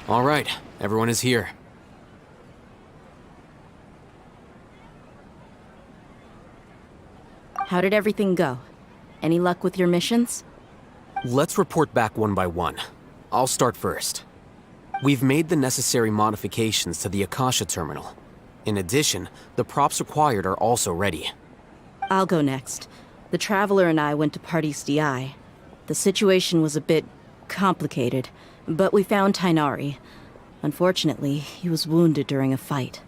All right, everyone is here. How did everything go? Any luck with your missions? Let's report back one by one. I'll start first. We've made the necessary modifications to the Akasha terminal. In addition, the props required are also ready. I'll go next. The Traveler and I went to Party's DI. The situation was a bit complicated, but we found Tainari. Unfortunately, he was wounded during a fight.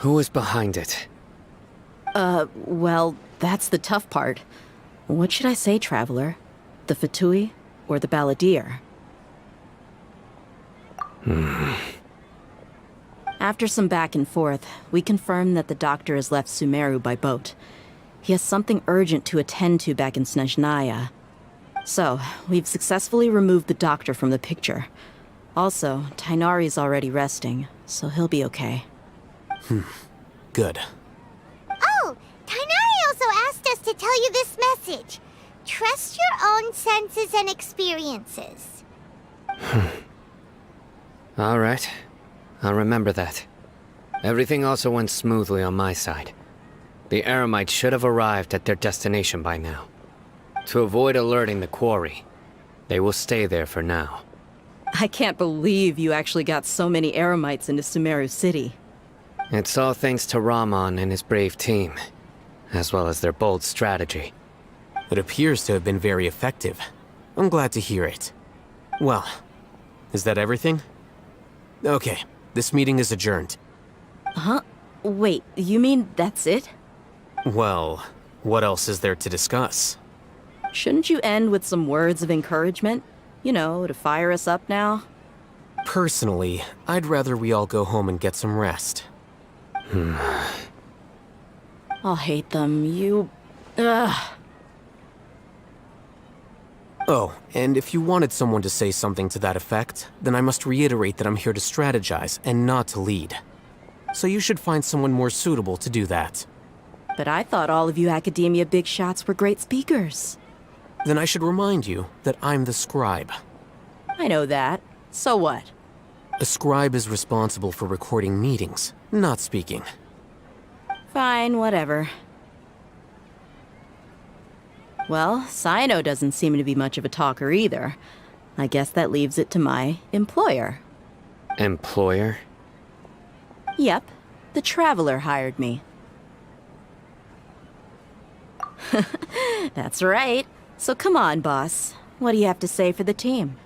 Who is behind it? Well, that's the tough part. What should I say, Traveler? The Fatui or the Balladeer? After some back and forth, we confirmed that the doctor has left Sumeru by boat. He has something urgent to attend to back in Snezhnaya. So, we've successfully removed the doctor from the picture. Also, Tainari's already resting, so he'll be okay. Good. Oh, Tainari also asked us to tell you this message. Trust your own senses and experiences. All right. I'll remember that. Everything also went smoothly on my side. The Eremites should have arrived at their destination by now. To avoid alerting the quarry, they will stay there for now. I can't believe you actually got so many Eremites into Sumeru City. It's all thanks to Rahman and his brave team, as well as their bold strategy. It appears to have been very effective. I'm glad to hear it. Well, is that everything? Okay, this meeting is adjourned. Huh? Wait, you mean that's it? Well, what else is there to discuss? Shouldn't you end with some words of encouragement? You know, to fire us up now? Personally, I'd rather we all go home and get some rest. I'll hate them, you... Ugh. Oh, and if you wanted someone to say something to that effect, then I must reiterate that I'm here to strategize and not to lead. So you should find someone more suitable to do that. But I thought all of you academia big shots were great speakers. Then I should remind you that I'm the scribe. I know that. So what? A scribe is responsible for recording meetings, not speaking. Fine, whatever. Well, Sino doesn't seem to be much of a talker either. I guess that leaves it to my employer. Employer? Yep, the Traveler hired me. That's right. So come on, boss. What do you have to say for the team?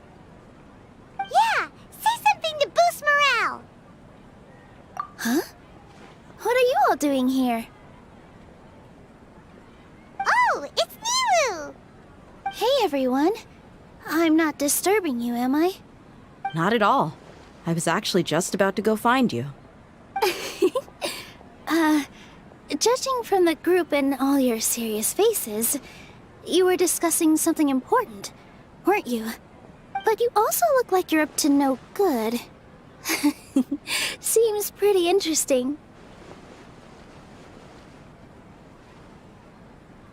Yeah, say something to boost morale. Huh? What are you all doing here? Oh, it's Nilu! Hey, everyone. I'm not disturbing you, am I? Not at all. I was actually just about to go find you. Judging from the group and all your serious faces, you were discussing something important, weren't you? But you also look like you're up to no good. Seems pretty interesting.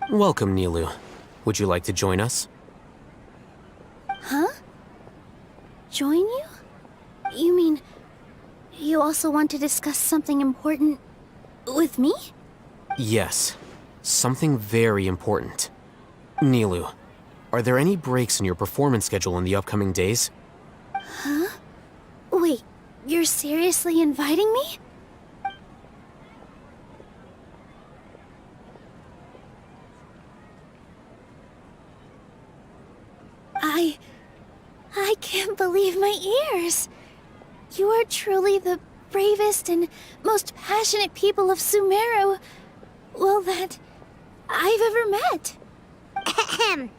Welcome, Nilu. Would you like to join us? Huh? Join you? You mean, you also want to discuss something important with me? Yes. Something very important. Nilu, are there any breaks in your performance schedule in the upcoming days? Huh? Wait, you're seriously inviting me? I can't believe my ears. You are truly the bravest and most passionate people of Sumeru, well, that I've ever met. Ahem.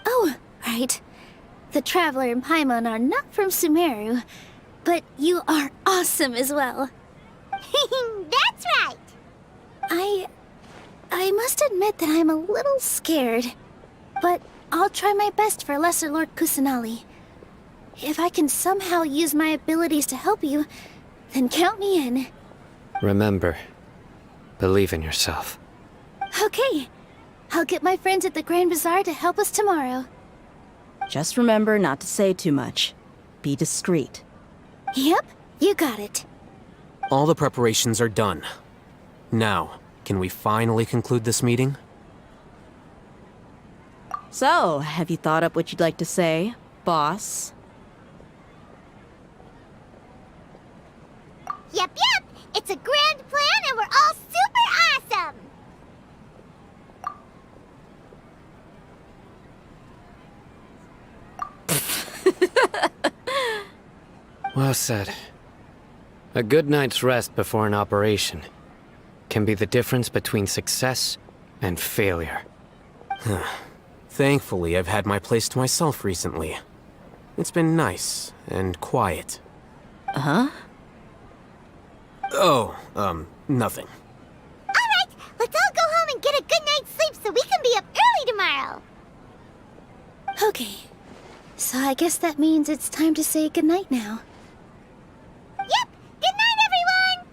Oh, right. the Traveler and Paimon are not from Sumeru, but you are awesome as well. That's right! I must admit that I'm a little scared, but I'll try my best for Lesser Lord Kusanali. If I can somehow use my abilities to help you, then count me in. Remember, believe in yourself. Okay, I'll get my friends at the Grand Bazaar to help us tomorrow. Just remember not to say too much. Be discreet. Yep, you got it. All the preparations are done. Now, can we finally conclude this meeting? So, have you thought up what you'd like to say, boss? Yep, it's a grand plan and we're all super awesome! Well said. A good night's rest before an operation can be the difference between success and failure. Thankfully, I've had my place to myself recently. It's been nice and quiet. Huh? Oh, nothing. Alright, let's all go home and get a good night's sleep so we can be up early tomorrow! Okay, so I guess that means it's time to say goodnight now. Yep! Good night, everyone!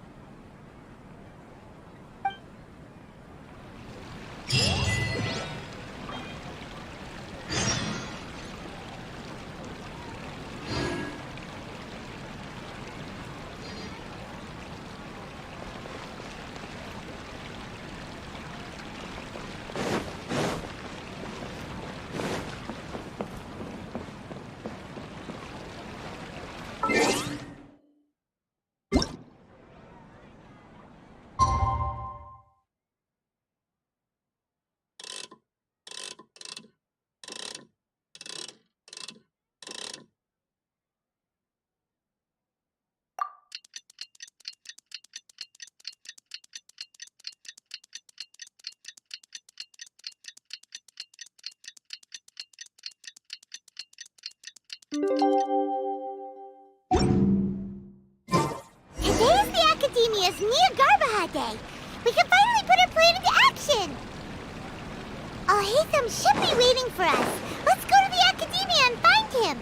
Today is the Academia's Nia Garbaha Day. We can finally put our plan into action. Al-Haytham should be waiting for us. Let's go to the Academia and find him.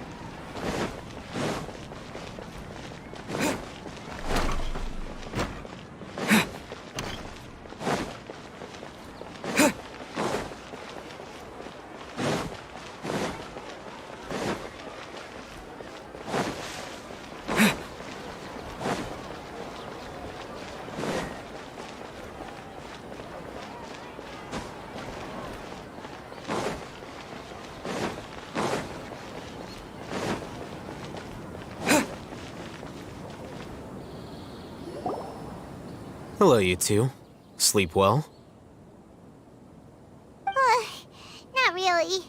Hello, you two. Sleep well? Not really.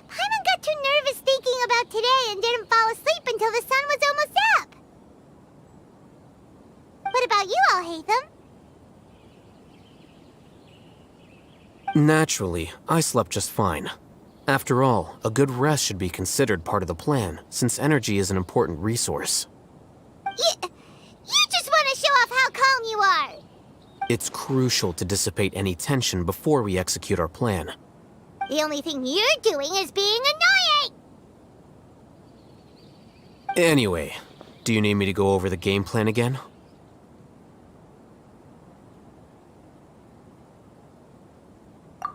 Paimon got too nervous thinking about today and didn't fall asleep until the sun was almost up. What about you, Al-Haytham? Naturally, I slept just fine. After all, a good rest should be considered part of the plan, since energy is an important resource. You just want to show off how calm you are. It's crucial to dissipate any tension before we execute our plan. The only thing you're doing is being annoying. Anyway, do you need me to go over the game plan again?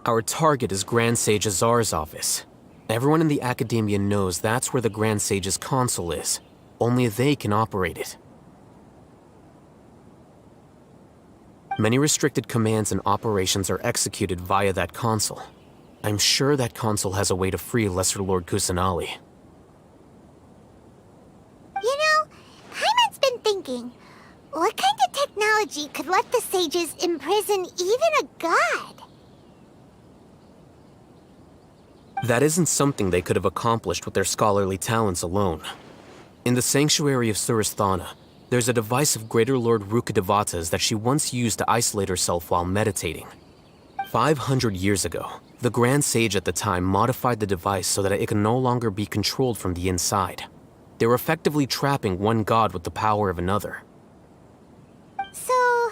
Our target is Grand Sage Azar's office. Everyone in the Academia knows that's where the Grand Sage's console is. Only they can operate it. Many restricted commands and operations are executed via that console. I'm sure that console has a way to free Lesser Lord Kusanali. You know, Paimon's been thinking, what kind of technology could let the sages imprison even a god? That isn't something they could have accomplished with their scholarly talents alone. In the sanctuary of Surasthana, there's a device of Greater Lord Rukkhadevata's that she once used to isolate herself while meditating. 500 years ago, The Grand Sage at the time modified the device so that it can no longer be controlled from the inside. They were effectively trapping one god with the power of another. So,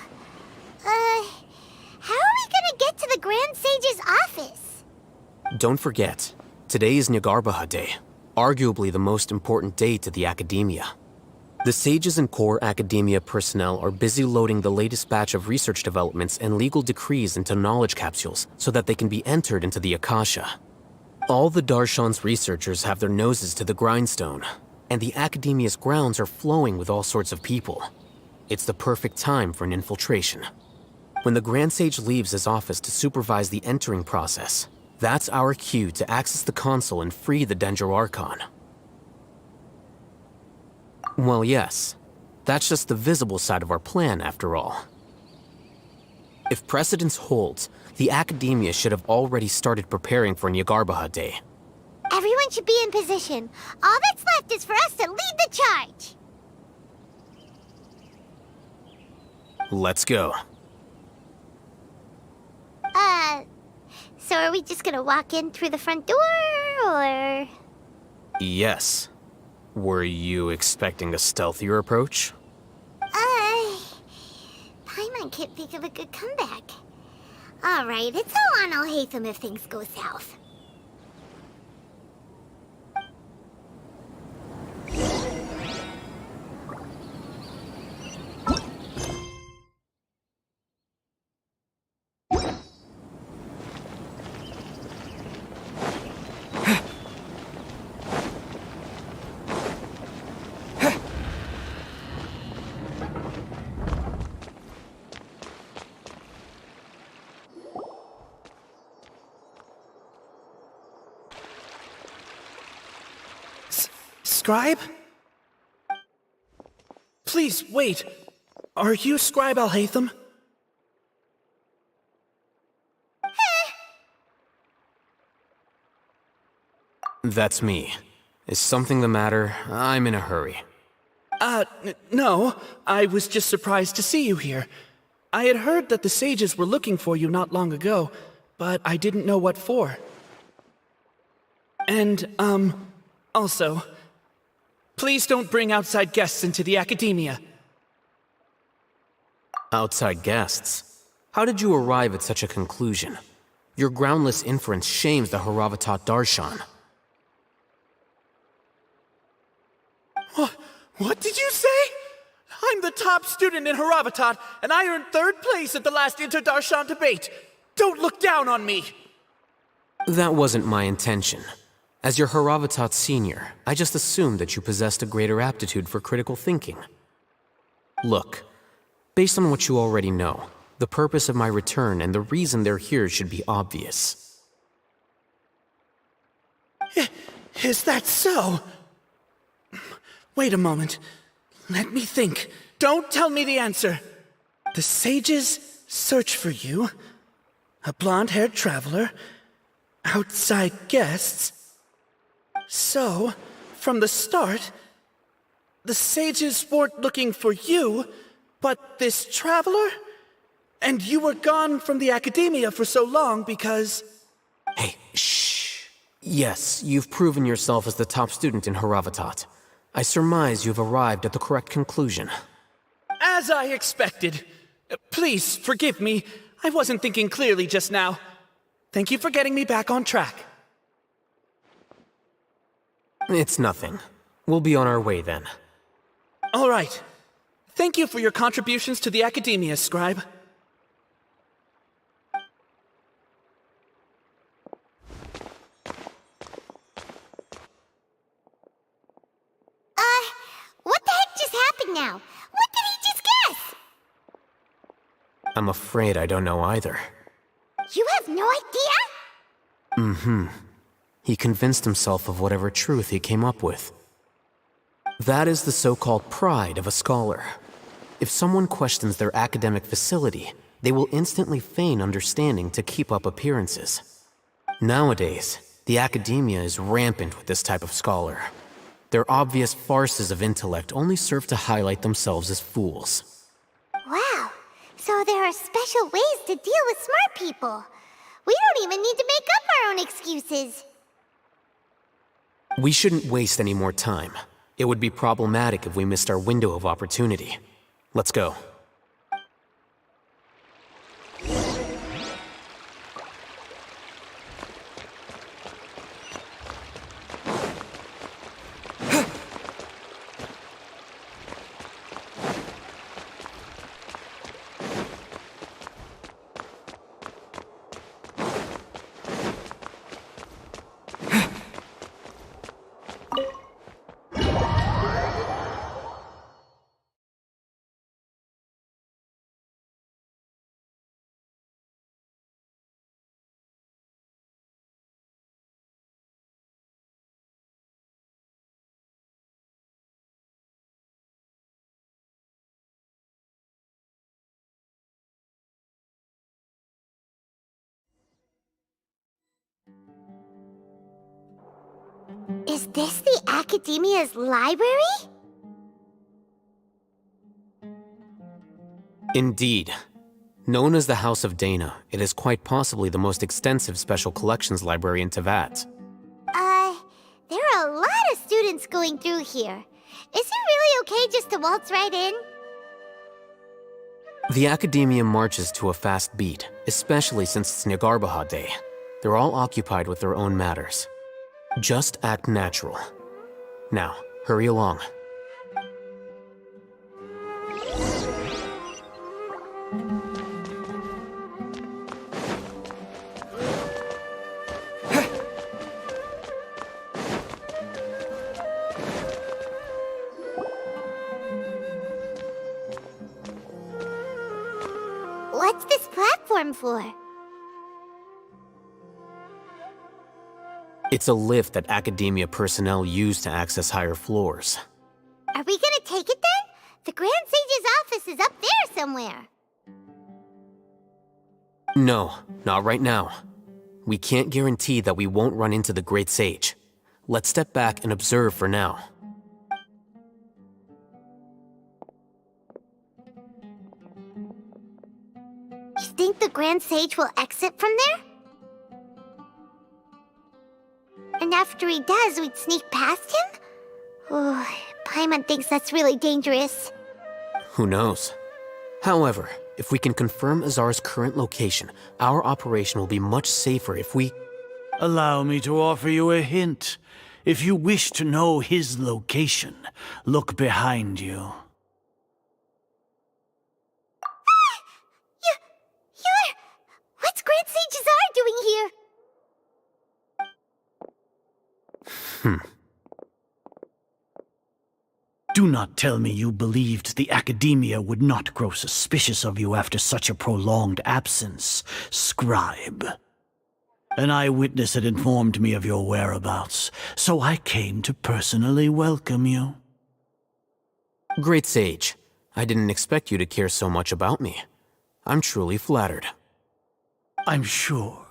how are we gonna get to the Grand Sage's office? Don't forget, today is Nyargarbaha Day, arguably the most important day to the Academia. The sages and core Academia personnel are busy loading the latest batch of research developments and legal decrees into knowledge capsules so that they can be entered into the Akasha. All the Darshan's researchers have their noses to the grindstone, and the Academia's grounds are flowing with all sorts of people. It's the perfect time for an infiltration. When the Grand Sage leaves his office to supervise the entering process, that's our cue to access the console and free the Danger Archon. Well, yes. That's just the visible side of our plan, after all. If precedence holds, the Academia should have already started preparing for Nyargarbaha Day. Everyone should be in position. All that's left is for us to lead the charge. Let's go. So are we just gonna walk in through the front door, or...? Yes. Were you expecting a stealthier approach? Paimon can't think of a good comeback. Alright, it's all on Alhaitham if things go south. Scribe? Please, wait. Are you Scribe Alhaitham? That's me. Is something the matter? I'm in a hurry. No. I was just surprised to see you here. I had heard that the sages were looking for you not long ago, but I didn't know what for. And, also, please don't bring outside guests into the Academia. Outside guests? How did you arrive at such a conclusion? Your groundless inference shames the Haravatat Darshan. What did you say? I'm the top student in Haravatat, and I earned 3rd place at the last Inter-Darshan debate. Don't look down on me! That wasn't my intention. As your Haravatat senior, I just assumed that you possessed a greater aptitude for critical thinking. Look, based on what you already know, the purpose of my return and the reason they're here should be obvious. Is that so? Wait a moment. Let me think. Don't tell me the answer. The sages search for you. A blonde-haired traveler. Outside guests. So, from the start, the sages weren't looking for you, but this traveler? And you were gone from the Academia for so long because... Hey, shh. Yes, you've proven yourself as the top student in Haravatat. I surmise you've arrived at the correct conclusion. As I expected. Please, forgive me. I wasn't thinking clearly just now. Thank you for getting me back on track. It's nothing. We'll be on our way then. All right. Thank you for your contributions to the Academia, Scribe. What the heck just happened now? What did he just guess? I'm afraid I don't know either. You have no idea? He convinced himself of whatever truth he came up with. That is the so-called pride of a scholar. If someone questions their academic facility, they will instantly feign understanding to keep up appearances. Nowadays, the Academia is rampant with this type of scholar. Their obvious farces of intellect only serve to highlight themselves as fools. Wow, so there are special ways to deal with smart people. We don't even need to make up our own excuses. We shouldn't waste any more time. It would be problematic if we missed our window of opportunity. Let's go. Is this the Academia's library? Indeed. Known as the House of Dana, it is quite possibly the most extensive special collections library in Teyvat. There are a lot of students going through here. Is it really okay just to waltz right in? The Academia marches to a fast beat, especially since it's Nyargarbaha Day. They're all occupied with their own matters. Just act natural. Now, hurry along. What's this platform for? It's a lift that Academia personnel use to access higher floors. Are we gonna take it then? The Grand Sage's office is up there somewhere. No, not right now. We can't guarantee that we won't run into the Great Sage. Let's step back and observe for now. You think the Grand Sage will exit from there? And after he does, we'd sneak past him? Oh, Paimon thinks that's really dangerous. Who knows? However, if we can confirm Azar's current location, our operation will be much safer if we... Allow me to offer you a hint. If you wish to know his location, look behind you. What's Grand Sage Azar doing here? Do not tell me you believed the Academia would not grow suspicious of you after such a prolonged absence, scribe. An eyewitness had informed me of your whereabouts, so I came to personally welcome you. Great Sage, I didn't expect you to care so much about me. I'm truly flattered. I'm sure.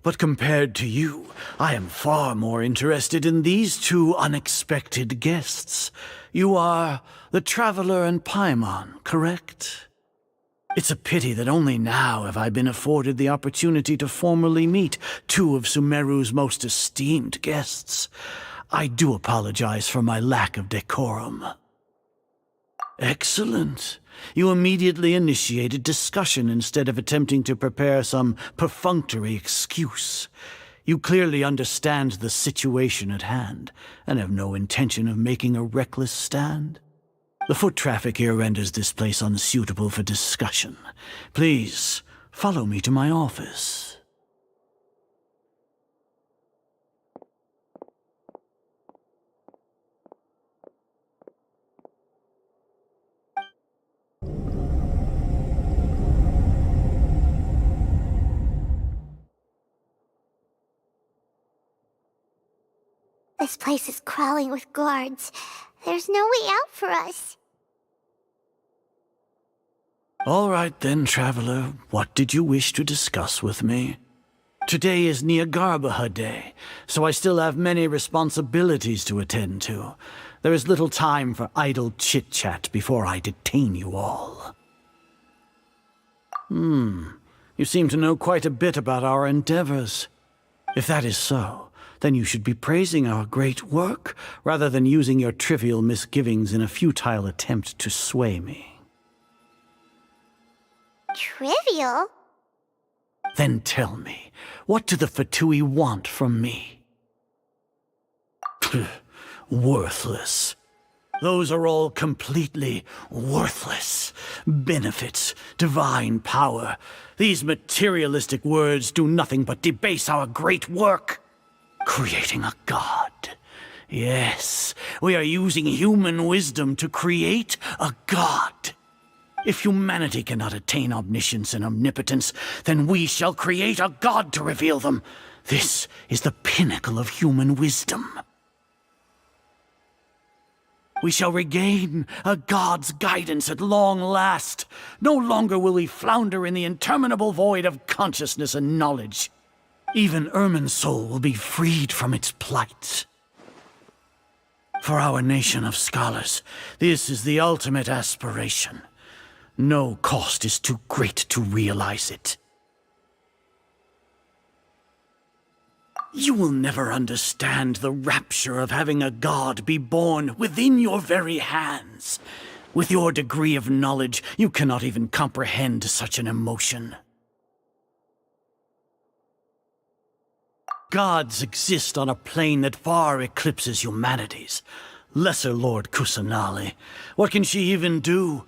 But compared to you, I am far more interested in these two unexpected guests. You are the Traveler and Paimon, correct? It's a pity that only now have I been afforded the opportunity to formally meet two of Sumeru's most esteemed guests. I do apologize for my lack of decorum. Excellent. You immediately initiated discussion instead of attempting to prepare some perfunctory excuse. You clearly understand the situation at hand, and have no intention of making a reckless stand. The foot traffic here renders this place unsuitable for discussion. Please, follow me to my office. This place is crawling with guards. There's no way out for us. All right then, Traveler. What did you wish to discuss with me? Today is Nyargarbaha Day, so I still have many responsibilities to attend to. There is little time for idle chit-chat before I detain you all. You seem to know quite a bit about our endeavors. If that is so, then you should be praising our great work, rather than using your trivial misgivings in a futile attempt to sway me. Trivial? Then tell me, what do the Fatui want from me? Worthless. Those are all completely worthless. Benefits, divine power. These materialistic words do nothing but debase our great work. Creating a god. Yes, we are using human wisdom to create a god. If humanity cannot attain omniscience and omnipotence, then we shall create a god to reveal them. This is the pinnacle of human wisdom. We shall regain a god's guidance at long last. No longer will we flounder in the interminable void of consciousness and knowledge. Even Ermin's soul will be freed from its plight. For our nation of scholars, this is the ultimate aspiration. No cost is too great to realize it. You will never understand the rapture of having a god be born within your very hands. With your degree of knowledge, you cannot even comprehend such an emotion. Gods exist on a plane that far eclipses humanity's. Lesser Lord Kusanali. What can she even do?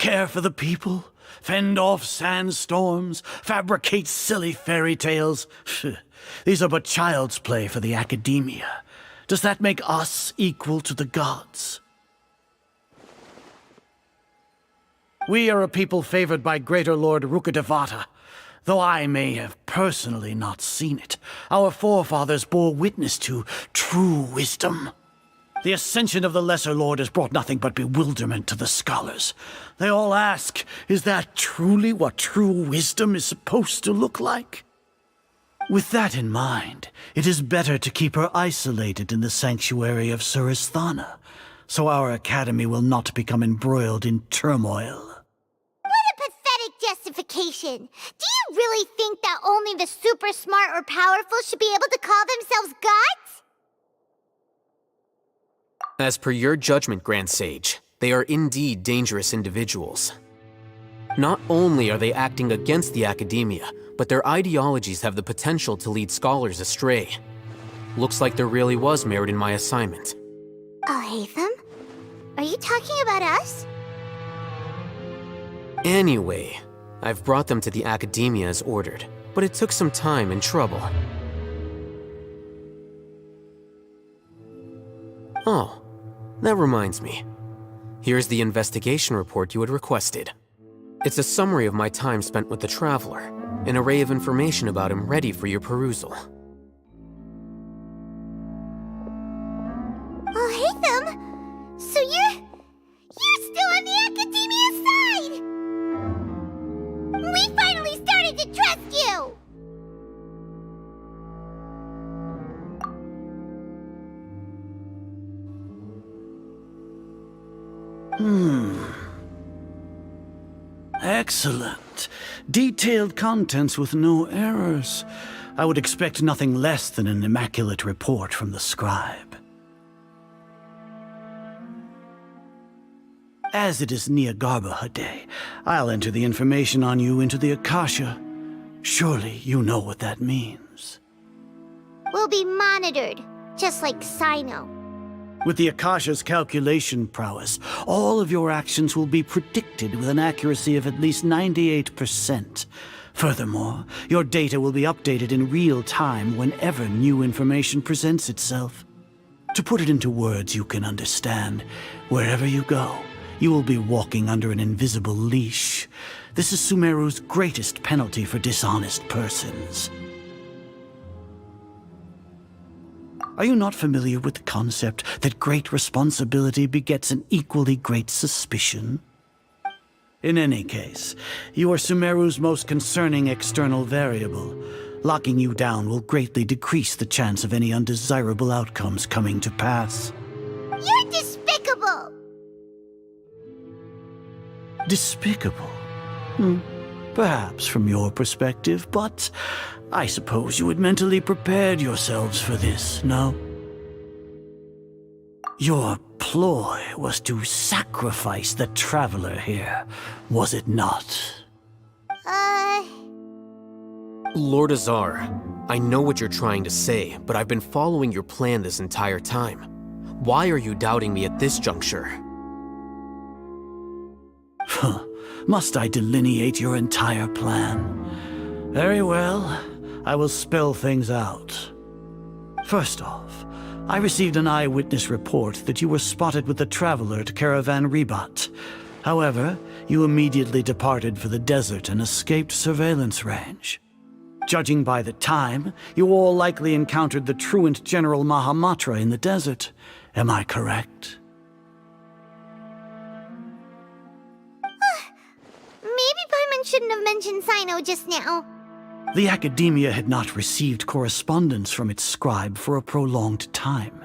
Care for the people? Fend off sandstorms? Fabricate silly fairy tales? These are but child's play for the academia. Does that make us equal to the gods? We are a people favored by Greater Lord Rukadevata. Though I may have personally not seen it, our forefathers bore witness to true wisdom. The ascension of the Lesser Lord has brought nothing but bewilderment to the scholars. They all ask, is that truly what true wisdom is supposed to look like? With that in mind, it is better to keep her isolated in the sanctuary of Suristhana, so our academy will not become embroiled in turmoil. What a pathetic justification! Do you really think that only the super smart or powerful should be able to call themselves gods? As per your judgment, Grand Sage, they are indeed dangerous individuals. Not only are they acting against the academia, but their ideologies have the potential to lead scholars astray. Looks like there really was merit in my assignment. Oh, Hatham? Are you talking about us? Anyway, I've brought them to the academia as ordered, but it took some time and trouble. Oh, that reminds me. Here's the investigation report you had requested. It's a summary of my time spent with the Traveler, an array of information about him ready for your perusal. Oh, Hatham! So you're still on the Academia side! We finally started to trust you! Excellent. Detailed contents with no errors. I would expect nothing less than an immaculate report from the scribe. As it is Nyagarbha Day, I'll enter the information on you into the Akasha. Surely you know what that means. We'll be monitored, just like Sino. With the Akasha's calculation prowess, all of your actions will be predicted with an accuracy of at least 98%. Furthermore, your data will be updated in real time whenever new information presents itself. To put it into words you can understand, wherever you go, you will be walking under an invisible leash. This is Sumeru's greatest penalty for dishonest persons. Are you not familiar with the concept that great responsibility begets an equally great suspicion? In any case, you are Sumeru's most concerning external variable. Locking you down will greatly decrease the chance of any undesirable outcomes coming to pass. You're despicable! Despicable. Perhaps from your perspective, but I suppose you had mentally prepared yourselves for this, no? Your ploy was to sacrifice the traveler here, was it not? Lord Azar, I know what you're trying to say, but I've been following your plan this entire time. Why are you doubting me at this juncture? Must I delineate your entire plan? Very well, I will spell things out. First off, I received an eyewitness report that you were spotted with the traveler at Caravan Ribat. However, you immediately departed for the desert and escaped surveillance range. Judging by the time, you all likely encountered the truant General Mahamatra in the desert. Am I correct? Maybe Paimon shouldn't have mentioned Sino just now. The Academia had not received correspondence from its scribe for a prolonged time.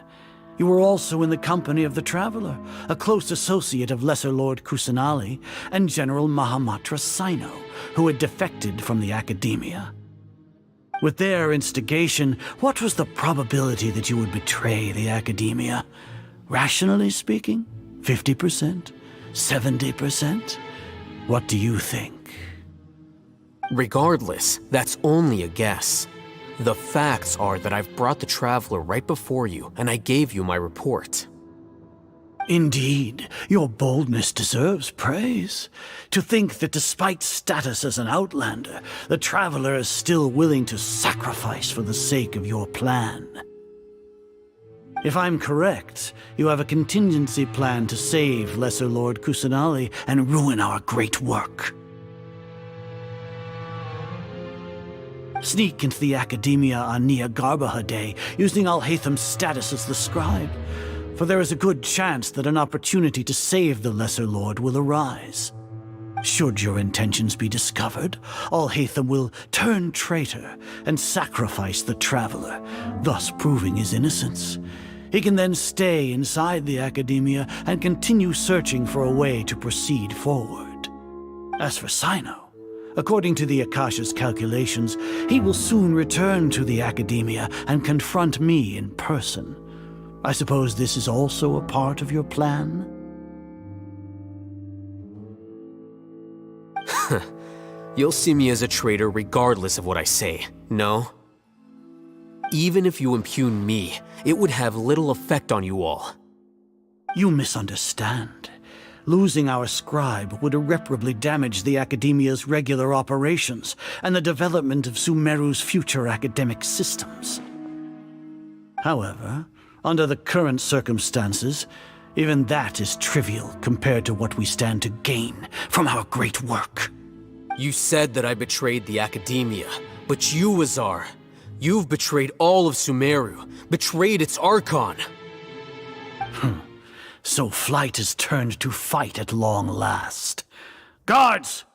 You were also in the company of the Traveler, a close associate of Lesser Lord Kusanali and General Mahamatra Sino, who had defected from the Academia. With their instigation, what was the probability that you would betray the Academia? Rationally speaking, 50%? 70%? What do you think? Regardless, that's only a guess. The facts are that I've brought the Traveler right before you, and I gave you my report. Indeed, your boldness deserves praise. To think that despite status as an outlander, the Traveler is still willing to sacrifice for the sake of your plan. If I'm correct, you have a contingency plan to save Lesser Lord Kusanali and ruin our great work. Sneak into the Academia on Nyagarbha Day, using Alhaitham's status as the scribe, for there is a good chance that an opportunity to save the Lesser Lord will arise. Should your intentions be discovered, Alhaitham will turn traitor and sacrifice the Traveler, thus proving his innocence. He can then stay inside the Academia and continue searching for a way to proceed forward. As for Sino, according to the Akasha's calculations, he will soon return to the Academia and confront me in person. I suppose this is also a part of your plan? You'll see me as a traitor regardless of what I say, no? Even if you impugn me, it would have little effect on you all. You misunderstand. Losing our scribe would irreparably damage the Academia's regular operations and the development of Sumeru's future academic systems. However, under the current circumstances, even that is trivial compared to what we stand to gain from our great work. You said that I betrayed the Academia, but you, Azar, you've betrayed all of Sumeru, betrayed its Archon. So flight has turned to fight at long last. Guards!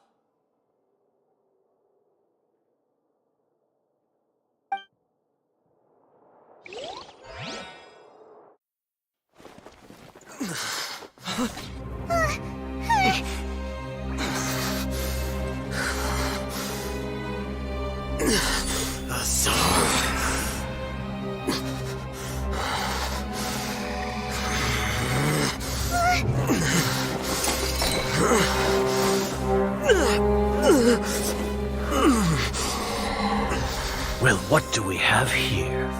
Well, what do we have here?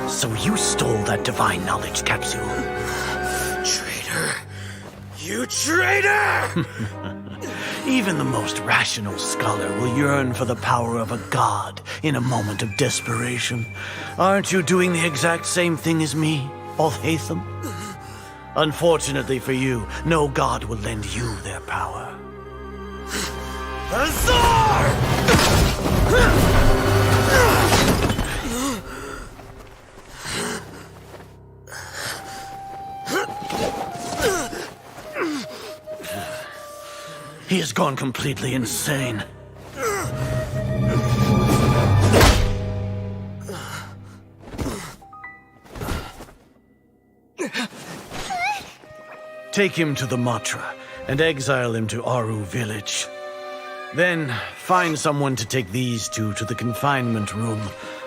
So you stole that divine knowledge capsule. Traitor! You traitor! Even the most rational scholar will yearn for the power of a god in a moment of desperation. Aren't you doing the exact same thing as me, Alhaitham? Unfortunately for you, no god will lend you their power. Azar! He has gone completely insane. Take him to the Matra and exile them to Aru village. Then, find someone to take these two to the confinement room.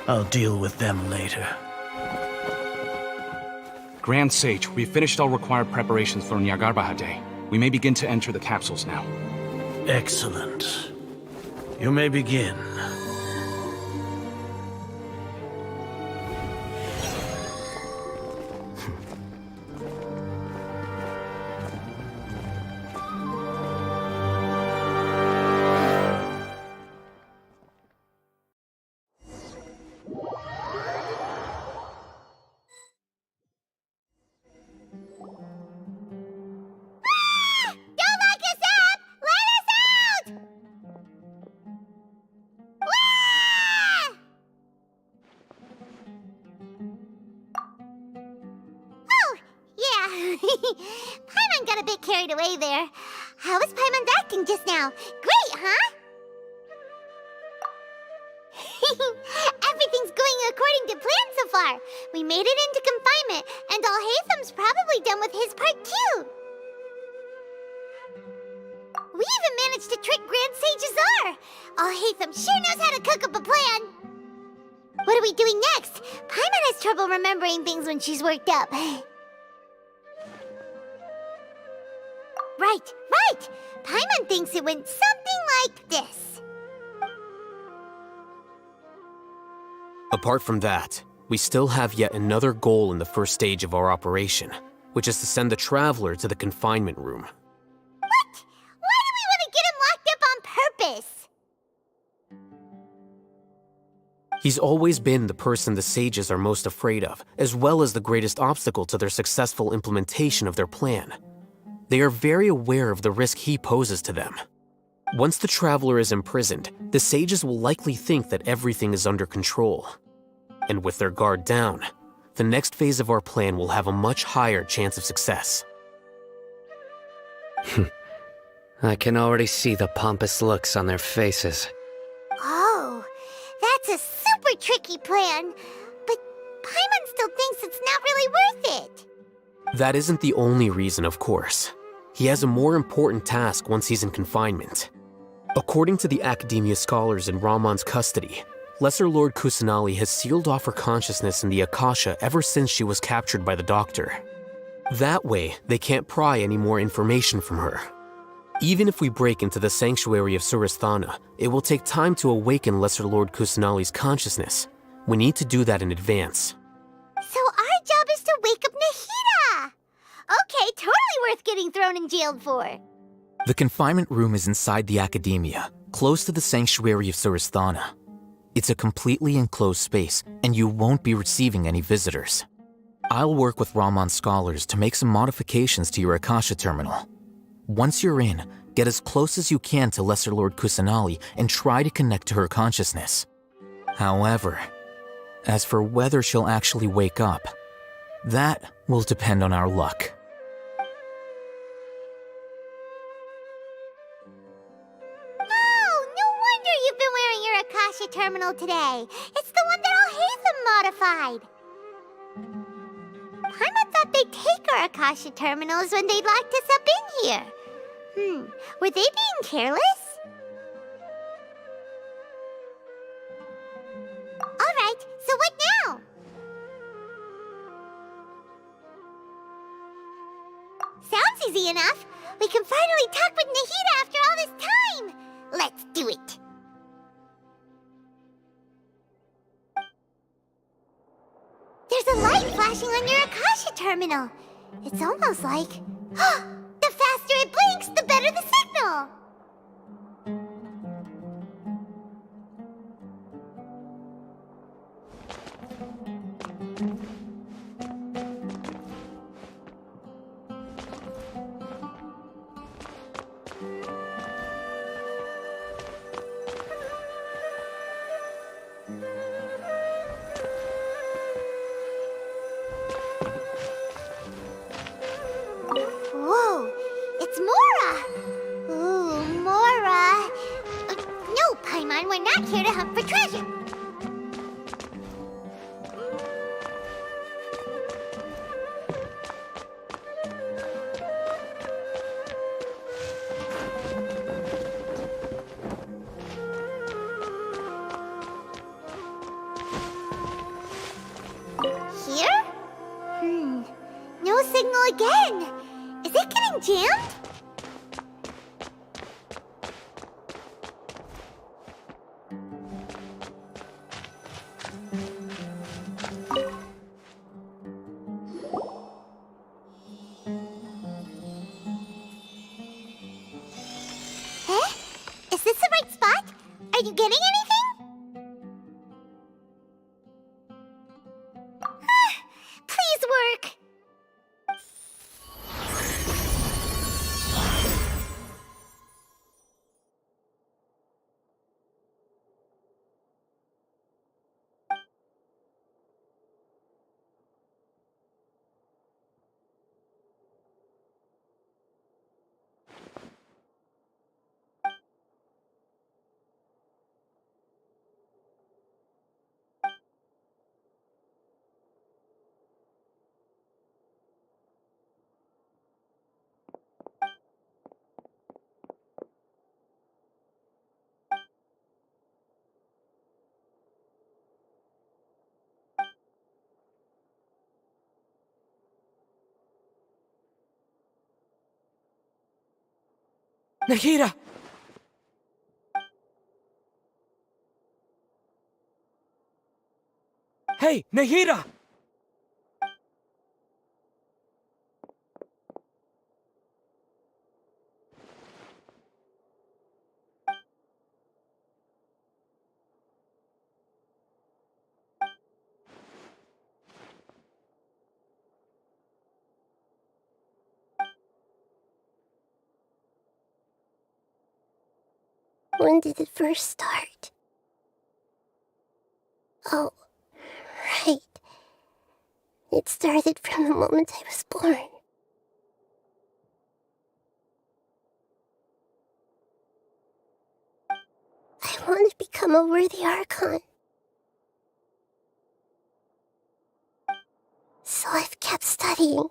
I'll deal with them later. Grand Sage, we've finished all required preparations for Nyagarbha Day. We may begin to enter the capsules now. Excellent. You may begin. Don't lock us up! Let us out! Wah! Oh, yeah. Paimon got a bit carried away there. How was Paimon's acting just now? Great, huh? Everything's going according to plan so far. We made it into confinement, and Alhaitham's probably done with his part too. We even managed to trick Grand Sage Azar. Alhaitham sure knows how to cook up a plan. What are we doing next? Paimon has trouble remembering things when she's worked up. Right. Paimon thinks it went something like this. Apart from that, we still have yet another goal in the first stage of our operation, which is to send the Traveler to the confinement room. What? Why do we want to get him locked up on purpose? He's always been the person the sages are most afraid of, as well as the greatest obstacle to their successful implementation of their plan. They are very aware of the risk he poses to them. Once the Traveler is imprisoned, the sages will likely think that everything is under control. And with their guard down, the next phase of our plan will have a much higher chance of success. I can already see the pompous looks on their faces. Oh, that's a super tricky plan. But Paimon still thinks it's not really worth it. That isn't the only reason, of course. He has a more important task once he's in confinement. According to the Academia scholars in Ramon's custody, Lesser Lord Kusanali has sealed off her consciousness in the Akasha ever since she was captured by the Doctor. That way, they can't pry any more information from her. Even if we break into the sanctuary of Surasthana, it will take time to awaken Lesser Lord Kusanali's consciousness. We need to do that in advance. So our job is to wake up Nahida! Okay, totally worth getting thrown in jail for. The confinement room is inside the Academia, close to the sanctuary of Surasthana. It's a completely enclosed space, and you won't be receiving any visitors. I'll work with Ramon's scholars to make some modifications to your Akasha terminal. Once you're in, get as close as you can to Lesser Lord Kusanali and try to connect to her consciousness. However, as for whether she'll actually wake up, that will depend on our luck. Akasha terminal today. It's the one that Alhaitham modified. Paimon thought they'd take our Akasha terminals when they locked us up in here. Were they being careless? Alright, so what now? Sounds easy enough. We can finally talk with Nahida after all this time. Let's do it. There's a light flashing on your Akasha terminal. It's almost like... the faster it blinks, the better the signal! Whoa, it's Mora! Ooh, signal again. Is it getting jammed? Eh? Is this the right spot? Are you getting anything? Please work. Nahida! Hey, Nahida! When did it first start? Oh, right. It started from the moment I was born. I want to become a worthy Archon. So I've kept studying.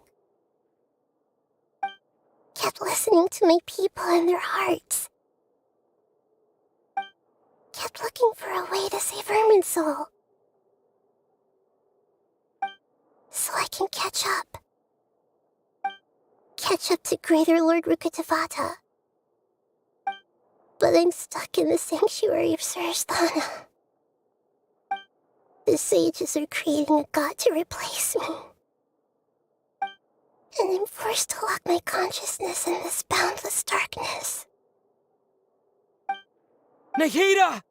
Kept listening to my people and their hearts. Kept looking for a way to save Irminsul. So I can catch up. Catch up to Greater Lord Rukkhadevata. But I'm stuck in the sanctuary of Suristhana. The sages are creating a god to replace me. And I'm forced to lock my consciousness in this boundless darkness. Nahida!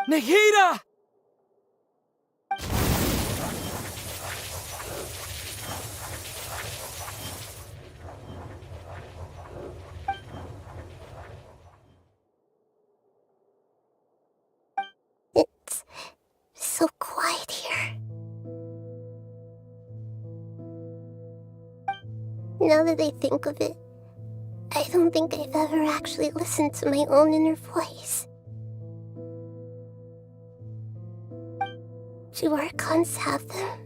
Nahida! It's so quiet here. Now that I think of it, I don't think I've ever actually listened to my own inner voice. Do Archons have them?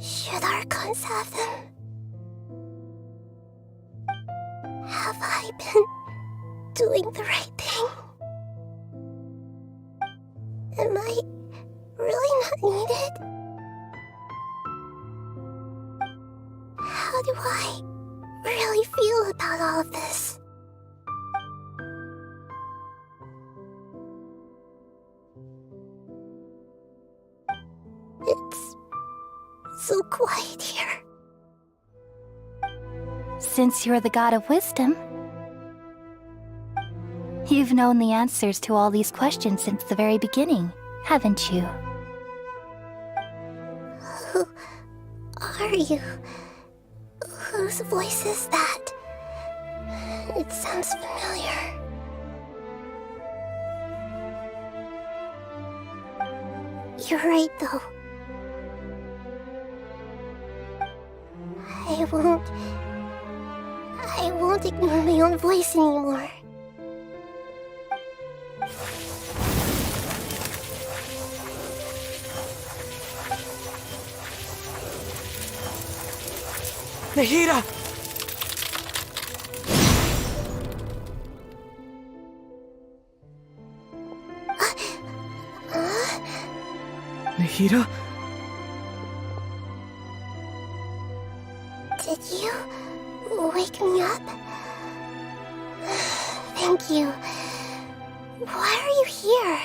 Should Archons have them? Have I been doing the right thing? Am I really not needed? How do I really feel about all of this? It's so quiet here. Since you're the god of wisdom, you've known the answers to all these questions since the very beginning, haven't you? Who are you? Whose voice is that? It sounds familiar. You're right, though. I won't ignore my own voice anymore. Nahida! Nahida? Did you wake me up? Thank you. Why are you here?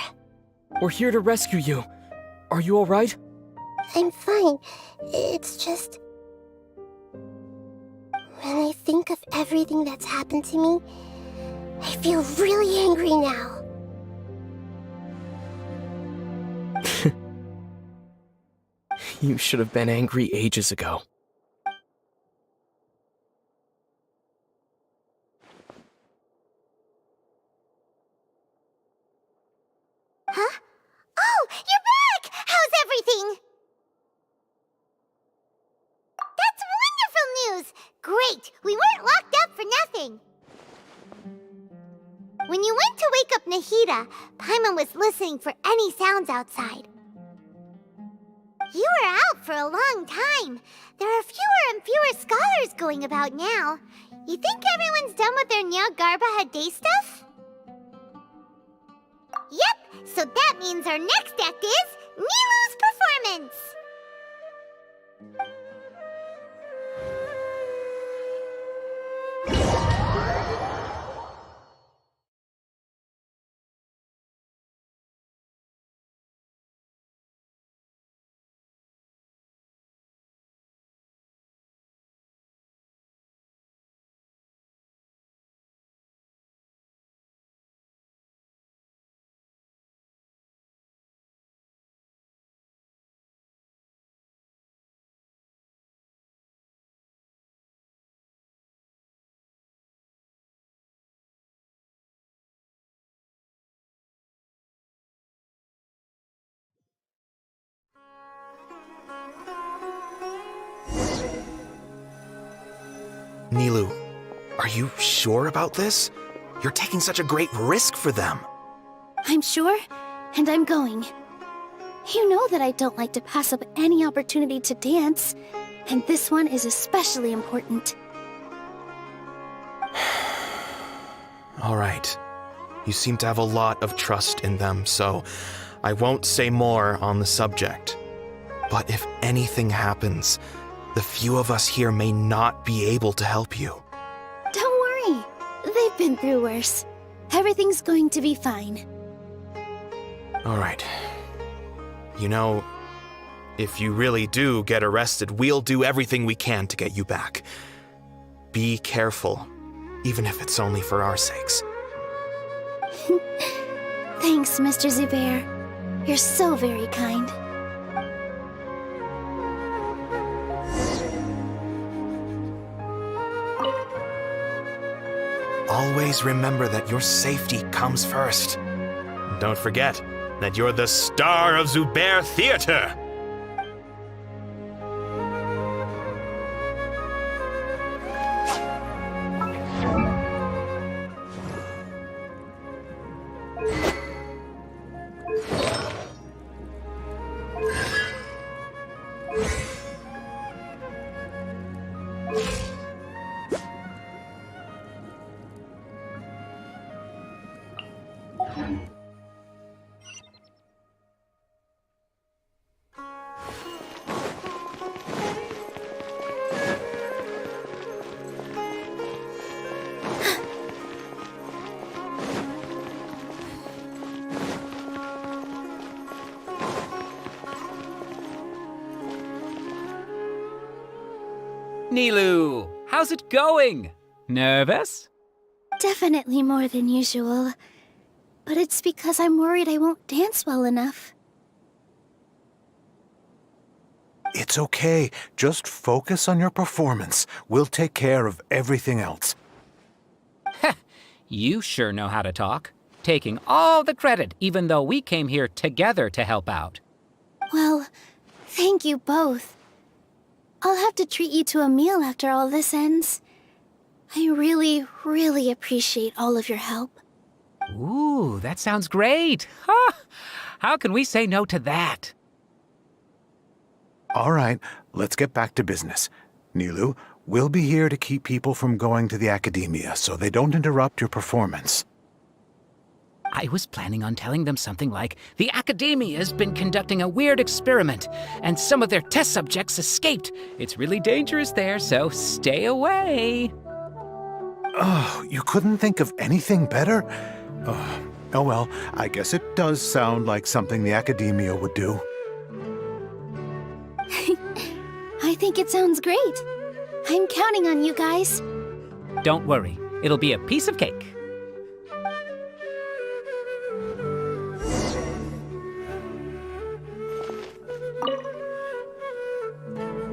We're here to rescue you. Are you alright? I'm fine. It's just... when I think of everything that's happened to me, I feel really angry now. You should have been angry ages ago. Huh? Oh, you're back! How's everything? That's wonderful news! Great! We weren't locked up for nothing! When you went to wake up Nahida, Paimon was listening for any sounds outside. You were out for a long time. There are fewer and fewer scholars going about now. You think everyone's done with their Nyargarba Day stuff? Yep, so that means our next act is Nilu's performance! Nilu, are you sure about this? You're taking such a great risk for them. I'm sure, and I'm going. You know that I don't like to pass up any opportunity to dance, and this one is especially important. All right. You seem to have a lot of trust in them, so I won't say more on the subject. But if anything happens, the few of us here may not be able to help you. Don't worry. They've been through worse. Everything's going to be fine. All right. You know, if you really do get arrested, we'll do everything we can to get you back. Be careful, even if it's only for our sakes. Thanks, Mr. Zubair. You're so very kind. Always remember that your safety comes first. And don't forget that you're the star of Zubair Theater! Nilu, how's it going? Nervous? Definitely more than usual. But it's because I'm worried I won't dance well enough. It's okay. Just focus on your performance. We'll take care of everything else. You sure know how to talk. Taking all the credit, even though we came here together to help out. Well, thank you both. I'll have to treat you to a meal after all this ends. I really, really appreciate all of your help. Ooh, that sounds great. Huh? How can we say no to that? All right, let's get back to business. Nilu, We'll be here to keep people from going to the academia so they don't interrupt your performance. I was planning on telling them something like, the Academia's been conducting a weird experiment, and some of their test subjects escaped. It's really dangerous there, so stay away. Oh, you couldn't think of anything better? Oh well, I guess it does sound like something the Academia would do. I think it sounds great. I'm counting on you guys. Don't worry, it'll be a piece of cake.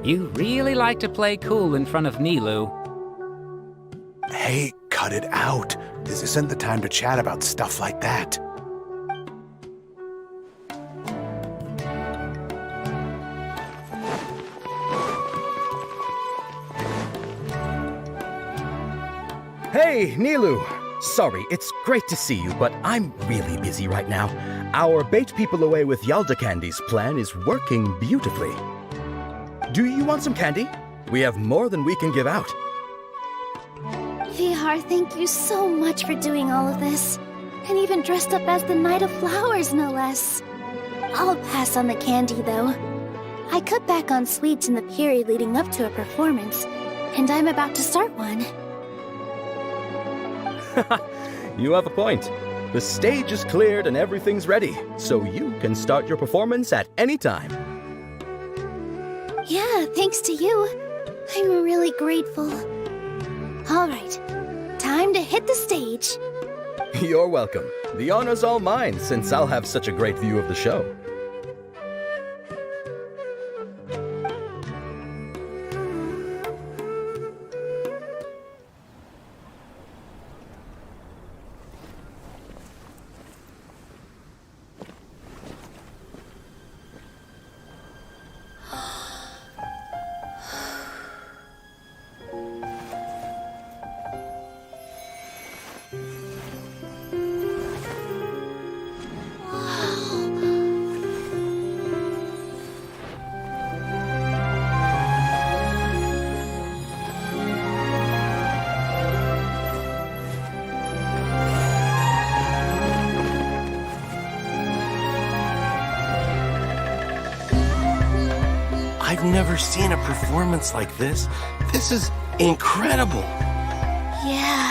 You really like to play cool in front of Nilou. Hey, cut it out. This isn't the time to chat about stuff like that. Hey, Nilou! Sorry, it's great to see you, but I'm really busy right now. Our Bait People Away with Yalda Candies plan is working beautifully. Do you want some candy? We have more than we can give out. Vihar, thank you so much for doing all of this. And even dressed up as the Knight of Flowers, no less. I'll pass on the candy, though. I cut back on sweets in the period leading up to a performance, and I'm about to start one. You have a point. The stage is cleared and everything's ready, so you can start your performance at any time. Yeah, thanks to you. I'm really grateful. All right, time to hit the stage. You're welcome. The honor's all mine, since I'll have such a great view of the show. I've never seen a performance like this. This is incredible. Yeah,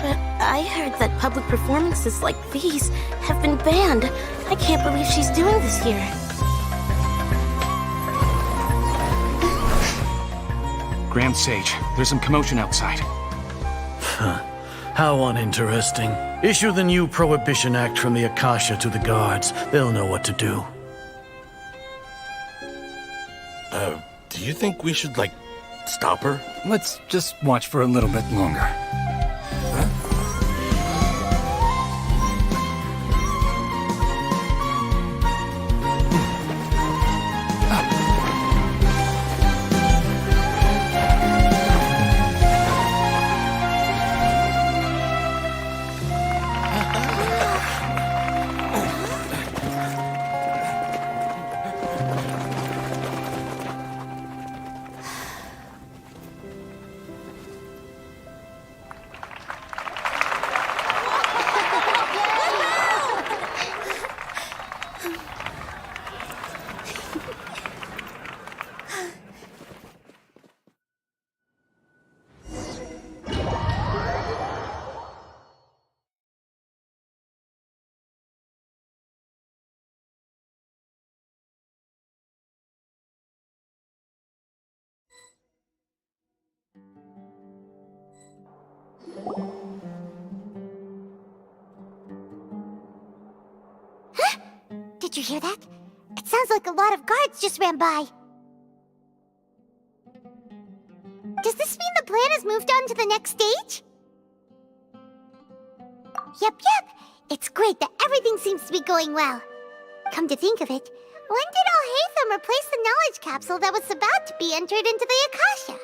but I heard that public performances like these have been banned. I can't believe she's doing this here. Grand Sage, there's some commotion outside. How uninteresting. Issue the new Prohibition Act from the Akasha to the guards. They'll know what to do. Do you think we should, stop her? Let's just watch for a little bit longer. Did you hear that? It sounds like a lot of guards just ran by. Does this mean the plan has moved on to the next stage? Yep. It's great that everything seems to be going well. Come to think of it, when did Alhaitham replace the knowledge capsule that was about to be entered into the Akasha?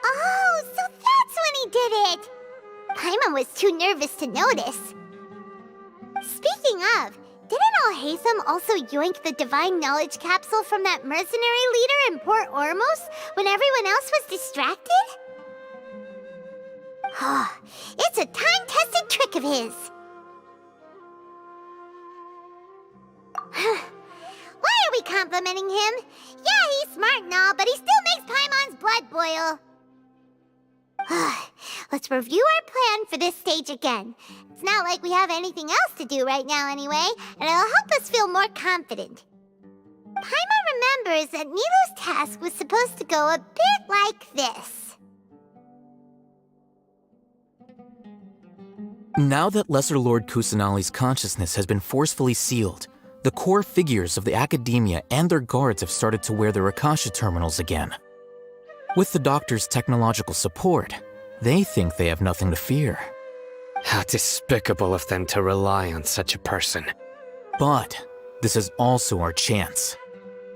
Oh, so that's when he did it! Paimon was too nervous to notice. Speaking of, Didn't Alhazen also yoink the divine knowledge capsule from that mercenary leader in Port Ormos when everyone else was distracted? It's a time-tested trick of his. Why are we complimenting him? Yeah, he's smart and all, but he still makes Paimon's blood boil. Let's review our plan for this stage again. It's not like we have anything else to do right now anyway, and it'll help us feel more confident. Paimon remembers that Nilu's task was supposed to go a bit like this. Now that Lesser Lord Kusanali's consciousness has been forcefully sealed, the core figures of the Academia and their guards have started to wear their Akasha terminals again. With the Doctor's technological support, they think they have nothing to fear. How despicable of them to rely on such a person. But this is also our chance.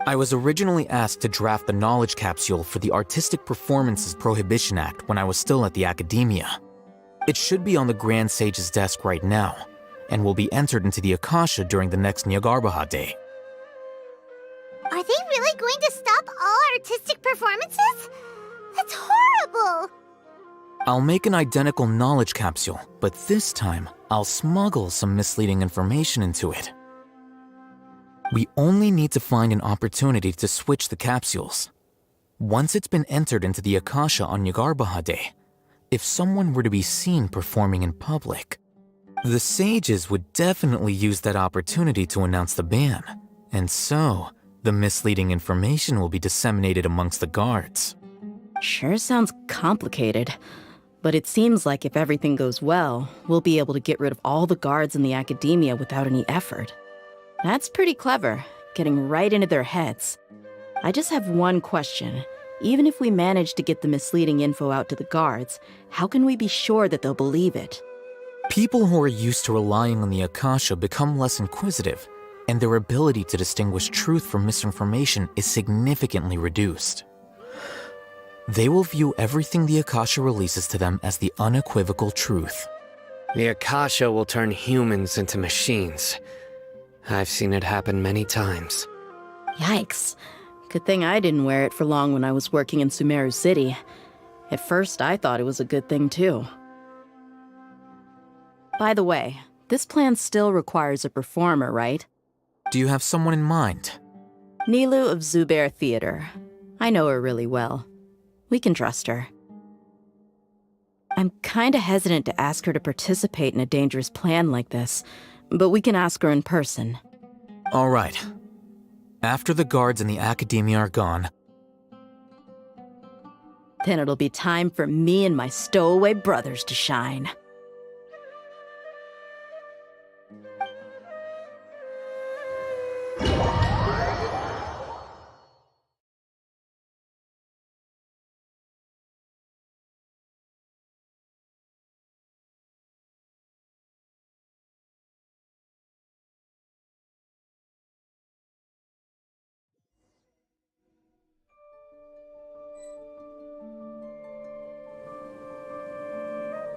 I was originally asked to draft the knowledge capsule for the Artistic Performances Prohibition Act when I was still at the Academia. It should be on the Grand Sage's desk right now, and will be entered into the Akasha during the next Nyargarbaha Day. Are they really going to stop all artistic performances? That's horrible! I'll make an identical knowledge capsule, but this time, I'll smuggle some misleading information into it. We only need to find an opportunity to switch the capsules. Once it's been entered into the Akasha on Nyargarbaha Day, if someone were to be seen performing in public, the sages would definitely use that opportunity to announce the ban, and so, the misleading information will be disseminated amongst the guards. Sure sounds complicated, but it seems like if everything goes well, we'll be able to get rid of all the guards in the Academia without any effort. That's pretty clever, getting right into their heads. I just have one question. Even if we manage to get the misleading info out to the guards, how can we be sure that they'll believe it? People who are used to relying on the Akasha become less inquisitive, and their ability to distinguish truth from misinformation is significantly reduced. They will view everything the Akasha releases to them as the unequivocal truth. The Akasha will turn humans into machines. I've seen it happen many times. Yikes. Good thing I didn't wear it for long when I was working in Sumeru City. At first, I thought it was a good thing too. By the way, this plan still requires a performer, right? Do you have someone in mind? Nilu of Zubair Theater. I know her really well. We can trust her. I'm kinda hesitant to ask her to participate in a dangerous plan like this, but we can ask her in person. All right. After the guards in the Academia are gone, then it'll be time for me and my stowaway brothers to shine.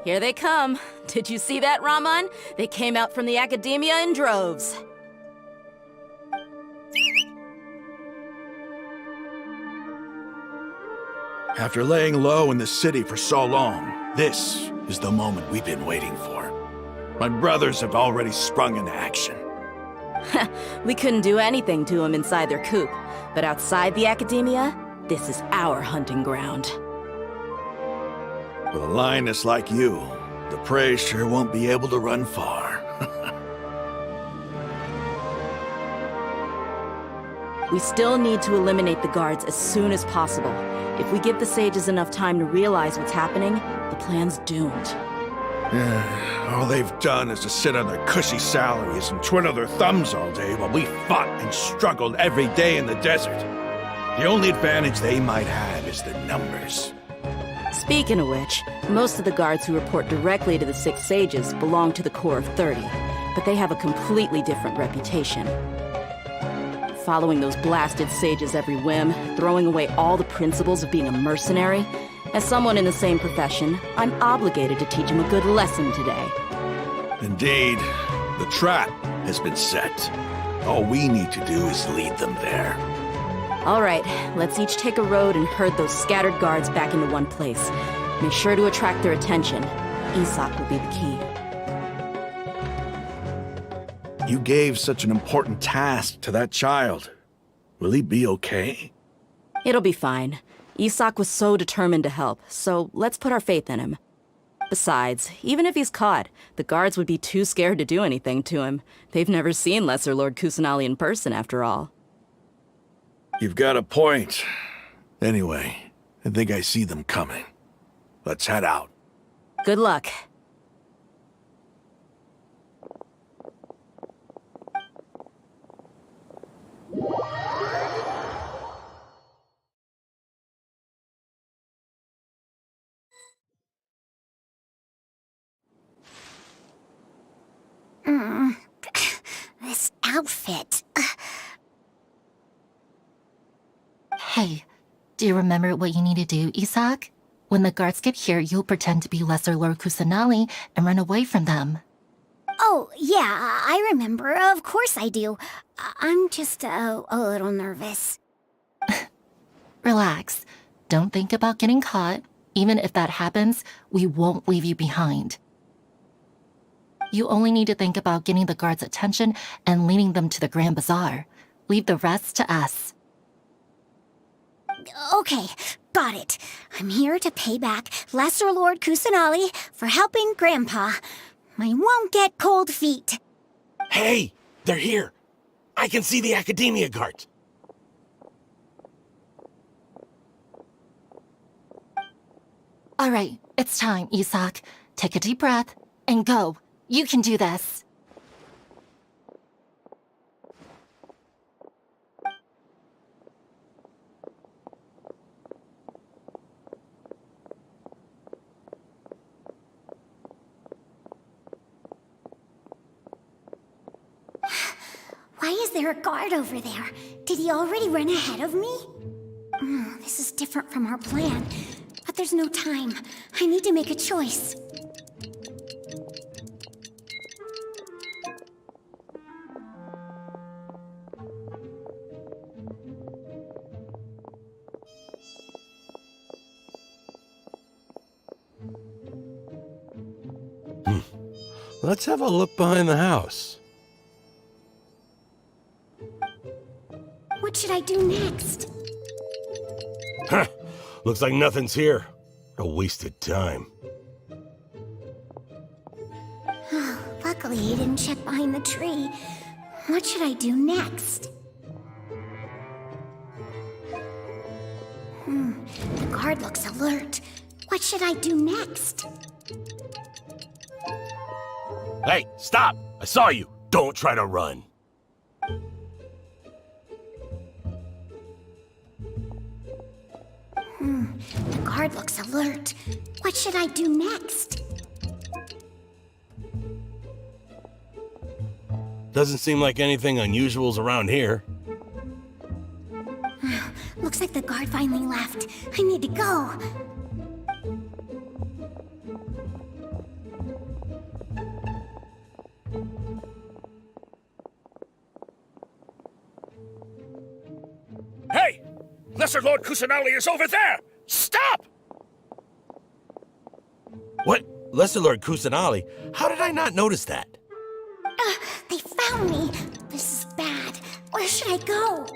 Here they come. Did you see that, Raman? They came out from the Academia in droves. After laying low in the city for so long, this is the moment we've been waiting for. My brothers have already sprung into action. We couldn't do anything to them inside their coop, but outside the Academia, this is our hunting ground. With a lioness like you, the prey sure won't be able to run far. We still need to eliminate the guards as soon as possible. If we give the sages enough time to realize what's happening, the plan's doomed. All they've done is to sit on their cushy salaries and twiddle their thumbs all day while we fought and struggled every day in the desert. The only advantage they might have is their numbers. Speaking of which, most of the guards who report directly to the Six Sages belong to the Corps of 30, but they have a completely different reputation. Following those blasted sages every whim, throwing away all the principles of being a mercenary, as someone in the same profession, I'm obligated to teach them a good lesson today. Indeed. The trap has been set. All we need to do is lead them there. All right, let's each take a road and herd those scattered guards back into one place. Make sure to attract their attention. Isak will be the key. You gave such an important task to that child. Will he be okay? It'll be fine. Isak was so determined to help, so let's put our faith in him. Besides, even if he's caught, the guards would be too scared to do anything to him. They've never seen Lesser Lord Kusanali in person, after all. You've got a point. Anyway, I think I see them coming. Let's head out. Good luck. This outfit. Hey, do you remember what you need to do, Isak? When the guards get here, you'll pretend to be Lesser Lord Kusanali and run away from them. Oh, yeah, I remember. Of course I do. I'm just a little nervous. Relax. Don't think about getting caught. Even if that happens, we won't leave you behind. You only need to think about getting the guards' attention and leading them to the Grand Bazaar. Leave the rest to us. Okay, got it. I'm here to pay back Lesser Lord Kusanali for helping Grandpa. I won't get cold feet. Hey, they're here. I can see the Academia guards. All right, it's time, Isak. Take a deep breath and go. You can do this. Why is there a guard over there? Did he already run ahead of me? This is different from our plan. But there's no time. I need to make a choice. Let's have a look behind the house. What should I do next? Huh. Looks like nothing's here. A wasted time. Luckily, he didn't check behind the tree. What should I do next? The guard looks alert. What should I do next? Hey, stop! I saw you! Don't try to run. The guard looks alert. What should I do next? Doesn't seem like anything unusual's around here. Looks like the guard finally left. I need to go. Hey! Lesser Lord Kusanali is over there! Stop! What? Lesser Lord Kusanali? How did I not notice that? They found me. This is bad. Where should I go?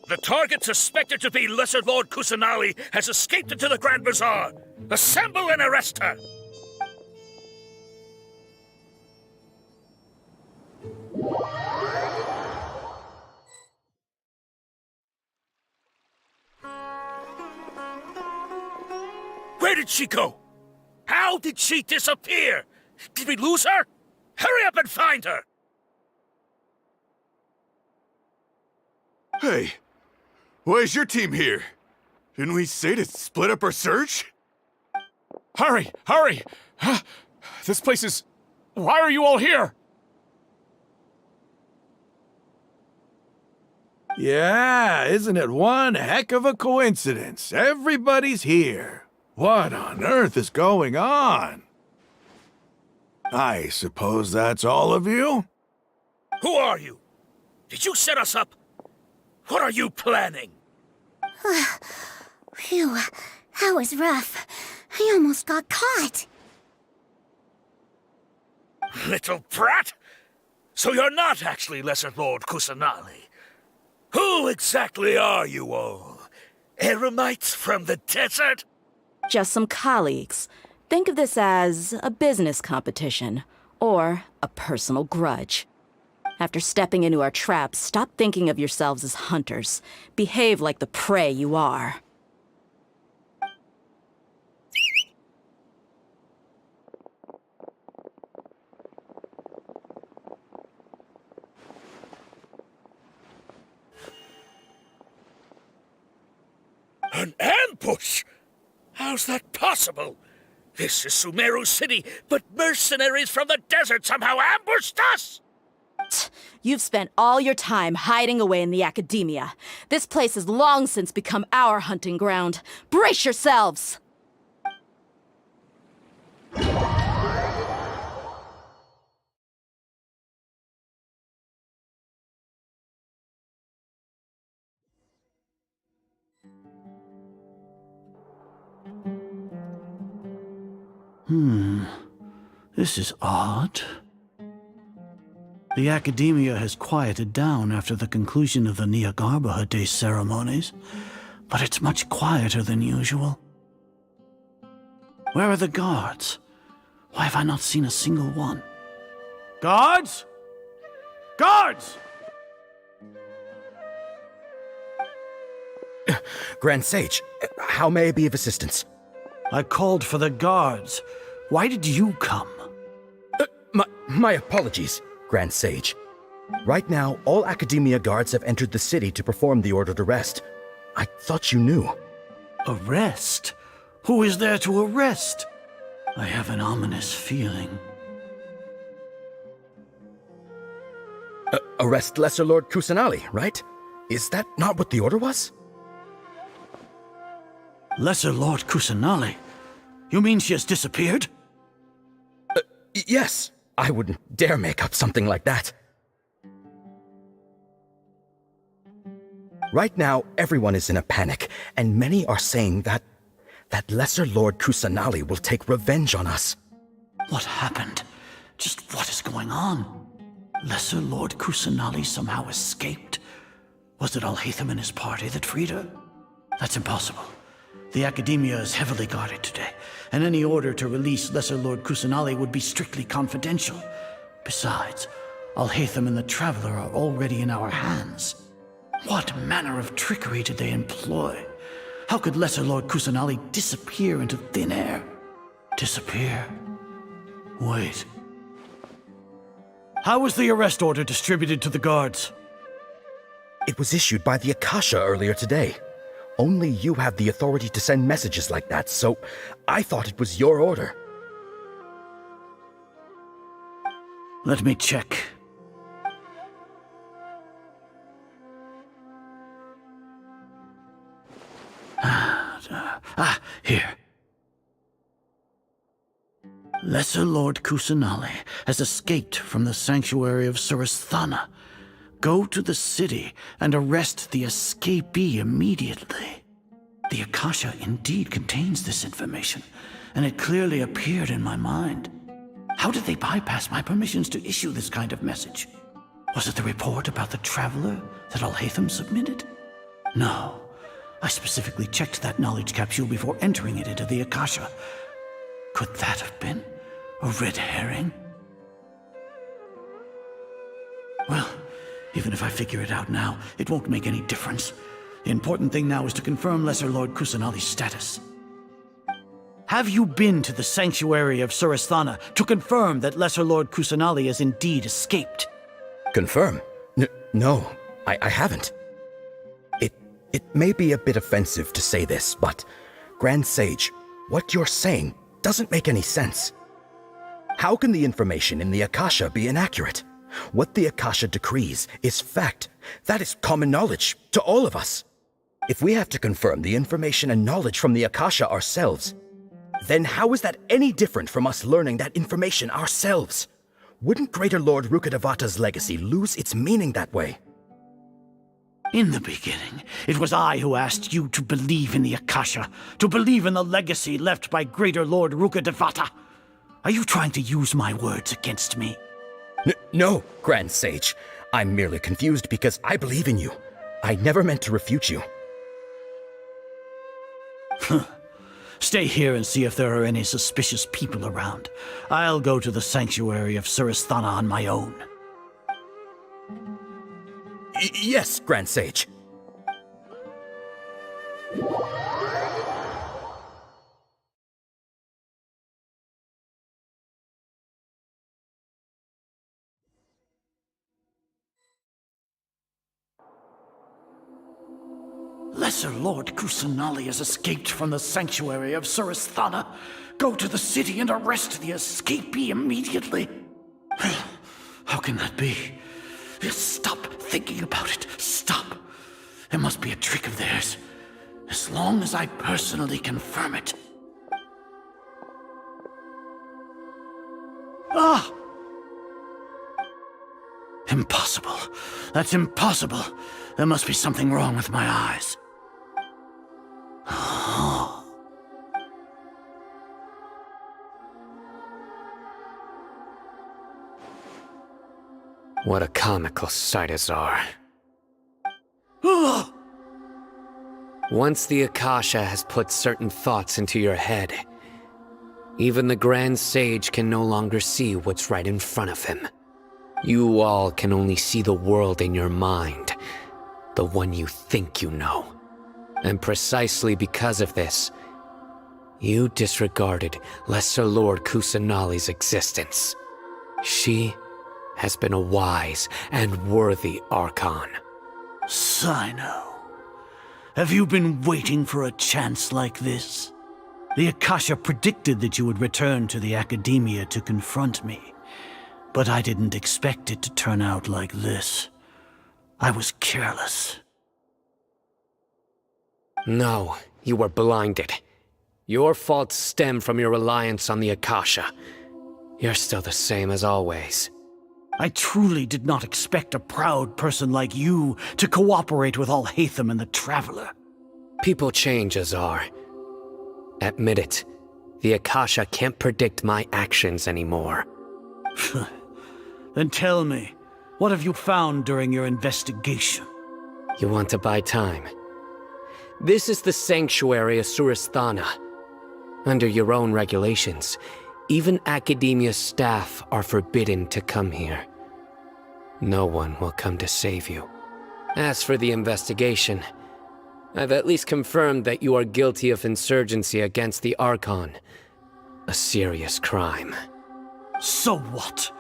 The target suspected to be Lesser Lord Kusanali has escaped into the Grand Bazaar. Assemble and arrest her! Where did she go? How did she disappear? Did we lose her? Hurry up and find her! Hey, why is your team here? Didn't we say to split up our search? Hurry, hurry! Huh? This place is... Why are you all here? Yeah, isn't it one heck of a coincidence? Everybody's here. What on earth is going on? I suppose that's all of you? Who are you? Did you set us up? What are you planning? Phew, that was rough. I almost got caught. Little brat! So you're not actually Lesser Lord Kusanali. Who exactly are you all? Eremites from the desert? Just some colleagues. Think of this as a business competition, or a personal grudge. After stepping into our traps, stop thinking of yourselves as hunters. Behave like the prey you are. An ambush? How's that possible? This is Sumeru City, but mercenaries from the desert somehow ambushed us! You've spent all your time hiding away in the academia. This place has long since become our hunting ground. Brace yourselves! This is odd. The academia has quieted down after the conclusion of the Nyagarbha Day ceremonies, but it's much quieter than usual. Where are the guards? Why have I not seen a single one? Guards? Guards! Grand Sage, how may I be of assistance? I called for the guards. Why did you come? My apologies, Grand Sage. Right now, all Academia guards have entered the city to perform the ordered arrest. I thought you knew. Arrest? Who is there to arrest? I have an ominous feeling. Arrest Lesser Lord Kusanali, right? Is that not what the order was? Lesser Lord Kusanali? You mean she has disappeared? Yes. I wouldn't dare make up something like that. Right now, everyone is in a panic, and many are saying that Lesser Lord Kusanali will take revenge on us. What happened? Just what is going on? Lesser Lord Kusanali somehow escaped? Was it Alhaitham and his party that freed her? That's impossible. The Academia is heavily guarded today, and any order to release Lesser Lord Kusanali would be strictly confidential. Besides, Alhaitham and the Traveler are already in our hands. What manner of trickery did they employ? How could Lesser Lord Kusanali disappear into thin air? Disappear? Wait. How was the arrest order distributed to the guards? It was issued by the Akasha earlier today. Only you have the authority to send messages like that, so I thought it was your order. Let me check. Here. Lesser Lord Kusanali has escaped from the sanctuary of Suristhana. Go to the city and arrest the escapee immediately. The Akasha indeed contains this information, and it clearly appeared in my mind. How did they bypass my permissions to issue this kind of message? Was it the report about the Traveler that Alhaitham submitted? No. I specifically checked that knowledge capsule before entering it into the Akasha. Could that have been a red herring? Well, even if I figure it out now, it won't make any difference. The important thing now is to confirm Lesser Lord Kusanali's status. Have you been to the sanctuary of Suristhana to confirm that Lesser Lord Kusanali has indeed escaped? Confirm? No, I haven't. It may be a bit offensive to say this, but Grand Sage, what you're saying doesn't make any sense. How can the information in the Akasha be inaccurate? What the Akasha decrees is fact. That is common knowledge to all of us. If we have to confirm the information and knowledge from the Akasha ourselves, Then how is that any different from us learning that information ourselves? Wouldn't Greater Lord Rukkhadevata's legacy lose its meaning that way? In the beginning, it was I who asked you to believe in the Akasha, to believe in the legacy left by Greater Lord Rukkhadevata. Are you trying to use my words against me? No, Grand Sage. I'm merely confused because I believe in you. I never meant to refute you. Stay here and see if there are any suspicious people around. I'll go to the sanctuary of Suristhana on my own. Yes, Grand Sage. Lesser Lord Kusanali has escaped from the sanctuary of Suristhana. Go to the city and arrest the escapee immediately. How can that be? Stop thinking about it. Stop. It must be a trick of theirs. As long as I personally confirm it. Ah! Impossible. That's impossible. There must be something wrong with my eyes. What a comical sight, Azar. Once the Akasha has put certain thoughts into your head, even the Grand Sage can no longer see what's right in front of him. You all can only see the world in your mind, the one you think you know. And precisely because of this, you disregarded Lesser Lord Kusanali's existence. She has been a wise and worthy Archon. Sino, have you been waiting for a chance like this? The Akasha predicted that you would return to the Academia to confront me, but I didn't expect it to turn out like this. I was careless. No, you were blinded. Your faults stem from your reliance on the Akasha. You're still the same as always. I truly did not expect a proud person like you to cooperate with Alhaitham and the Traveler. People change, Azar. Admit it. The Akasha can't predict my actions anymore. Then tell me, what have you found during your investigation? You want to buy time? This is the sanctuary of Suristhana. Under your own regulations, even Academia staff are forbidden to come here. No one will come to save you. As for the investigation, I've at least confirmed that you are guilty of insurgency against the Archon. A serious crime. So what?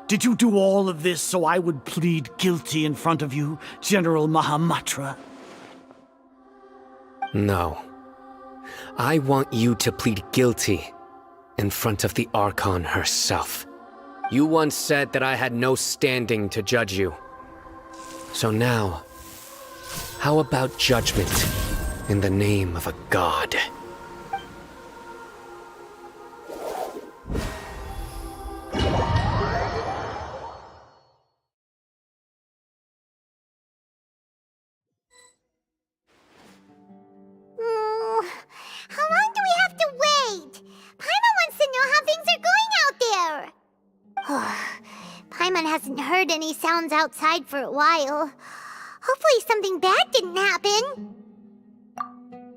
Did you do all of this so I would plead guilty in front of you, General Mahamatra? No. I want you to plead guilty in front of the Archon herself. You once said that I had no standing to judge you. So now, how about judgment in the name of a god? How long do we have to wait? Paimon wants to know how things are going out there. Paimon hasn't heard any sounds outside for a while. Hopefully something bad didn't happen.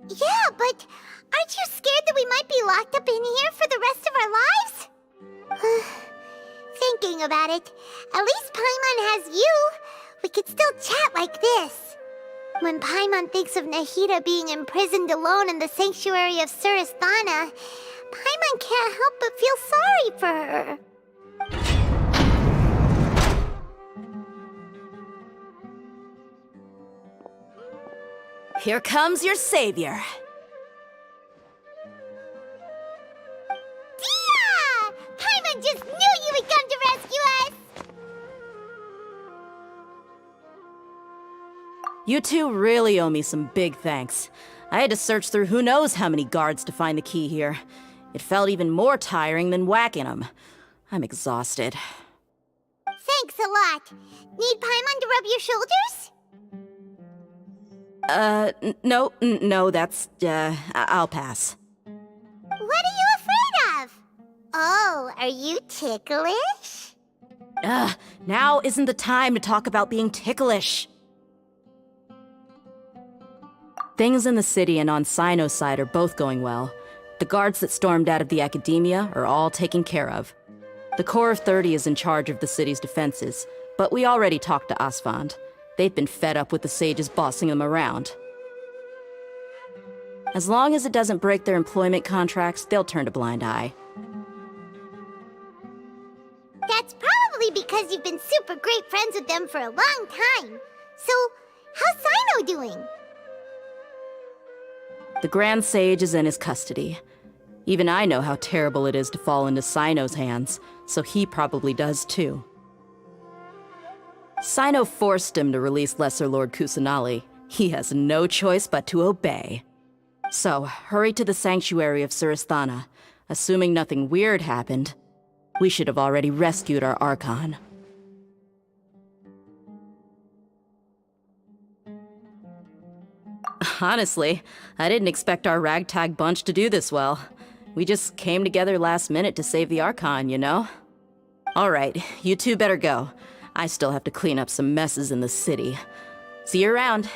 Yeah, but aren't you scared that we might be locked up in here for the rest of our lives? Thinking about it, at least Paimon has you. We could still chat like this. When Paimon thinks of Nahida being imprisoned alone in the sanctuary of Suristhana, Paimon can't help but feel sorry for her. Here comes your savior. Dia! Paimon just knew you would come to rescue us! You two really owe me some big thanks. I had to search through who knows how many guards to find the key here. It felt even more tiring than whacking him. I'm exhausted. Thanks a lot. Need Paimon to rub your shoulders? No, that's, I'll pass. What are you afraid of? Oh, are you ticklish? Now isn't the time to talk about being ticklish. Things in the city and on Sino's side are both going well. The guards that stormed out of the academia are all taken care of. The Corps of 30 is in charge of the city's defenses, but we already talked to Asfand. They've been fed up with the sages bossing them around. As long as it doesn't break their employment contracts, they'll turn a blind eye. That's probably because you've been super great friends with them for a long time. So, how's Sino doing? The Grand Sage is in his custody. Even I know how terrible it is to fall into Sino's hands, so he probably does too. Sino forced him to release Lesser Lord Kusanali. He has no choice but to obey. So, hurry to the sanctuary of Suristhana. Assuming nothing weird happened, we should have already rescued our Archon. Honestly, I didn't expect our ragtag bunch to do this well. We just came together last minute to save the Archon, you know? Alright, you two better go. I still have to clean up some messes in the city. See you around.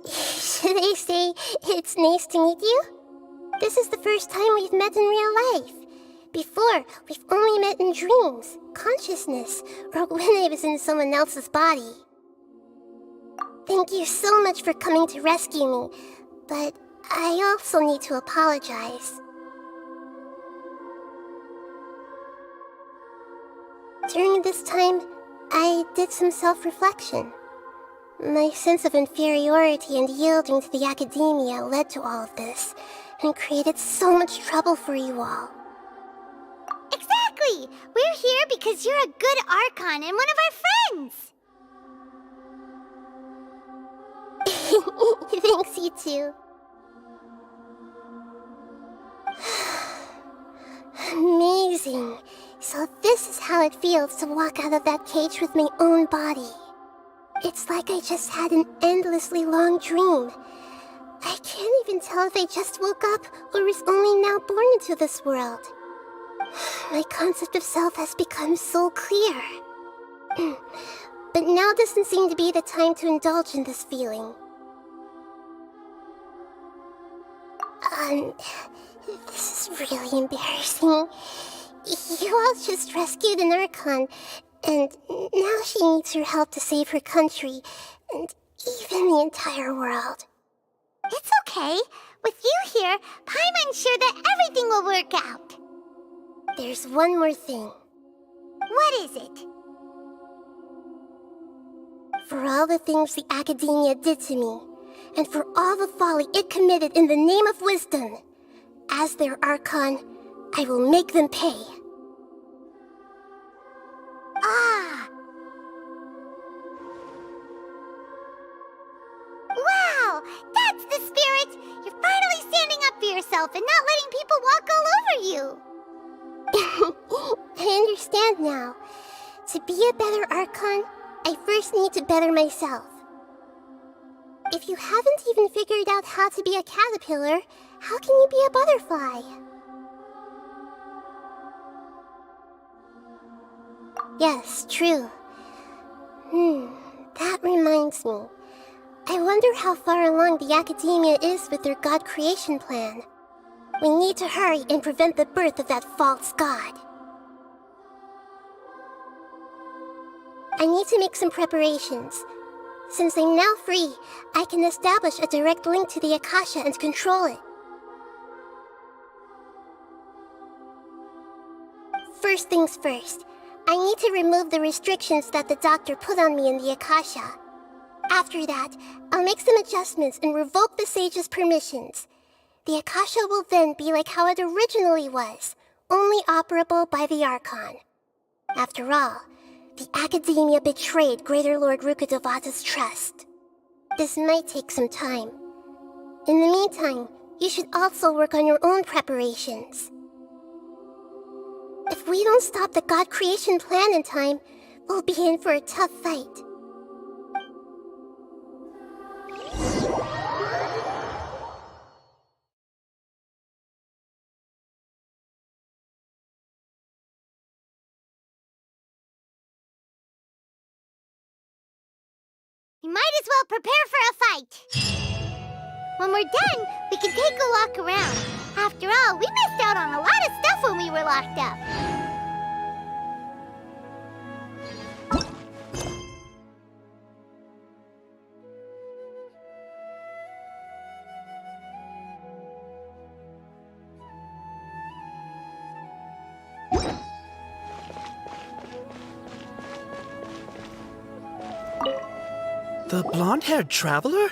Should I say it's nice to meet you? This is the first time we've met in real life. Before, we've only met in dreams, consciousness, or when I was in someone else's body. Thank you so much for coming to rescue me, but I also need to apologize. During this time, I did some self-reflection. My sense of inferiority and yielding to the academia led to all of this, and created so much trouble for you all. Exactly! We're here because you're a good Archon and one of our friends! Thanks, you too. Amazing. So this is how it feels to walk out of that cage with my own body. It's like I just had an endlessly long dream. I can't even tell if I just woke up or was only now born into this world. My concept of self has become so clear. But now doesn't seem to be the time to indulge in this feeling. This is really embarrassing. You all just rescued an Archon, and now she needs your help to save her country, and even the entire world. It's okay. With you here, Paimon's sure that everything will work out. There's one more thing. What is it? For all the things the academia did to me, and for all the folly it committed in the name of wisdom, as their Archon, I will make them pay. Ah! Wow! That's the spirit! You're finally standing yourself and not letting people walk all over you. I understand now. To be a better Archon, I first need to better myself. If you haven't even figured out how to be a caterpillar, how can you be a butterfly? Yes, true. That reminds me. I wonder how far along the Academia is with their god creation plan. We need to hurry and prevent the birth of that false god. I need to make some preparations. Since I'm now free, I can establish a direct link to the Akasha and control it. First things first, I need to remove the restrictions that the doctor put on me in the Akasha. After that, I'll make some adjustments and revoke the sage's permissions. The Akasha will then be like how it originally was, only operable by the Archon. After all, the Academia betrayed Greater Lord Rukkhadevata's trust. This might take some time. In the meantime, you should also work on your own preparations. If we don't stop the god creation plan in time, we'll be in for a tough fight. We might as well prepare for a fight. When we're done, we can take a walk around. After all, we missed out on a lot of stuff when we were locked up. The blonde-haired traveler?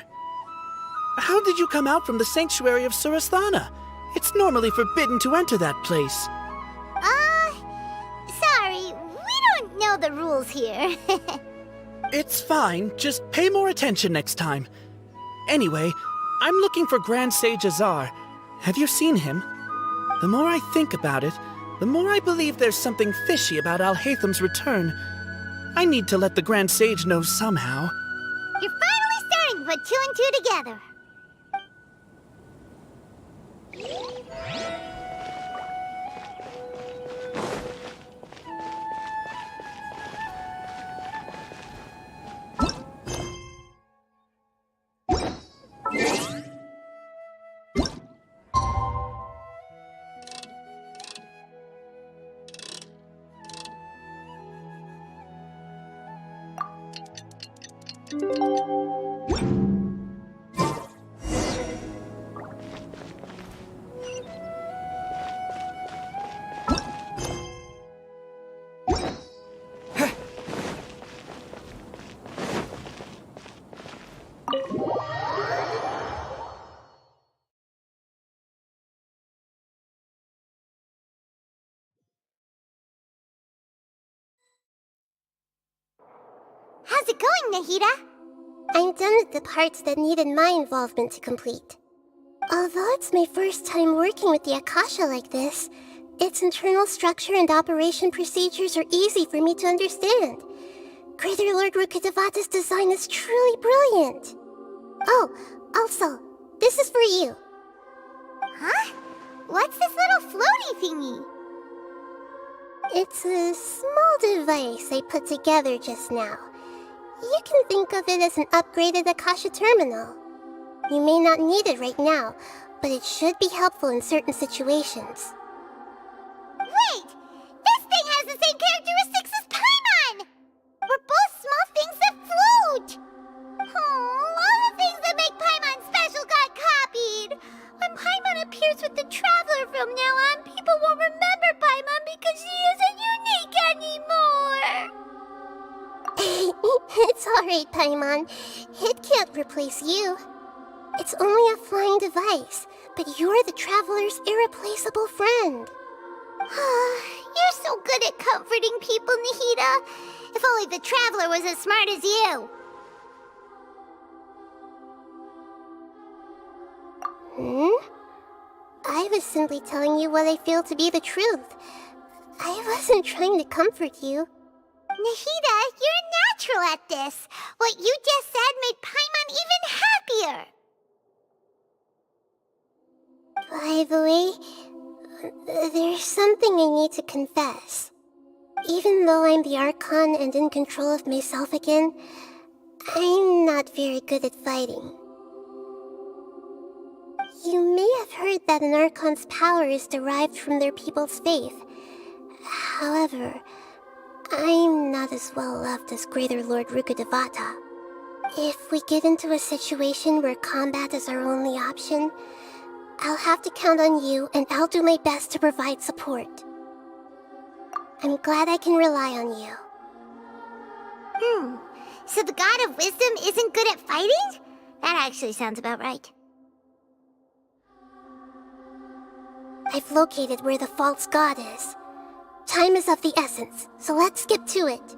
How did you come out from the sanctuary of Suristhana? It's normally forbidden to enter that place. Sorry, we don't know the rules here. It's fine, just pay more attention next time. Anyway, I'm looking for Grand Sage Azar. Have you seen him? The more I think about it, the more I believe there's something fishy about Alhaitham's return. I need to let the Grand Sage know somehow. You're finally starting to put two and two together. How's it going, Nahida? I'm done with the parts that needed my involvement to complete. Although it's my first time working with the Akasha like this, its internal structure and operation procedures are easy for me to understand. Greater Lord Rukkhadevata's design is truly brilliant. Oh, also, this is for you. Huh? What's this little floaty thingy? It's a small device I put together just now. You can think of it as an upgraded Akasha terminal. You may not need it right now, but it should be helpful in certain situations. Wait! This thing has the same characteristics as Paimon! We're both small things that float! Oh, all the things that make Paimon special got copied! When Paimon appears with the Traveler from now on, people won't remember Paimon because she isn't unique anymore! It's alright, Paimon. It can't replace you. It's only a flying device, but you're the Traveler's irreplaceable friend. You're so good at comforting people, Nahida. If only the Traveler was as smart as you. was simply telling you what I feel to be the truth. I wasn't trying to comfort you. Nahida, you're natural at this. What you just said made Paimon even happier. By the way, there's something I need to confess. Even though I'm the Archon and in control of myself again, I'm not very good at fighting. You may have heard that an Archon's power is derived from their people's faith. However, I'm not as well loved as Greater Lord Rukkhadevata. If we get into a situation where combat is our only option, I'll have to count on you, and I'll do my best to provide support. I'm glad I can rely on you. So the God of Wisdom isn't good at fighting? That actually sounds about right. I've located where the false god is. Time is of the essence, so let's skip to it.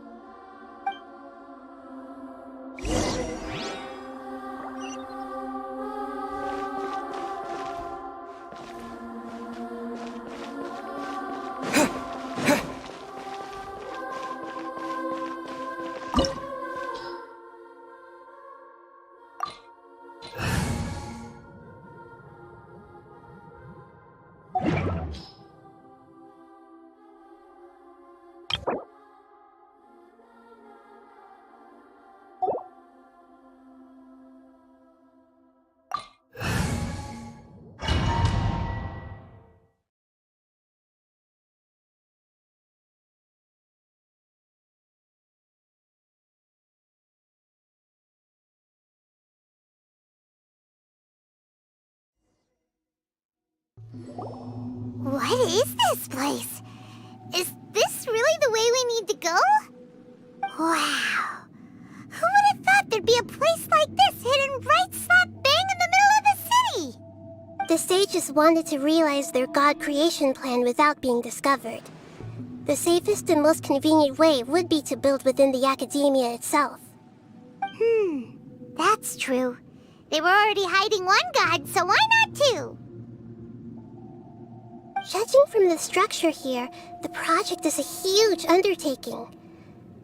What is this place? Is this really the way we need to go? Wow. Who would have thought there'd be a place like this hidden right slap bang in the middle of the city? The sages wanted to realize their god creation plan without being discovered. The safest and most convenient way would be to build within the academia itself. That's true. They were already hiding one god, so why not two? Judging from the structure here, the project is a huge undertaking.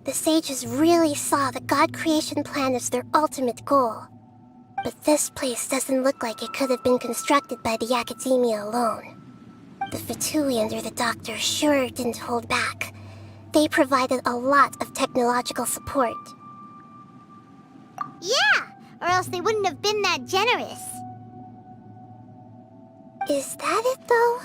The sages really saw the god creation plan as their ultimate goal. But this place doesn't look like it could have been constructed by the academia alone. The Fatui under the Doctor sure didn't hold back. They provided a lot of technological support. Yeah, or else they wouldn't have been that generous. Is that it, though?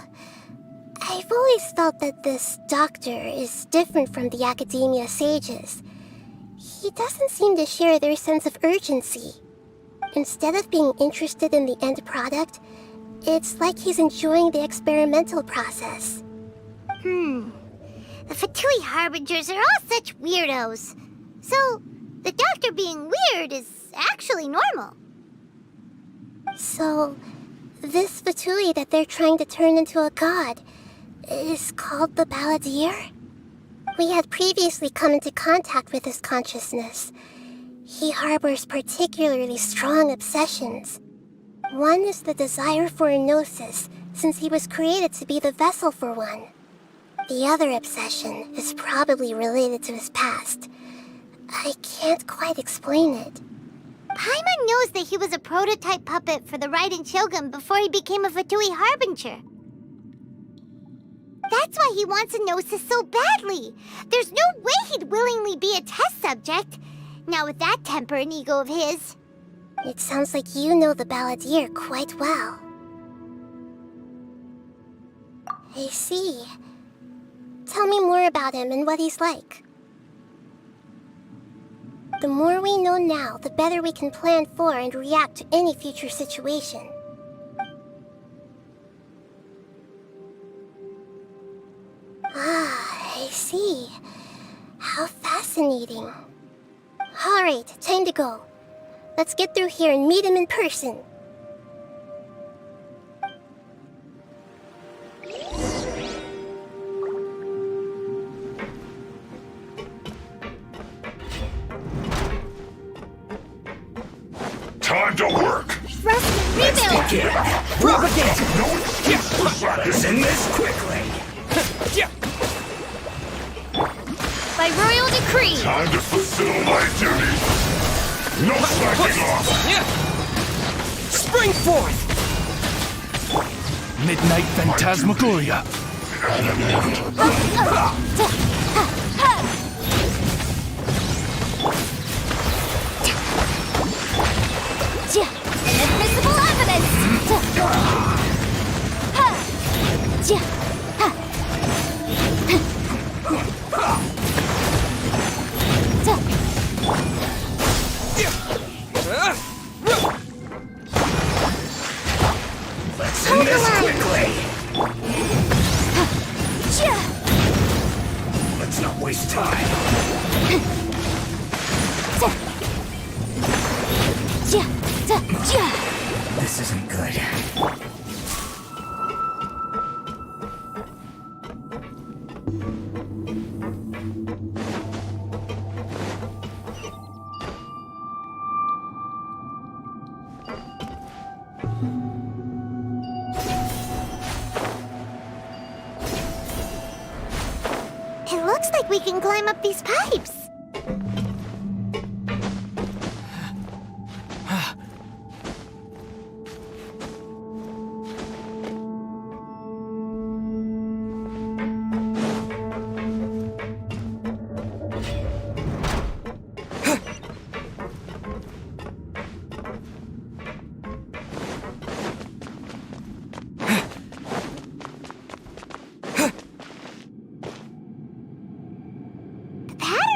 I've always felt that this Doctor is different from the academia sages. He doesn't seem to share their sense of urgency. Instead of being interested in the end product, it's like he's enjoying the experimental process. The Fatui Harbingers are all such weirdos. So, the Doctor being weird is actually normal. So, this Fatui that they're trying to turn into a god is called the Balladeer? We had previously come into contact with his consciousness. He harbors particularly strong obsessions. One is the desire for a gnosis, since he was created to be the vessel for one. The other obsession is probably related to his past. I can't quite explain it. Paimon knows that he was a prototype puppet for the Raiden Shogun before he became a Fatui Harbinger. That's why he wants a gnosis so badly. There's no way he'd willingly be a test subject. Now with that temper and ego of his. It sounds like you know the Balladeer quite well. I see. Tell me more about him and what he's like. The more we know now, the better we can plan for and react to any future situation. Ah, I see. How fascinating. Alright, time to go. Let's get through here and meet him in person. Time to work! Rest and rebuild! Propagate! Send this quickly! By royal decree! Time to fulfill my duty. No slacking off. Spring forth! Midnight Phantasmagoria. Inadmissible evidence! Let's end this quickly! Let's not waste time. This isn't good. It looks like we can climb up these pipes.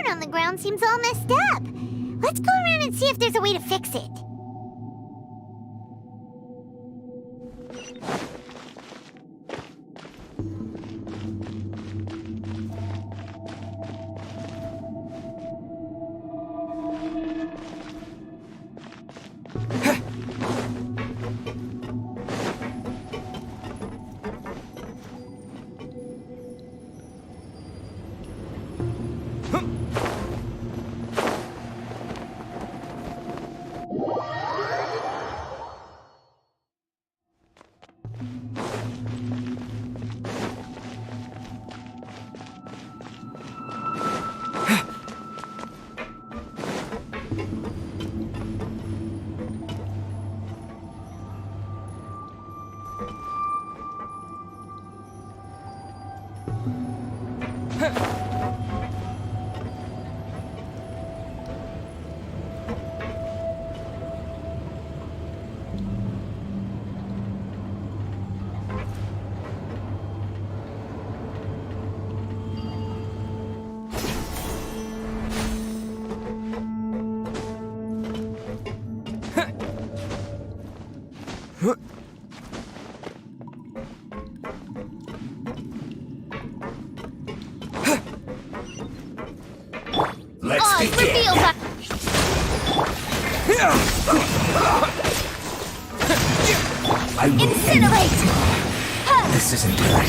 On the ground seems all messed up. Let's go around and see if there's a way to fix it. Let's begin. I will Incinerate! This isn't good.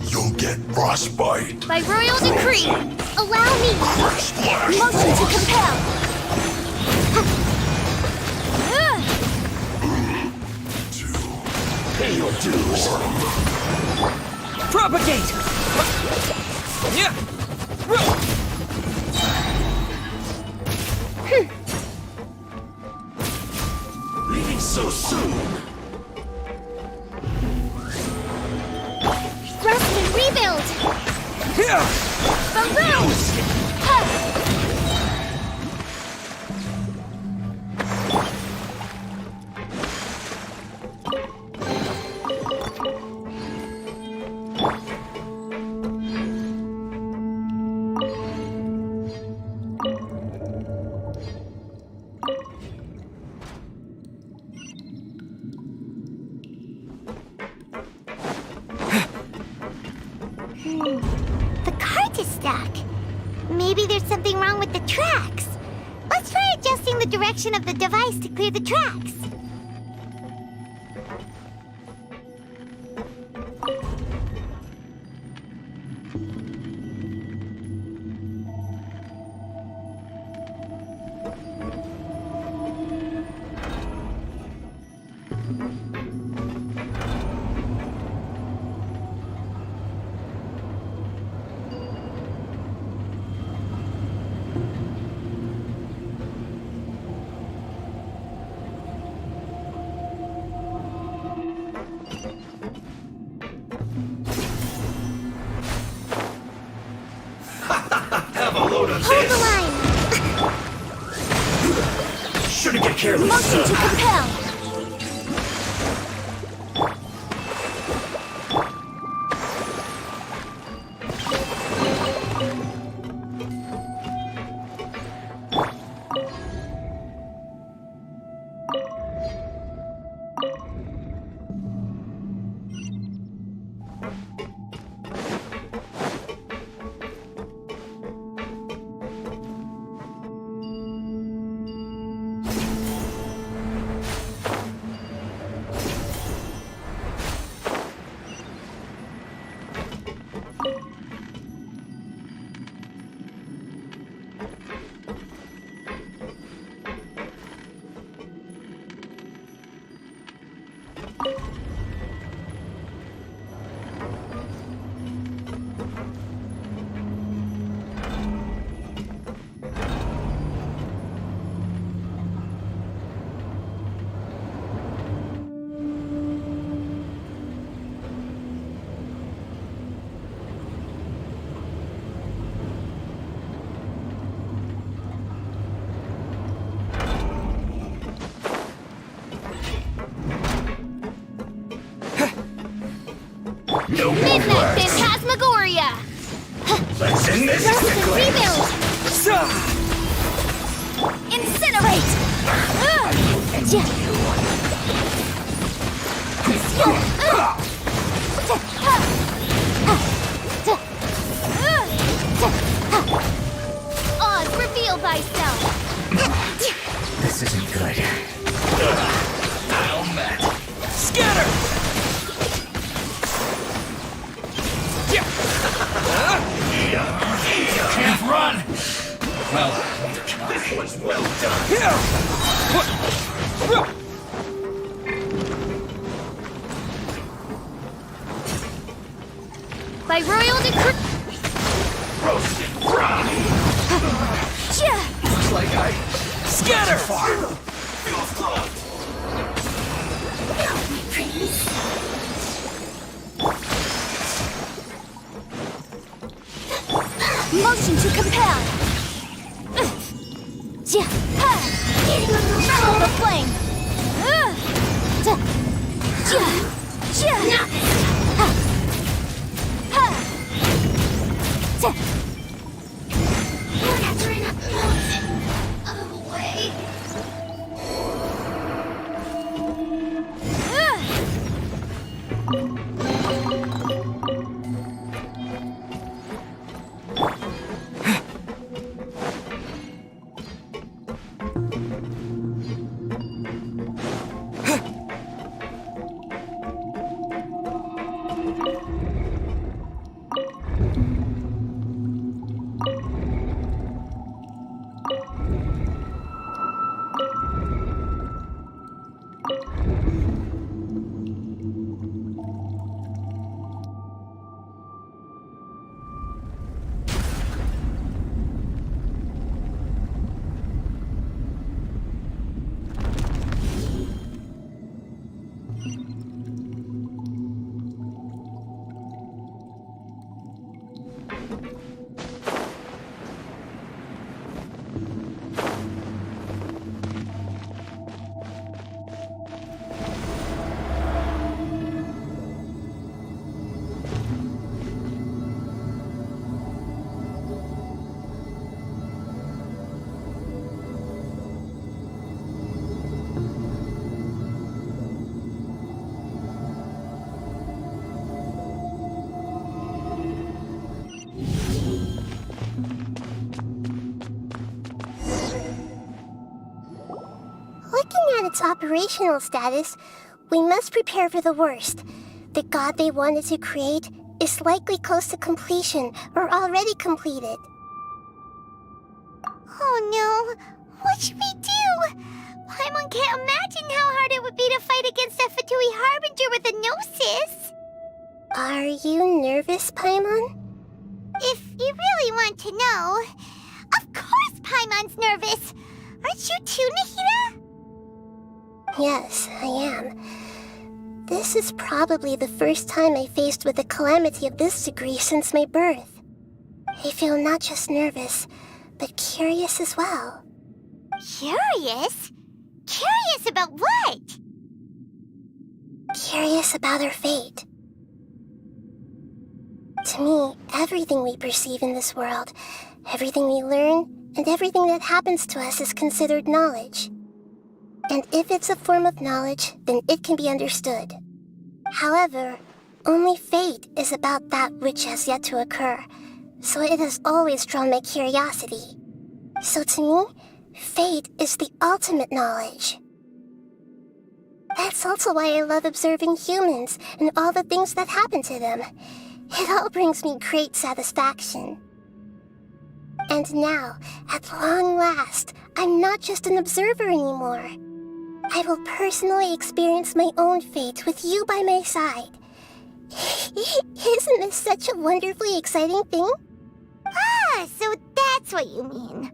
You'll get frostbite. By royal decree, allow me motion to compel. Pay your dues. Propagate! Leaving so soon. Thrust and rebuild. Baroon! The cart is stuck. Maybe there's something wrong with the tracks. Let's try adjusting the direction of the device to clear the tracks. Have a load of Hold the line! Shouldn't get careless. Motion to compel! No Midnight Phantasmagoria! Let's end this Roast and quickly. rebuild! Incinerate! Oz, reveal thyself! This isn't good. I'll met. Scatter! Can't run! Well, this was well done. By royal decree... Roasted fried! Looks like I... Scatter! Feels close! Motion to compel! Follow the flame! its operational status, we must prepare for the worst. The god they wanted to create is likely close to completion or already completed. Oh no, what should we do? Paimon can't imagine how hard it would be to fight against a Fatui Harbinger with a Gnosis. Are you nervous, Paimon? If you really want to know, of course Paimon's nervous. Aren't you too, Nahida? Yes, I am. This is probably the first time I faced with a calamity of this degree since my birth. I feel not just nervous, but curious as well. Curious? Curious about what? Curious about our fate. To me, everything we perceive in this world, everything we learn, and everything that happens to us is considered knowledge. And if it's a form of knowledge, then it can be understood. However, only fate is about that which has yet to occur, so it has always drawn my curiosity. So to me, fate is the ultimate knowledge. That's also why I love observing humans and all the things that happen to them. It all brings me great satisfaction. And now, at long last, I'm not just an observer anymore. I will personally experience my own fate with you by my side. Isn't this such a wonderfully exciting thing? Ah, so that's what you mean.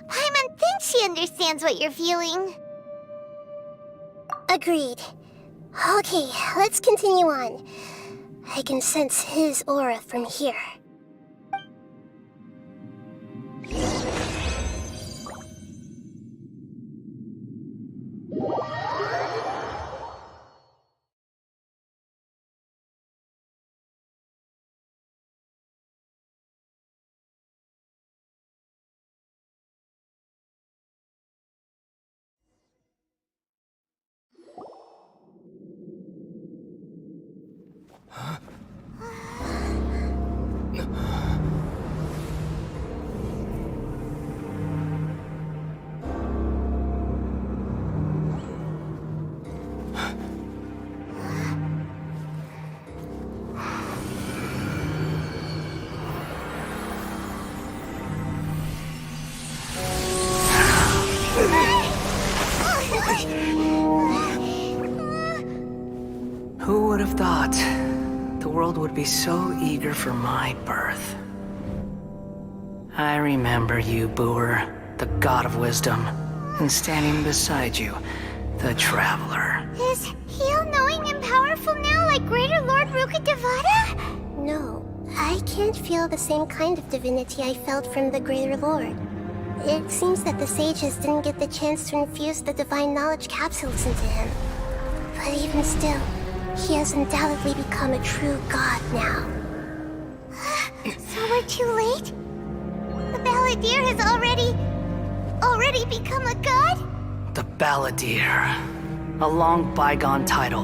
Paimon thinks she understands what you're feeling. Agreed. Okay, let's continue on. I can sense his aura from here. Who would have thought the world would be so eager for my birth? I remember you, Booer, the god of wisdom, and standing beside you, the traveler. Is he all-knowing and powerful now like Greater Lord Rukkhadevata? No, I can't feel the same kind of divinity I felt from the Greater Lord. It seems that the sages didn't get the chance to infuse the divine knowledge capsules into him. But even still, he has undoubtedly become a true god now. So we're too late? The Balladeer has already become a god? The Balladeer. A long bygone title.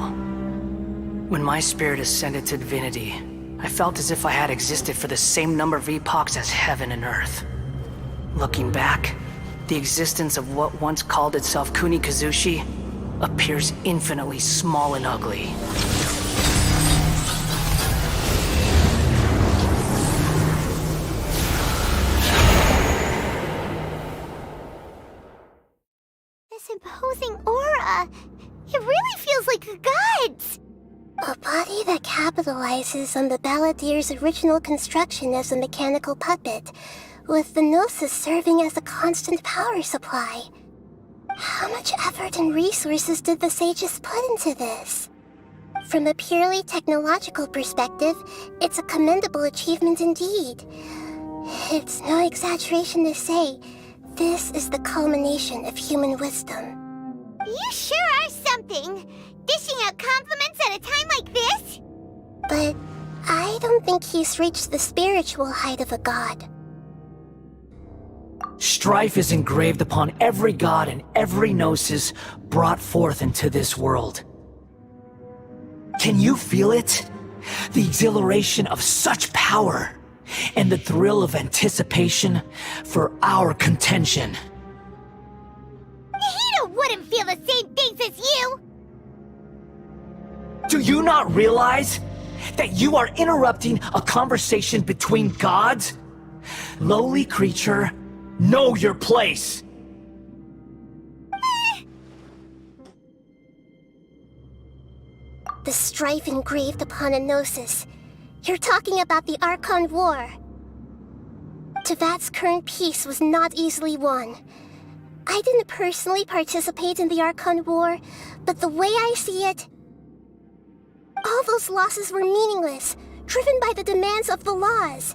When my spirit ascended to divinity, I felt as if I had existed for the same number of epochs as heaven and earth. Looking back, the existence of what once called itself Kunikazushi appears infinitely small and ugly. This imposing aura, it really feels like a god's. A body that capitalizes on the Balladeer's original construction as a mechanical puppet, with the Gnosis serving as a constant power supply. How much effort and resources did the sages put into this? From a purely technological perspective, it's a commendable achievement indeed. It's no exaggeration to say, this is the culmination of human wisdom. You sure are something! Dishing out compliments at a time like this? But I don't think he's reached the spiritual height of a god. Strife is engraved upon every god and every gnosis brought forth into this world. Can you feel it? The exhilaration of such power, and the thrill of anticipation for our contention. Nahida wouldn't feel the same thing! thinks it's you! Do you not realize that you are interrupting a conversation between gods? Lowly creature, know your place! The strife engraved upon a gnosis. You're talking about the Archon War. Tevat's current peace was not easily won. I didn't personally participate in the Archon War, but the way I see it, all those losses were meaningless, driven by the demands of the laws.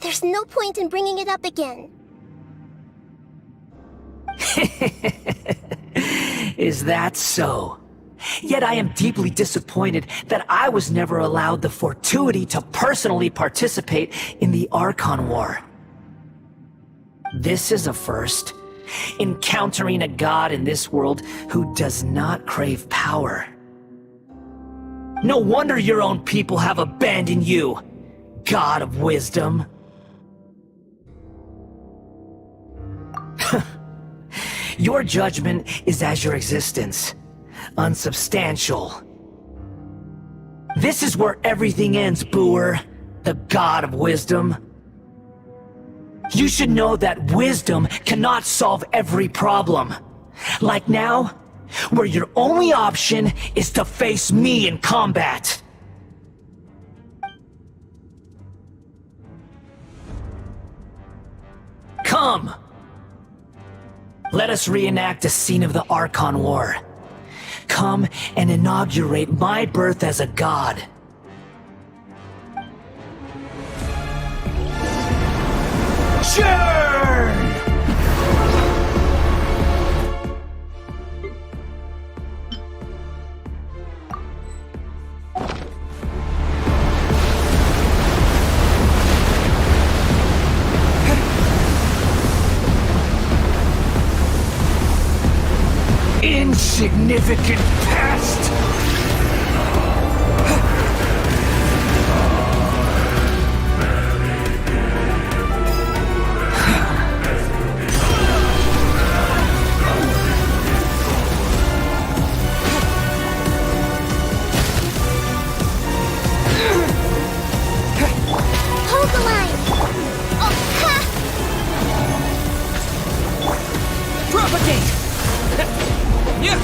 There's no point in bringing it up again. Is that so? Yet I am deeply disappointed that I was never allowed the fortuity to personally participate in the Archon War. This is a first. Encountering a god in this world who does not crave power. No wonder your own people have abandoned you, God of Wisdom. Your judgment is as your existence, unsubstantial. This is where everything ends, Booer, the God of Wisdom. You should know that wisdom cannot solve every problem. Like now, where your only option is to face me in combat. Come! Let us reenact a scene of the Archon War. Come and inaugurate my birth as a god. Churn! Insignificant pest! Hold the line! Oh, ha! Propagate! Yeah!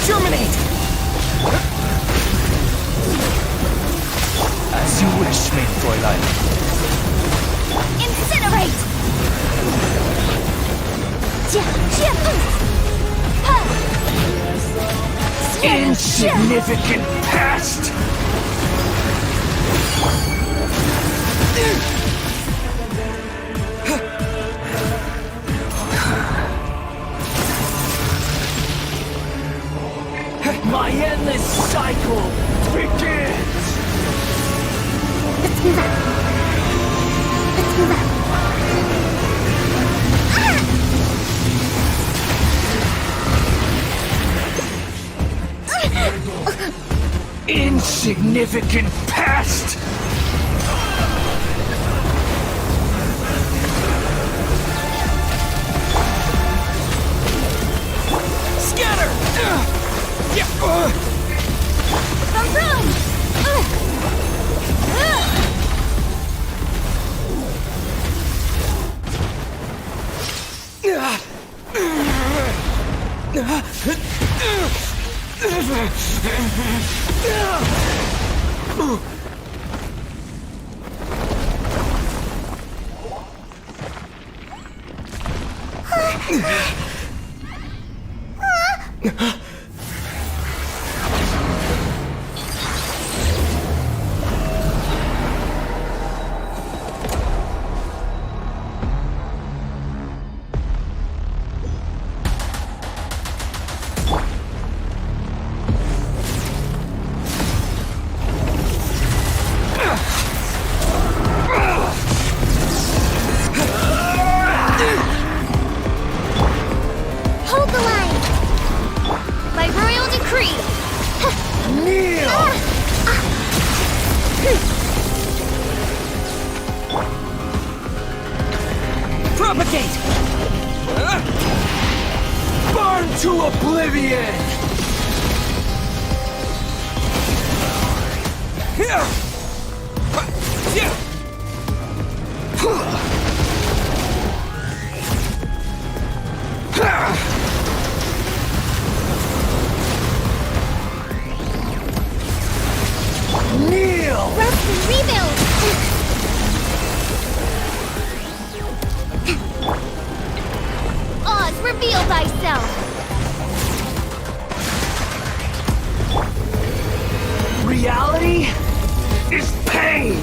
Germinate! As you wish, main Fräulein. Incinerate! Insignificant pest! My endless cycle begins! Let's move out. Let's move out. Insignificant pest! Scatter! From room! Hold the line! To oblivion! Kneel! Rest and rebuild! Oz, reveal thyself! Reality is pain!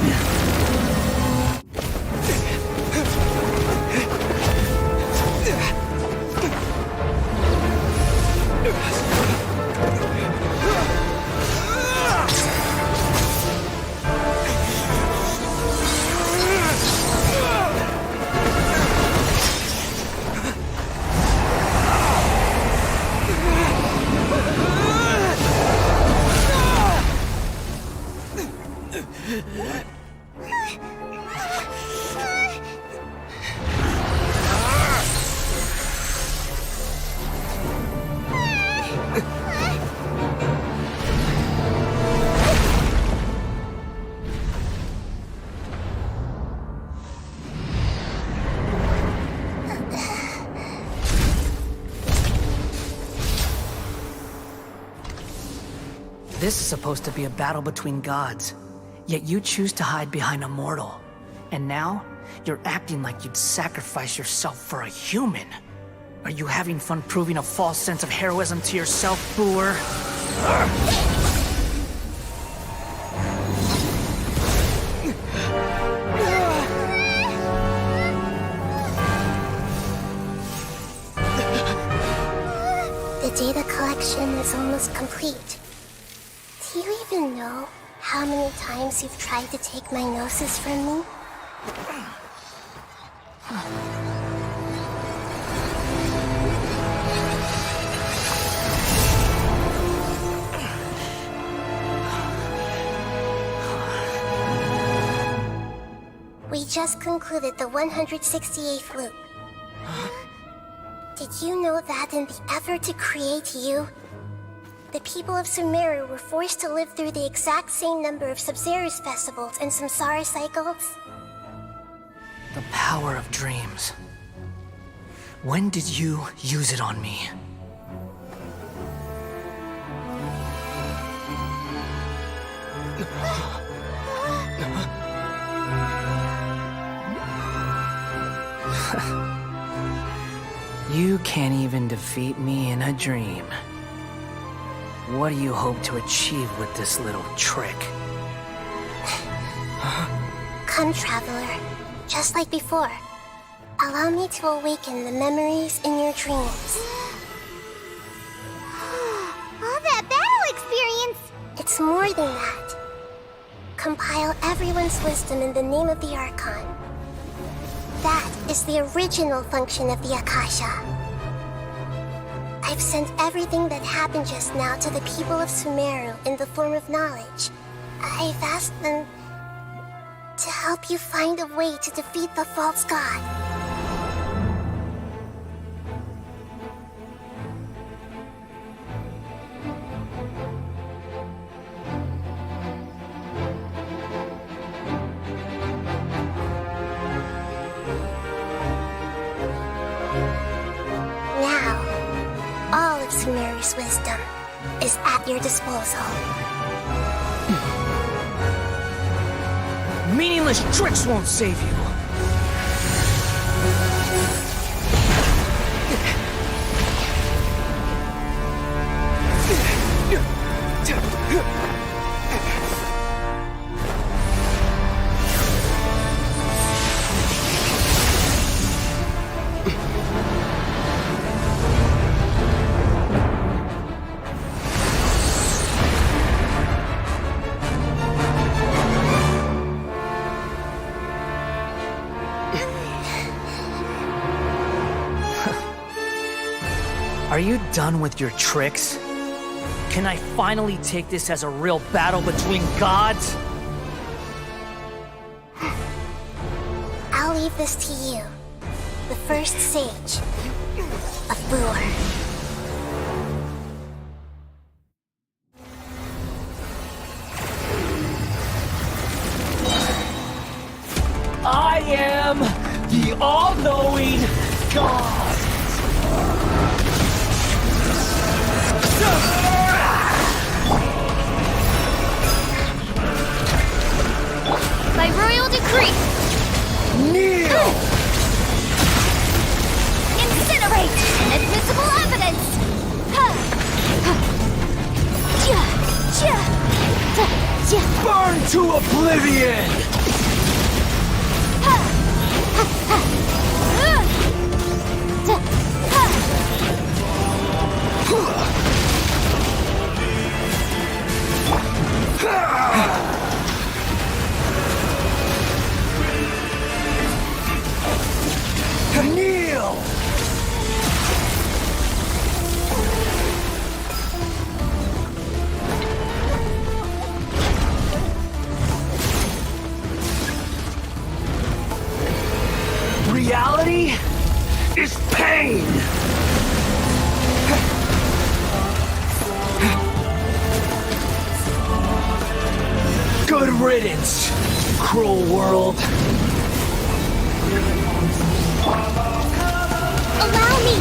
This is supposed to be a battle between gods, yet you choose to hide behind a mortal. And now, you're acting like you'd sacrifice yourself for a human. Are you having fun proving a false sense of heroism to yourself, Booer? The data collection is almost complete. Do you even know how many times you've tried to take my gnosis from me? We just concluded the 168th loop. Did you know that in the effort to create you, the people of Sumeru were forced to live through the exact same number of Sub-Zerus festivals and samsara cycles? The power of dreams. When did you use it on me? You can't even defeat me in a dream. What do you hope to achieve with this little trick? Come, Traveler. Just like before. Allow me to awaken the memories in your dreams. All that battle experience! It's more than that. Compile everyone's wisdom in the name of the Archon. That is the original function of the Akasha. I've sent everything that happened just now to the people of Sumeru in the form of knowledge. I've asked them to help you find a way to defeat the false god. Sumeru's wisdom is at your disposal. Meaningless tricks won't save you. Are you done with your tricks? Can I finally take this as a real battle between gods? I'll leave this to you, the first sage of Booer. By royal decree! Kneel! Incinerate! Inadmissible evidence! Burn to oblivion! Kneel! Reality is pain! Good riddance, cruel world. Allow me!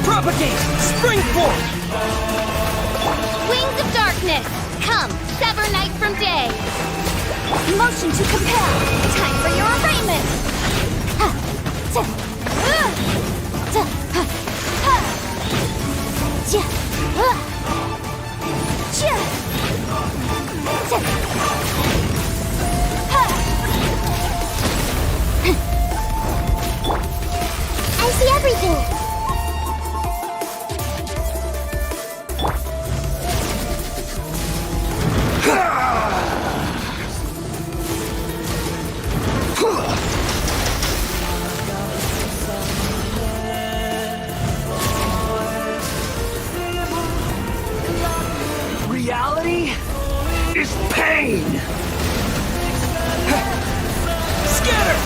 Propagate! Spring forth! Wings of darkness! Come, sever night from day! Motion to compel! Time for your arraignment! I see everything! Reality is pain! Scatter!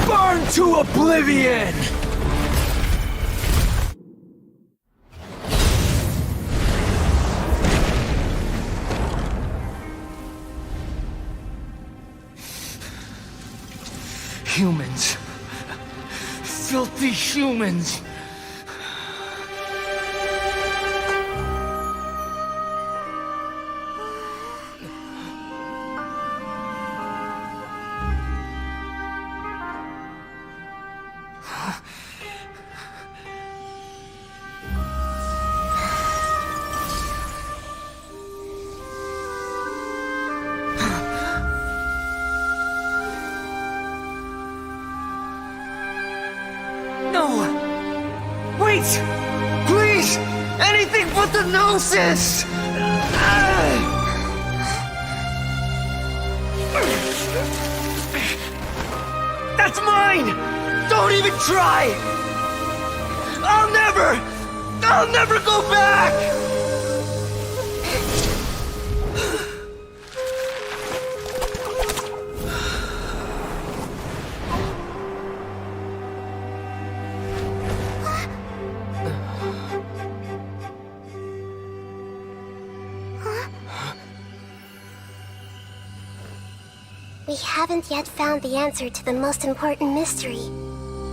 Burn to oblivion! Humans. Filthy humans. Wait! Please! Anything but the Gnosis! That's mine! Don't even try! I'll never go back! We haven't yet found the answer to the most important mystery.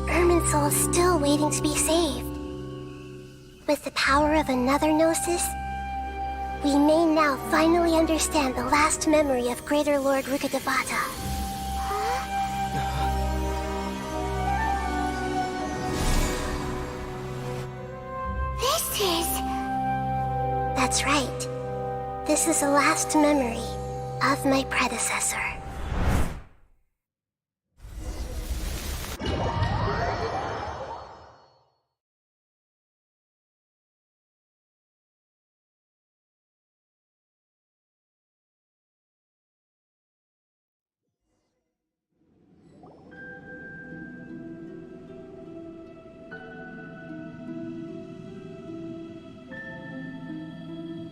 Irminsul is still waiting to be saved. With the power of another Gnosis, we may now finally understand the last memory of Greater Lord Rukkhadevata. This is... That's right. This is the last memory. of my predecessor.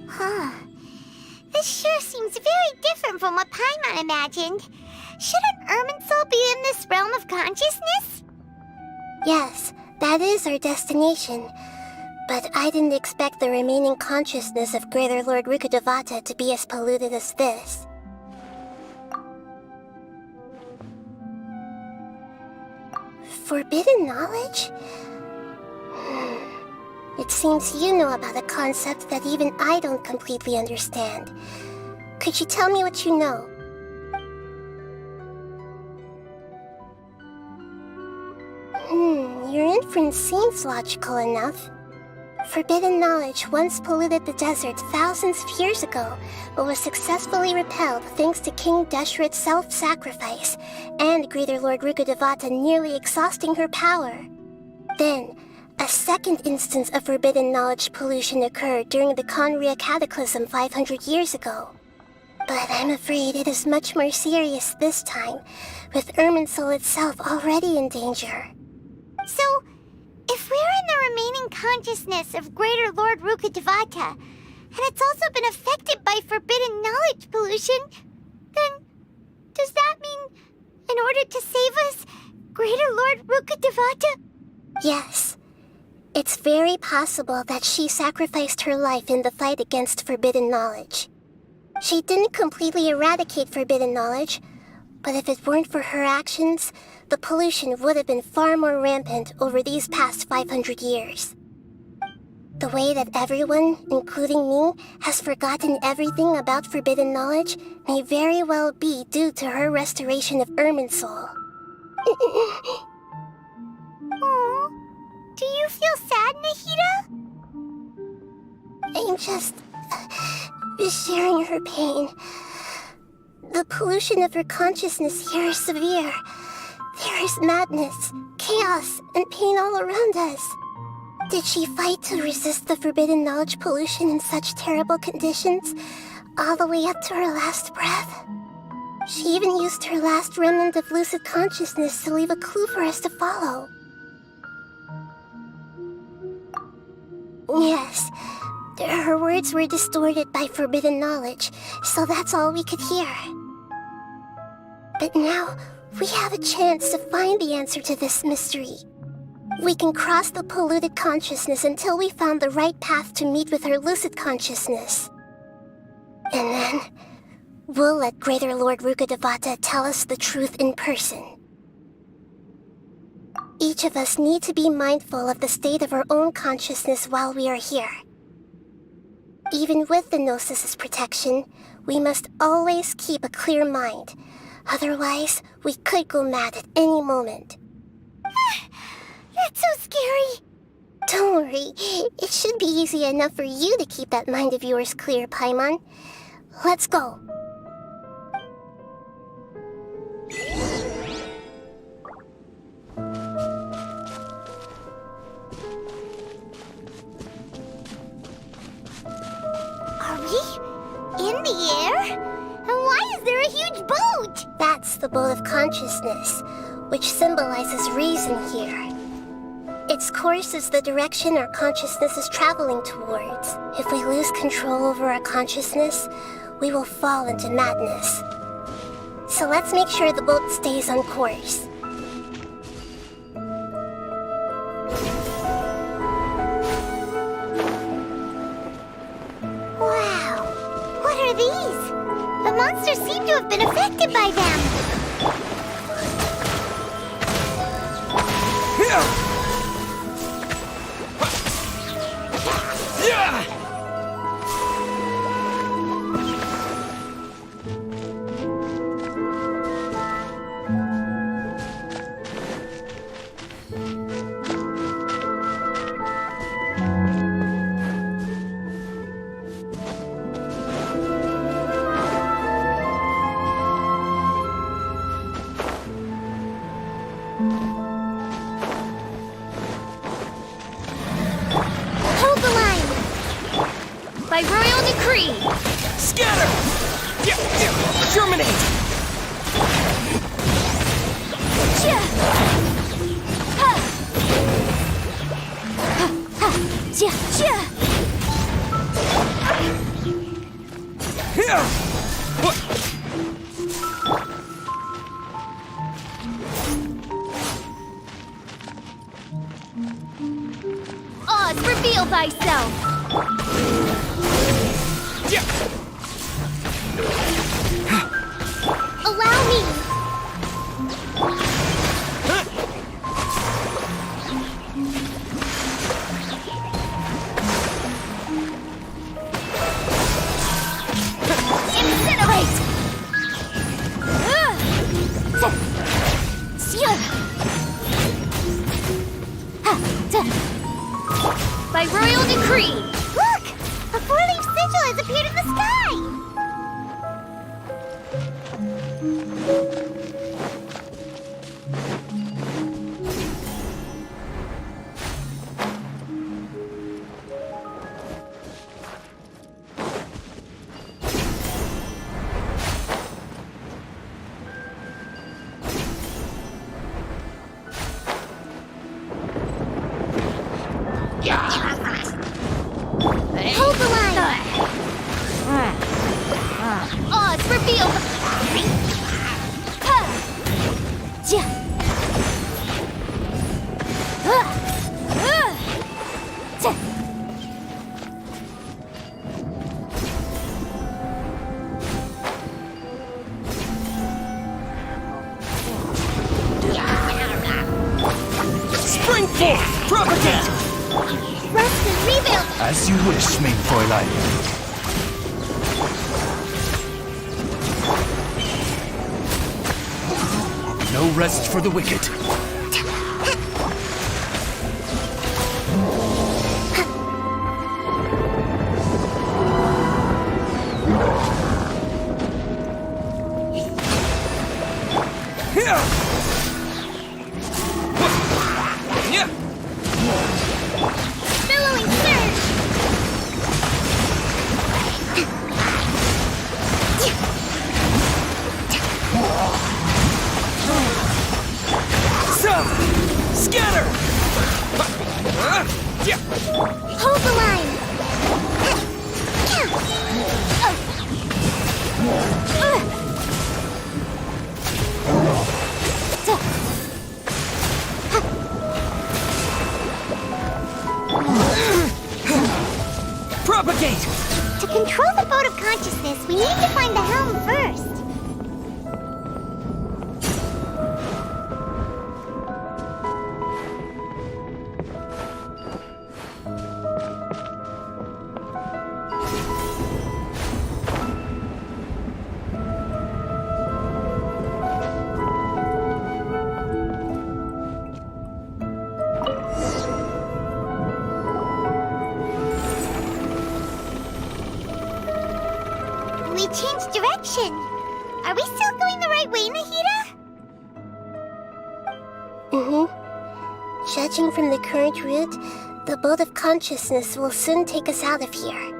Huh. This sure seems very different from what Paimon imagined. Shouldn't Irminsul be in this realm of consciousness? Yes, that is our destination. But I didn't expect the remaining consciousness of Greater Lord Rukkhadevata to be as polluted as this. Forbidden knowledge? It seems you know about a concept that even I don't completely understand. Could you tell me what you know? Your inference seems logical enough. Forbidden knowledge once polluted the desert thousands of years ago, but was successfully repelled thanks to King Deshret's self-sacrifice, and Greater Lord Rukkhadevata nearly exhausting her power. Then, a second instance of forbidden knowledge pollution occurred during the Conria Cataclysm 500 years ago. But I'm afraid it is much more serious this time, with Irminsul itself already in danger. So, if we're in the remaining consciousness of Greater Lord Rukkhadevata, and it's also been affected by forbidden knowledge pollution, then does that mean, in order to save us, Greater Lord Rukkhadevata? Yes. It's very possible that she sacrificed her life in the fight against forbidden knowledge. She didn't completely eradicate forbidden knowledge, but if it weren't for her actions, the pollution would have been far more rampant over these past 500 years. The way that everyone, including me, has forgotten everything about forbidden knowledge may very well be due to her restoration of Irminsul. Aww. Do you feel sad, Nahida? I'm just sharing her pain. The pollution of her consciousness here is severe. There is madness, chaos, and pain all around us. Did she fight to resist the forbidden knowledge pollution in such terrible conditions, all the way up to her last breath? She even used her last remnant of lucid consciousness to leave a clue for us to follow. Yes, her words were distorted by forbidden knowledge, so that's all we could hear. But now, we have a chance to find the answer to this mystery. We can cross the polluted consciousness until we found the right path to meet with her lucid consciousness. And then, we'll let Greater Lord Rukkhadevata tell us the truth in person. Each of us need to be mindful of the state of our own consciousness while we are here. Even with the Gnosis' protection, we must always keep a clear mind. Otherwise, we could go mad at any moment. That's so scary. Don't worry, it should be easy enough for you to keep that mind of yours clear, Paimon. Let's go. Are we in the air? And why is there a huge boat? That's the boat of consciousness, which symbolizes reason here. Its course is the direction our consciousness is traveling towards. If we lose control over our consciousness, we will fall into madness. So let's make sure the boat stays on course. Wow, what are these? The monsters seem to have been affected by them. Oz, reveal thyself! Allow me! Incinerate! By royal decree! Look! A four-leaf sigil has appeared in the sky! Hold the line! Oz, reveal! Spring forth! Propagate! Rest and rebuild! As you wish, main Fräulein. No rest for the wicked. Billowing surge! Scatter! Hold the line! Propagate! To control the boat of consciousness, we need to find the helm first. We changed direction. Are we still going the right way, Nahida? Judging from the current route, the boat of consciousness will soon take us out of here.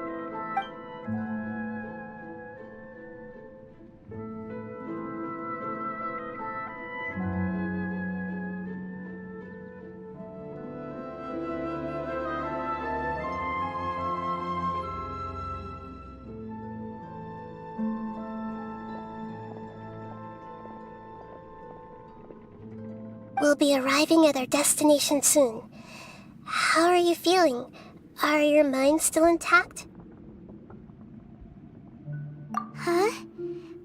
We'll be arriving at our destination soon. How are you feeling? Are your minds still intact? Huh?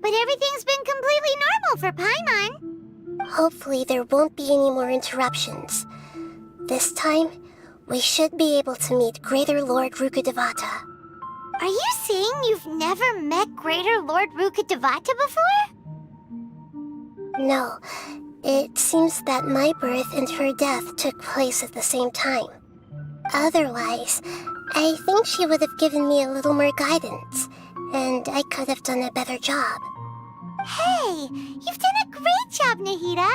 But everything's been completely normal for Paimon. Hopefully there won't be any more interruptions. This time, we should be able to meet Greater Lord Rukkhadevata. Are you saying you've never met Greater Lord Rukkhadevata before? No, it seems that my birth and her death took place at the same time. Otherwise, I think she would have given me a little more guidance, and I could have done a better job. Hey, you've done a great job, Nahida.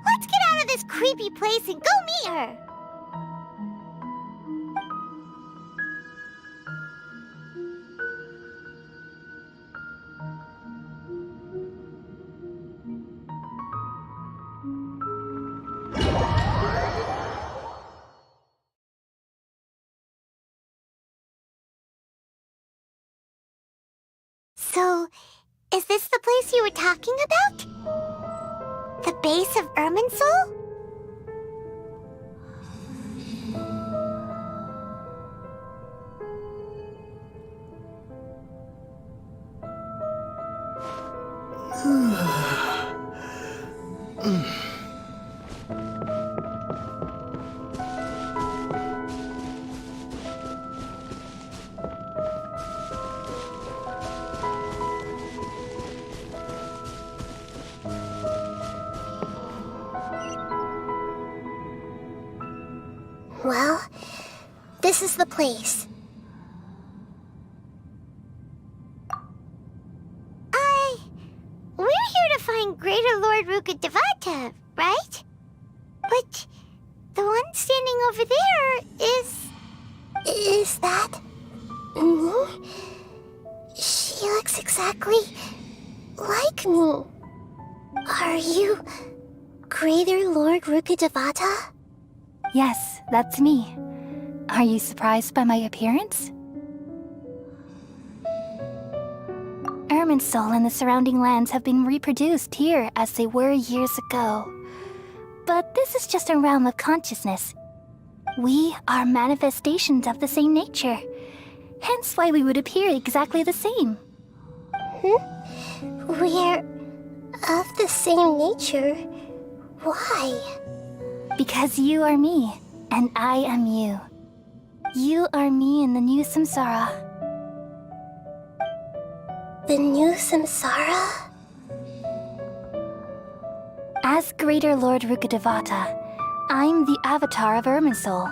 Let's get out of this creepy place and go meet her. So, is this the place you were talking about? The base of Irminsul? Well, this is the place. We're here to find Greater Lord Rukkhadevata, right? But the one standing over there is... Is that... me? She looks exactly like me. Are you Greater Lord Rukkhadevata? Yes, that's me. Are you surprised by my appearance? Irminsul and the surrounding lands have been reproduced here as they were years ago. But this is just a realm of consciousness. We are manifestations of the same nature. Hence why we would appear exactly the same. We're of the same nature? Why? Because you are me, and I am you. You are me in the new samsara. The new samsara? As Greater Lord Rukkhadevata, I'm the avatar of Irminsul,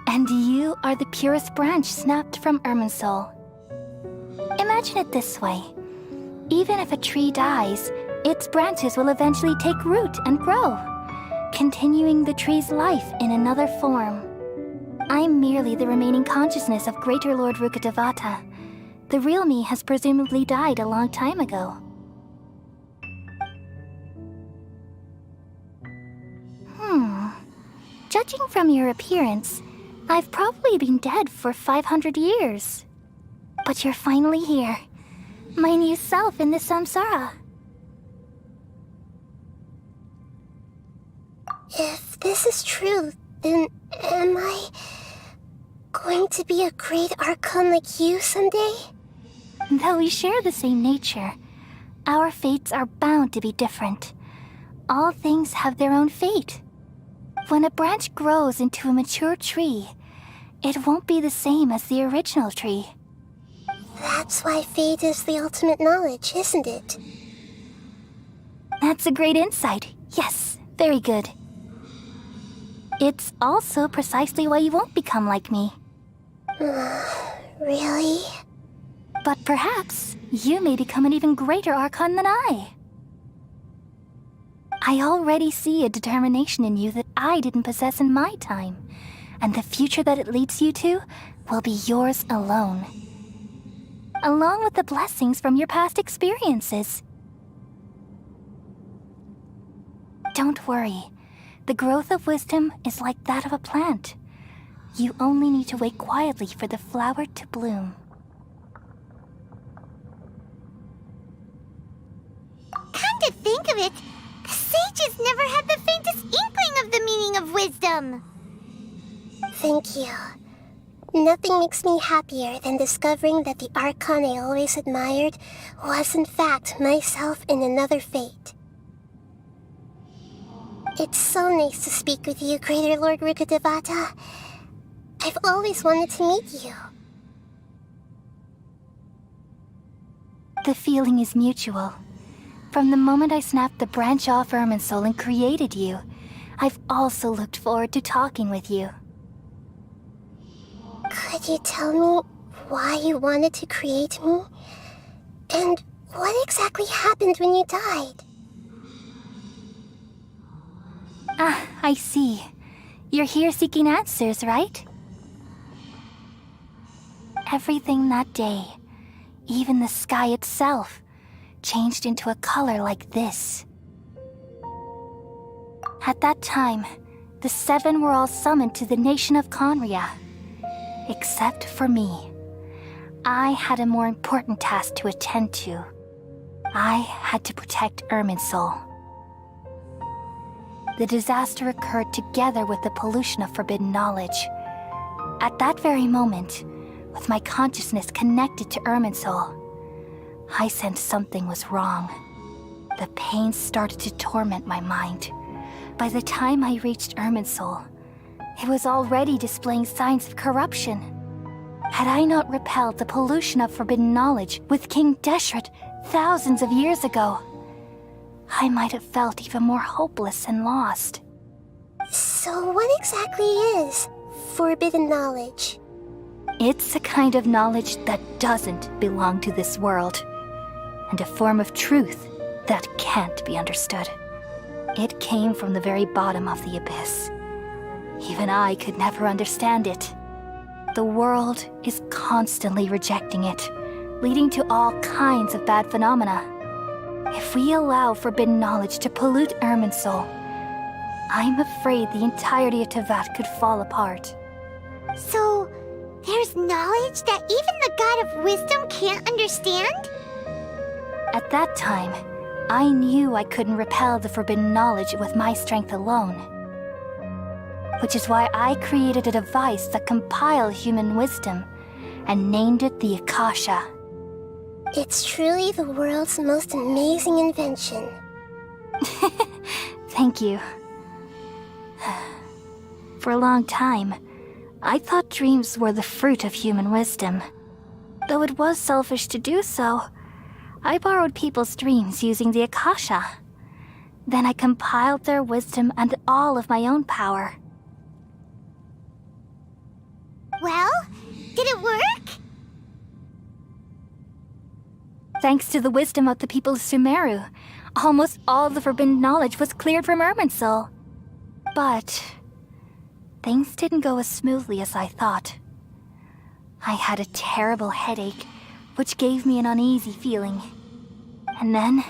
and you are the purest branch snapped from Irminsul. Imagine it this way. Even if a tree dies, its branches will eventually take root and grow, continuing the tree's life in another form. I'm merely the remaining consciousness of Greater Lord Rukkhadevata. The real me has presumably died a long time ago. Judging from your appearance, I've probably been dead for 500 years. But you're finally here. My new self in the samsara. If this is true, then am I going to be a great Archon like you someday? Though we share the same nature, our fates are bound to be different. All things have their own fate. When a branch grows into a mature tree, it won't be the same as the original tree. That's why fate is the ultimate knowledge, isn't it? That's a great insight. Yes, very good. It's also precisely why you won't become like me. Really? But perhaps you may become an even greater Archon than I. I already see a determination in you that I didn't possess in my time, and the future that it leads you to will be yours alone. Along with the blessings from your past experiences. Don't worry. The growth of wisdom is like that of a plant. You only need to wait quietly for the flower to bloom. Come to think of it, the sages never had the faintest inkling of the meaning of wisdom. Thank you. Nothing makes me happier than discovering that the Archon I always admired was in fact myself in another fate. It's so nice to speak with you, Greater Lord Rukkhadevata. I've always wanted to meet you. The feeling is mutual. From the moment I snapped the branch off Irminsul and created you, I've also looked forward to talking with you. Could you tell me why you wanted to create me? And what exactly happened when you died? Ah, I see. You're here seeking answers, right? Everything that day, even the sky itself, changed into a color like this. At that time, the seven were all summoned to the nation of Conria. Except for me. I had a more important task to attend to. I had to protect Irminsul. The disaster occurred together with the pollution of forbidden knowledge. At that very moment, with my consciousness connected to Irminsul, I sensed something was wrong. The pain started to torment my mind. By the time I reached Irminsul, it was already displaying signs of corruption. Had I not repelled the pollution of forbidden knowledge with King Deshret thousands of years ago, I might have felt even more hopeless and lost. So what exactly is forbidden knowledge? It's a kind of knowledge that doesn't belong to this world, and a form of truth that can't be understood. It came from the very bottom of the abyss. Even I could never understand it. The world is constantly rejecting it, leading to all kinds of bad phenomena. If we allow forbidden knowledge to pollute Irminsul, I'm afraid the entirety of Teyvat could fall apart. So, there's knowledge that even the God of Wisdom can't understand? At that time, I knew I couldn't repel the forbidden knowledge with my strength alone. Which is why I created a device that compiled human wisdom and named it the Akasha. It's truly the world's most amazing invention. Thank you. For a long time, I thought dreams were the fruit of human wisdom. Though it was selfish to do so, I borrowed people's dreams using the Akasha. Then I compiled their wisdom and all of my own power. Well, did it work? Thanks to the wisdom of the people of Sumeru, almost all the forbidden knowledge was cleared from Irminsul. But things didn't go as smoothly as I thought. I had a terrible headache, which gave me an uneasy feeling. And then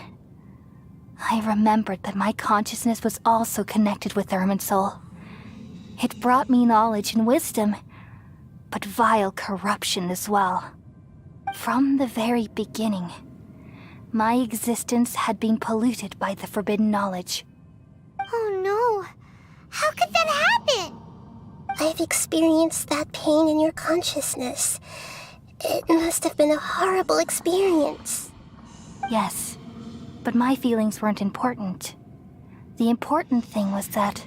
I remembered that my consciousness was also connected with Irminsul. It brought me knowledge and wisdom, but vile corruption as well. From the very beginning, my existence had been polluted by the forbidden knowledge. Oh no! How could that happen? I've experienced that pain in your consciousness. It must have been a horrible experience. Yes, but my feelings weren't important. The important thing was that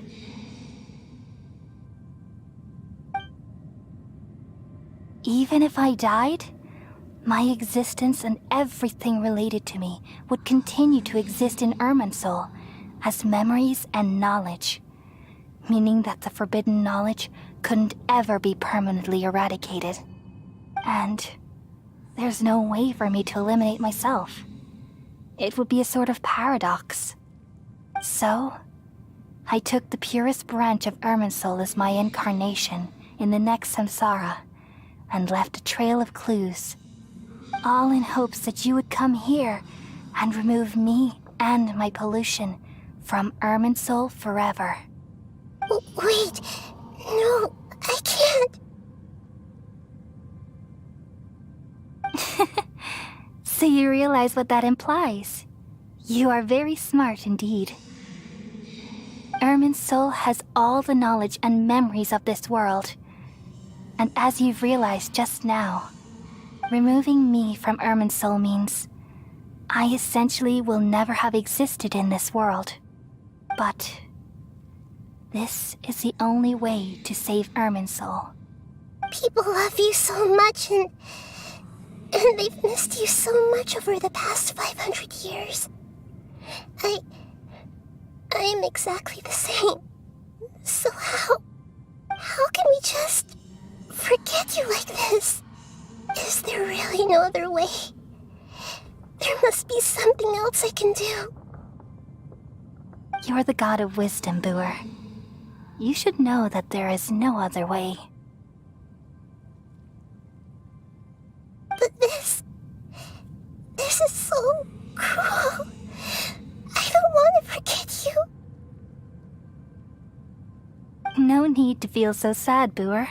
even if I died, my existence and everything related to me would continue to exist in Irminsul as memories and knowledge, meaning that the forbidden knowledge couldn't ever be permanently eradicated. And there's no way for me to eliminate myself. It would be a sort of paradox. So, I took the purest branch of Irminsul as my incarnation in the next samsara, and left a trail of clues, all in hopes that you would come here and remove me and my pollution from Irminsul forever. Wait, no, I can't. So you realize what that implies. You are very smart indeed. Irminsul has all the knowledge and memories of this world. And as you've realized just now, removing me from Irminsul means I essentially will never have existed in this world. But this is the only way to save Irminsul. People love you so much and they've missed you so much over the past 500 years. I am exactly the same. So how can we just forget you like this? Is there really no other way? There must be something else I can do. You're the god of wisdom, Boer. You should know that there is no other way. But this is so cruel. I don't want to forget you. No need to feel so sad, Boer.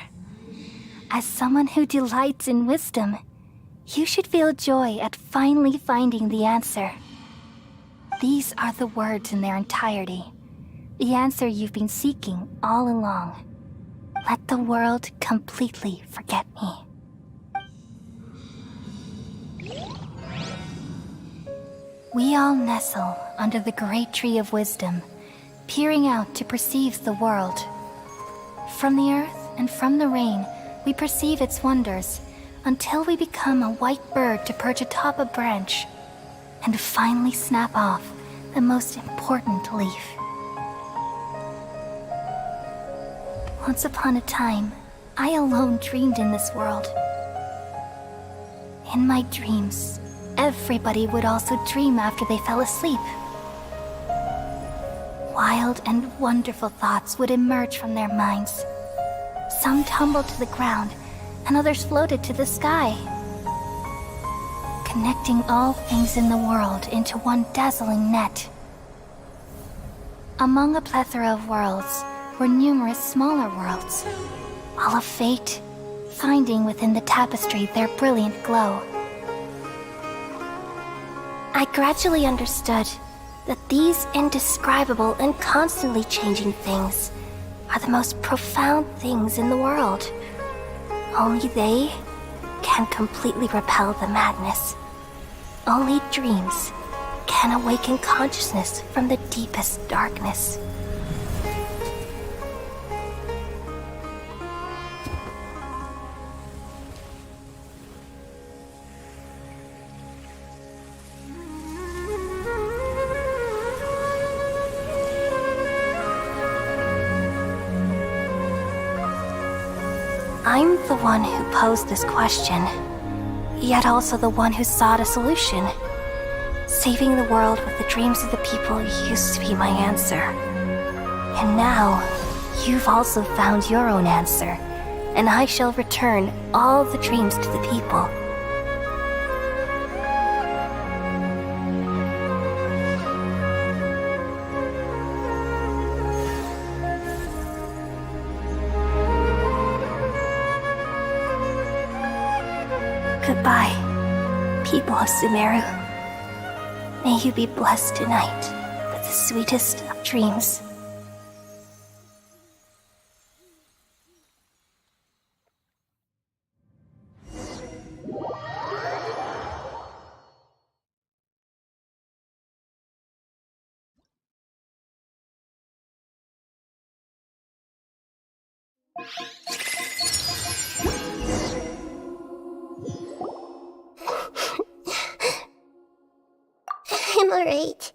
As someone who delights in wisdom, You should feel joy at finally finding the answer. These are the words in their entirety. The answer you've been seeking all along. Let the world completely forget me. We all nestle under the great tree of wisdom, peering out to perceive the world. From the earth and from the rain, we perceive its wonders, until we become a white bird to perch atop a branch, and finally snap off the most important leaf. Once upon a time, I alone dreamed in this world. In my dreams, everybody would also dream after they fell asleep. Wild and wonderful thoughts would emerge from their minds. Some tumbled to the ground, and others floated to the sky, connecting all things in the world into one dazzling net. Among a plethora of worlds were numerous smaller worlds, all of fate, finding within the tapestry their brilliant glow. I gradually understood that these indescribable and constantly changing things are the most profound things in the world. Only they can completely repel the madness. Only dreams can awaken consciousness from the deepest darkness. I'm the one who posed this question, yet also the one who sought a solution. Saving the world with the dreams of the people used to be my answer. And now, you've also found your own answer, and I shall return all the dreams to the people. Goodbye, people of Sumeru. May you be blessed tonight with the sweetest of dreams. I'm alright.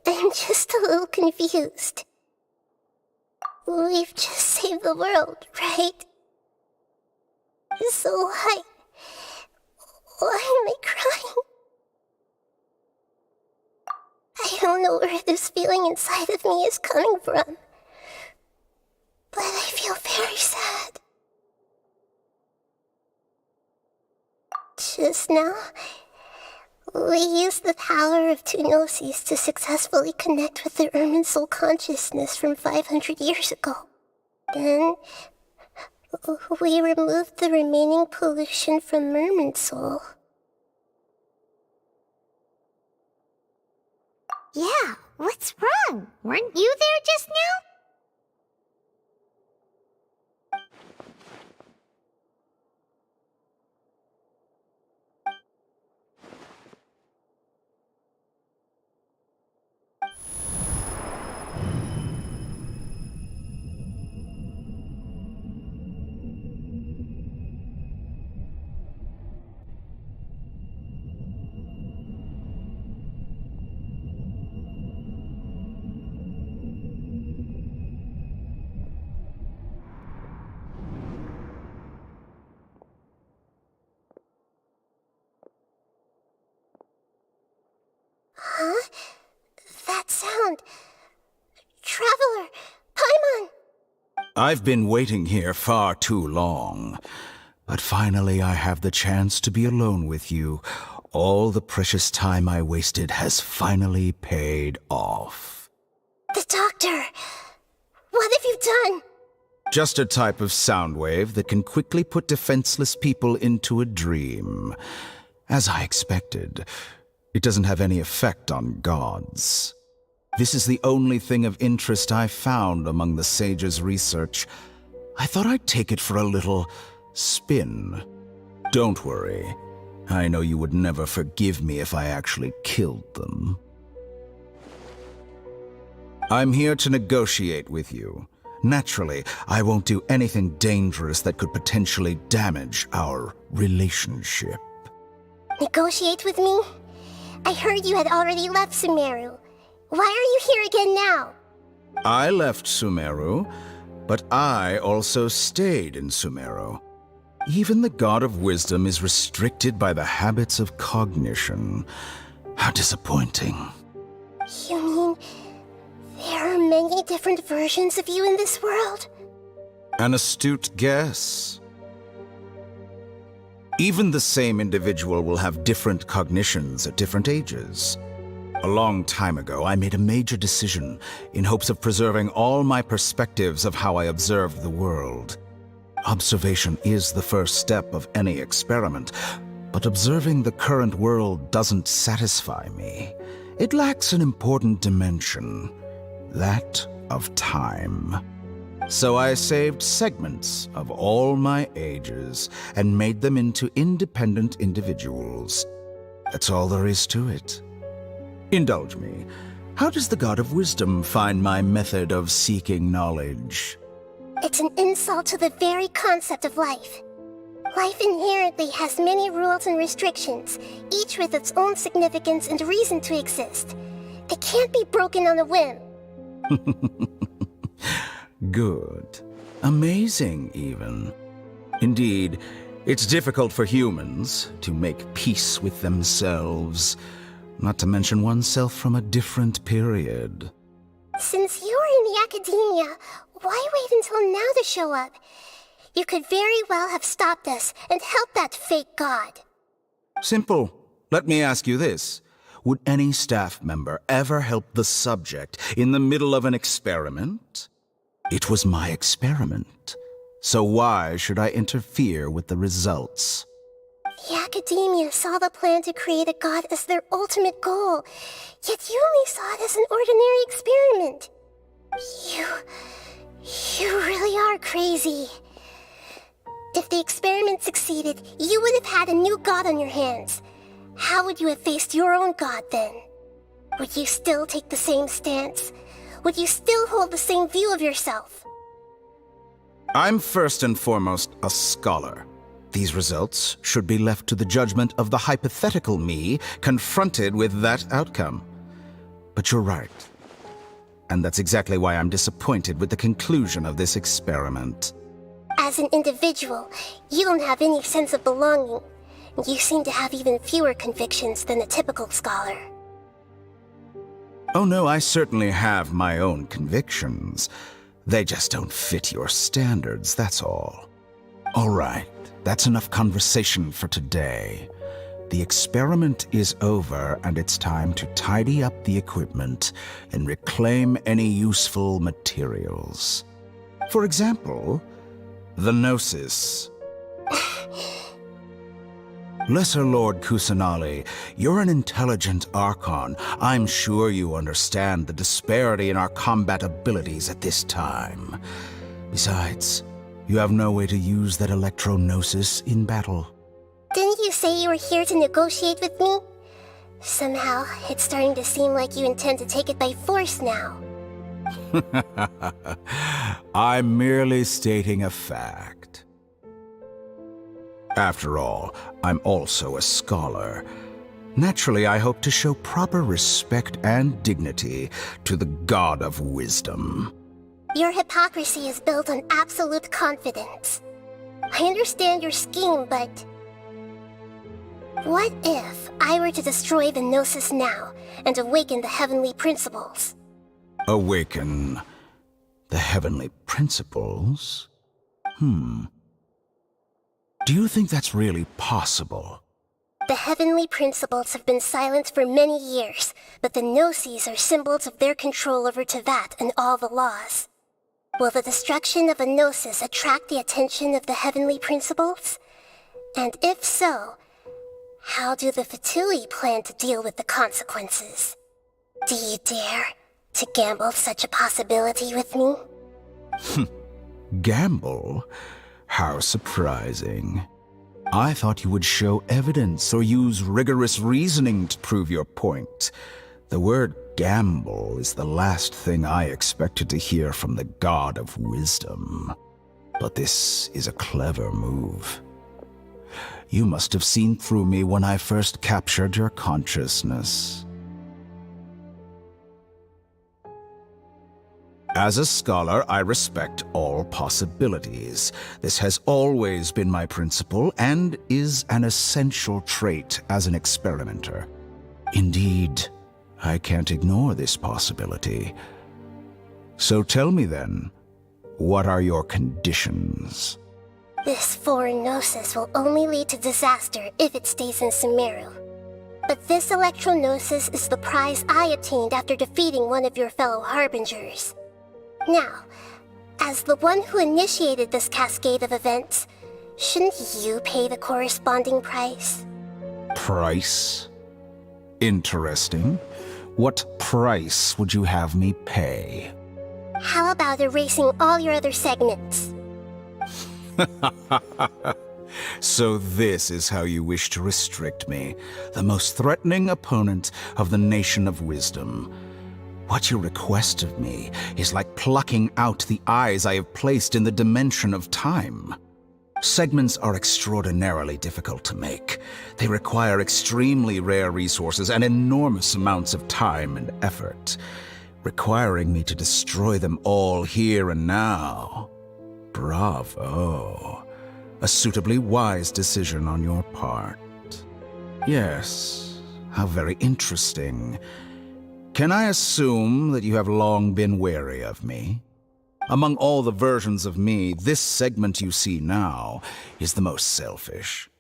I'm just a little confused. We've just saved the world, right? So why am I crying? I don't know where this feeling inside of me is coming from, but I feel very sad. Just now, we used the power of two gnosis to successfully connect with the Irminsul consciousness from 500 years ago. Then, we removed the remaining pollution from Irminsul. Yeah, what's wrong? Weren't you there just now? Huh? That sound. Traveler! Paimon! I've been waiting here far too long. But finally I have the chance to be alone with you. All the precious time I wasted has finally paid off. The doctor! What have you done? Just a type of sound wave that can quickly put defenseless people into a dream. As I expected, it doesn't have any effect on gods. This is the only thing of interest I found among the sage's research. I thought I'd take it for a little spin. Don't worry. I know you would never forgive me if I actually killed them. I'm here to negotiate with you. Naturally, I won't do anything dangerous that could potentially damage our relationship. Negotiate with me? I heard you had already left Sumeru. Why are you here again now? I left Sumeru, but I also stayed in Sumeru. Even the God of Wisdom is restricted by the habits of cognition. How disappointing. You mean there are many different versions of you in this world? An astute guess. Even the same individual will have different cognitions at different ages. A long time ago, I made a major decision in hopes of preserving all my perspectives of how I observed the world. Observation is the first step of any experiment, but observing the current world doesn't satisfy me. It lacks an important dimension, that of time. So I saved segments of all my ages and made them into independent individuals. That's all there is to it. Indulge me. How does the God of Wisdom find my method of seeking knowledge? It's an insult to the very concept of life. Life inherently has many rules and restrictions, each with its own significance and reason to exist. They can't be broken on a whim. Good. Amazing, even. Indeed, it's difficult for humans to make peace with themselves, not to mention oneself from a different period. Since you were in the academia, why wait until now to show up? You could very well have stopped us and helped that fake god. Simple. Let me ask you this. Would any staff member ever help the subject in the middle of an experiment? It was my experiment. So why should I interfere with the results? The academia saw the plan to create a god as their ultimate goal, yet you only saw it as an ordinary experiment. You really are crazy. If the experiment succeeded, you would have had a new god on your hands. How would you have faced your own god then? Would you still take the same stance? Would you still hold the same view of yourself? I'm first and foremost a scholar. These results should be left to the judgment of the hypothetical me confronted with that outcome. But you're right. And that's exactly why I'm disappointed with the conclusion of this experiment. As an individual, you don't have any sense of belonging. You seem to have even fewer convictions than a typical scholar. Oh no, I certainly have my own convictions. They just don't fit your standards, that's all. All right, that's enough conversation for today. The experiment is over, and it's time to tidy up the equipment and reclaim any useful materials. For example, the Gnosis. Lesser Lord Kusanali, you're an intelligent Archon. I'm sure you understand the disparity in our combat abilities at this time. Besides, you have no way to use that Electro-Gnosis in battle. Didn't you say you were here to negotiate with me? Somehow, it's starting to seem like you intend to take it by force now. I'm merely stating a fact. After all, I'm also a scholar. Naturally, I hope to show proper respect and dignity to the God of Wisdom. Your hypocrisy is built on absolute confidence. I understand your scheme, but... what if I were to destroy the Gnosis now and awaken the heavenly principles? Awaken the heavenly principles? Do you think that's really possible? The heavenly principles have been silent for many years, but the Gnosis are symbols of their control over Tevat and all the laws. Will the destruction of a Gnosis attract the attention of the heavenly principles? And if so, how do the Fatui plan to deal with the consequences? Do you dare to gamble such a possibility with me? Gamble? How surprising. I thought you would show evidence or use rigorous reasoning to prove your point. The word gamble is the last thing I expected to hear from the God of Wisdom. But this is a clever move. You must have seen through me when I first captured your consciousness. As a scholar, I respect all possibilities. This has always been my principle and is an essential trait as an experimenter. Indeed, I can't ignore this possibility. So tell me then, what are your conditions? This foreign Gnosis will only lead to disaster if it stays in Sumeru. But this Electro-Gnosis is the prize I attained after defeating one of your fellow Harbingers. Now, as the one who initiated this cascade of events, shouldn't you pay the corresponding price? Price? Interesting. What price would you have me pay? How about erasing all your other segments? So this is how you wish to restrict me, the most threatening opponent of the Nation of Wisdom. What you request of me is like plucking out the eyes I have placed in the dimension of time. Segments are extraordinarily difficult to make. They require extremely rare resources and enormous amounts of time and effort, requiring me to destroy them all here and now. Bravo. A suitably wise decision on your part. Yes, how very interesting. Can I assume that you have long been wary of me? Among all the versions of me, this segment you see now is the most selfish.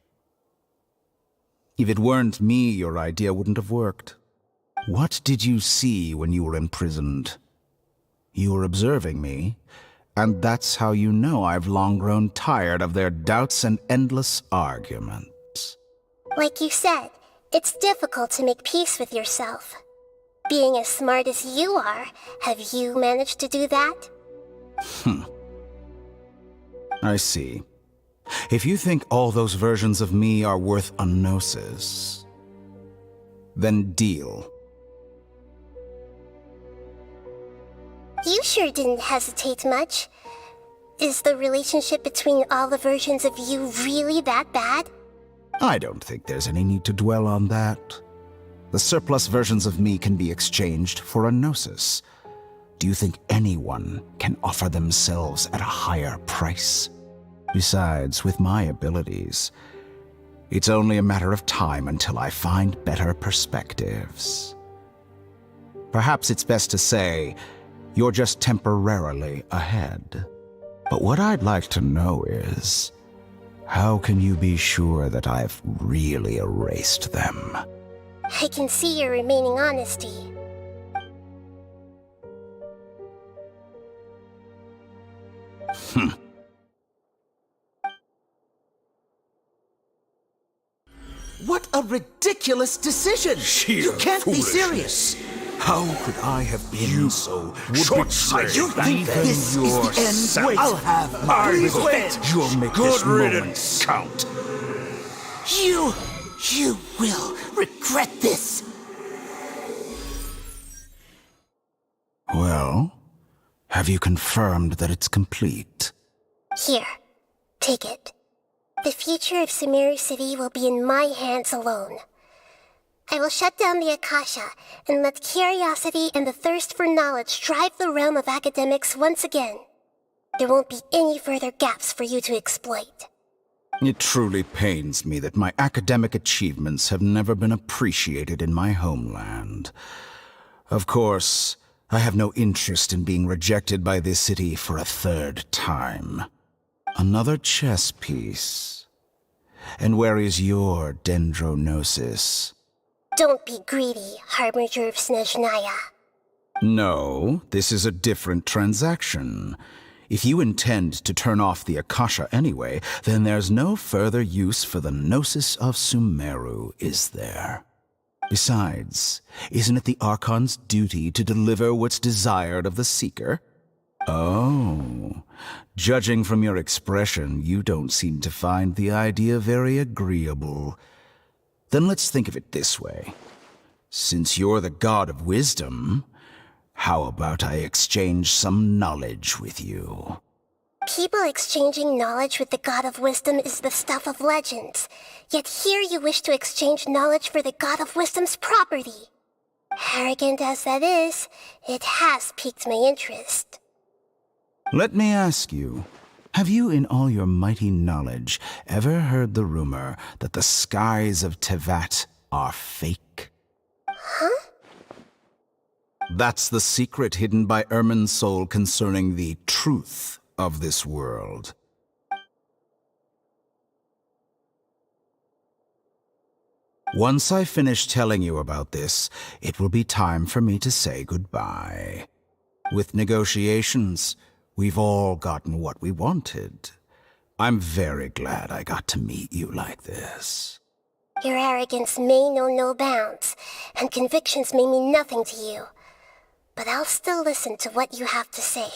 If it weren't me, your idea wouldn't have worked. What did you see when you were imprisoned? You were observing me, and that's how you know I've long grown tired of their doubts and endless arguments. Like you said, it's difficult to make peace with yourself. Being as smart as you are, have you managed to do that? I see. If you think all those versions of me are worth a Gnosis, then deal. You sure didn't hesitate much. Is the relationship between all the versions of you really that bad? I don't think there's any need to dwell on that. The surplus versions of me can be exchanged for a Gnosis. Do you think anyone can offer themselves at a higher price? Besides, with my abilities, it's only a matter of time until I find better perspectives. Perhaps it's best to say, you're just temporarily ahead. But what I'd like to know is, how can you be sure that I've really erased them? I can see your remaining honesty. What a ridiculous decision! You can't be serious! How could I have been so short-sighted? You think this is the end? Wait, I'll have my revenge! You'll make Good this moment riddance. count. You will regret this! Well, have you confirmed that it's complete? Here, take it. The future of Sumeru City will be in my hands alone. I will shut down the Akasha and let curiosity and the thirst for knowledge drive the realm of academics once again. There won't be any further gaps for you to exploit. It truly pains me that my academic achievements have never been appreciated in my homeland. Of course, I have no interest in being rejected by this city for a third time. Another chess piece. And where is your Dendrognosis? Don't be greedy, Harbinger of Snezhnaya. No, this is a different transaction. If you intend to turn off the Akasha anyway, then there's no further use for the Gnosis of Sumeru, is there? Besides, isn't it the Archon's duty to deliver what's desired of the Seeker? Oh, judging from your expression, you don't seem to find the idea very agreeable. Then let's think of it this way. Since you're the god of wisdom, how about I exchange some knowledge with you? People exchanging knowledge with the god of wisdom is the stuff of legends. Yet here you wish to exchange knowledge for the god of wisdom's property. Arrogant as that is, it has piqued my interest. Let me ask you, have you in all your mighty knowledge ever heard the rumor that the skies of Tevat are fake? Huh? That's the secret hidden by Irminsul concerning the truth of this world. Once I finish telling you about this, it will be time for me to say goodbye. With negotiations, we've all gotten what we wanted. I'm very glad I got to meet you like this. Your arrogance may know no bounds, and convictions may mean nothing to you. But I'll still listen to what you have to say.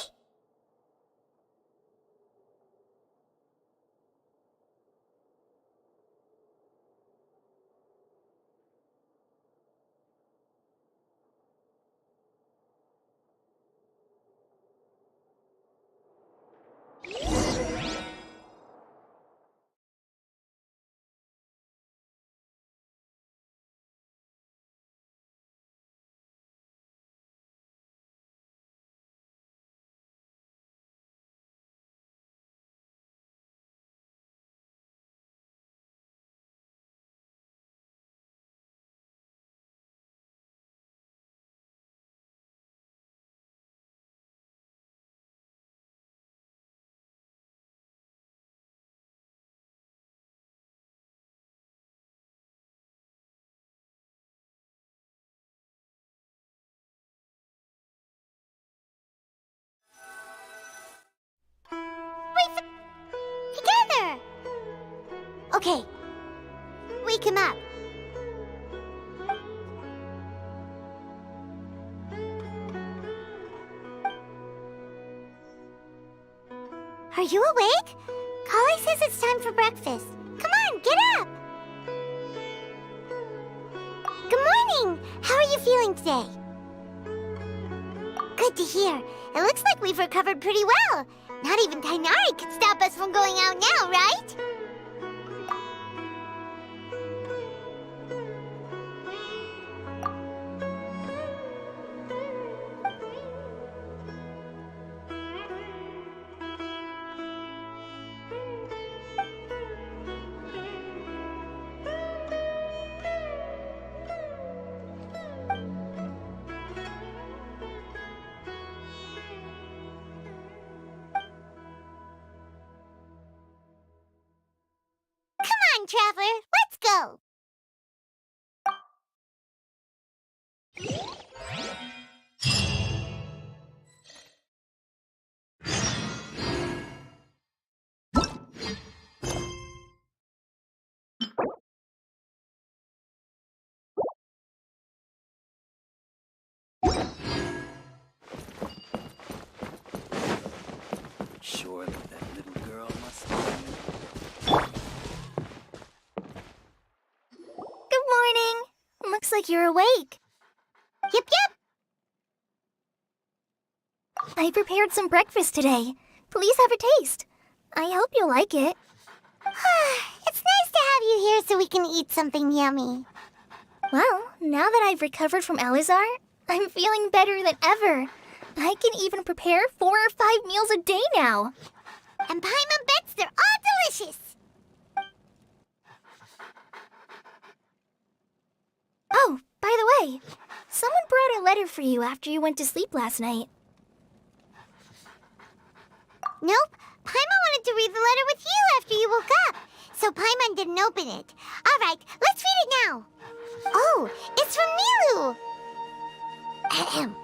Together! Okay. Wake him up. Are you awake? Kali says it's time for breakfast. Come on, get up! Good morning! How are you feeling today? Good to hear. It looks like we've recovered pretty well. Not even Tainari could stop us from going out now, right? Traveler, let's go! Sure that little girl must be. Looks like you're awake. Yep. I prepared some breakfast today. Please have a taste. I hope you'll like it. It's nice to have you here so we can eat something yummy. Well, now that I've recovered from Elazar, I'm feeling better than ever. I can even prepare 4 or 5 meals a day now. And Paimon bets they're all delicious. Oh, by the way, someone brought a letter for you after you went to sleep last night. Nope. Paimon wanted to read the letter with you after you woke up, so Paimon didn't open it. All right, let's read it now. Oh, it's from Nilu. Ahem.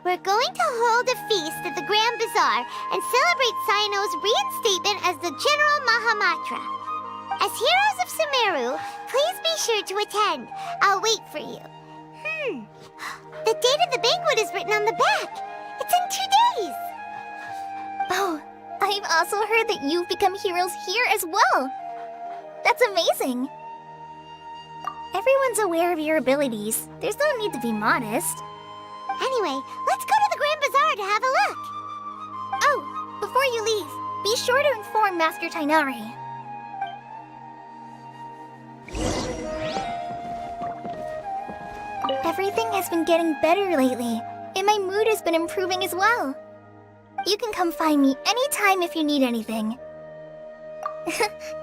We're going to hold a feast at the Grand Bazaar and celebrate Cyno's reinstatement as the General Mahamatra. As heroes of Sumeru, please be sure to attend. I'll wait for you. The date of the banquet is written on the back. It's in 2 days. Oh, I've also heard that you've become heroes here as well. That's amazing. Everyone's aware of your abilities. There's no need to be modest. Anyway, let's go to the Grand Bazaar to have a look. Oh, before you leave, be sure to inform Master Tainari. Everything has been getting better lately, and my mood has been improving as well. You can come find me anytime if you need anything.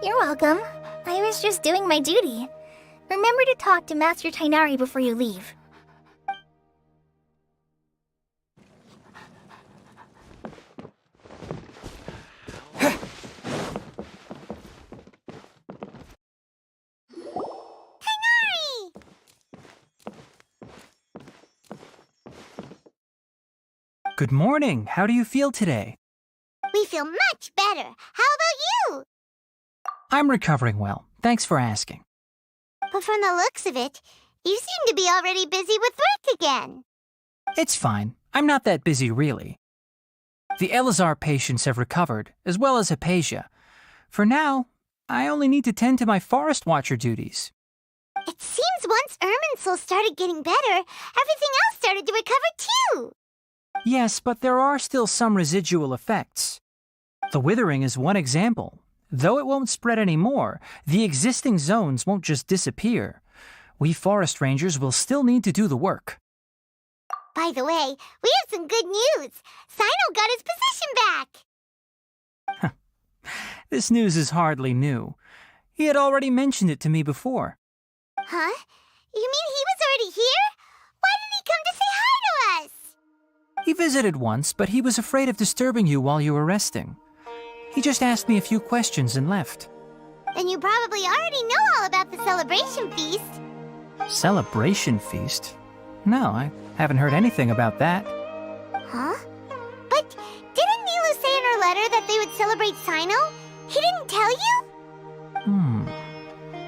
You're welcome. I was just doing my duty. Remember to talk to Master Tainari before you leave. Good morning. How do you feel today? We feel much better. How about you? I'm recovering well. Thanks for asking. But from the looks of it, you seem to be already busy with work again. It's fine. I'm not that busy, really. The Elazar patients have recovered, as well as Hypatia. For now, I only need to tend to my Forest Watcher duties. It seems once Irminsul started getting better, everything else started to recover too. Yes, but there are still some residual effects. The withering is one example. Though it won't spread anymore, the existing zones won't just disappear. We forest rangers will still need to do the work. By the way, we have some good news. Cyno got his position back. This news is hardly new. He had already mentioned it to me before. Huh? You mean he was already here? Why didn't he come to say hi to us? He visited once, but he was afraid of disturbing you while you were resting. He just asked me a few questions and left. Then you probably already know all about the celebration feast. Celebration feast? No, I haven't heard anything about that. Huh? But didn't Nilu say in her letter that they would celebrate Cyno? He didn't tell you?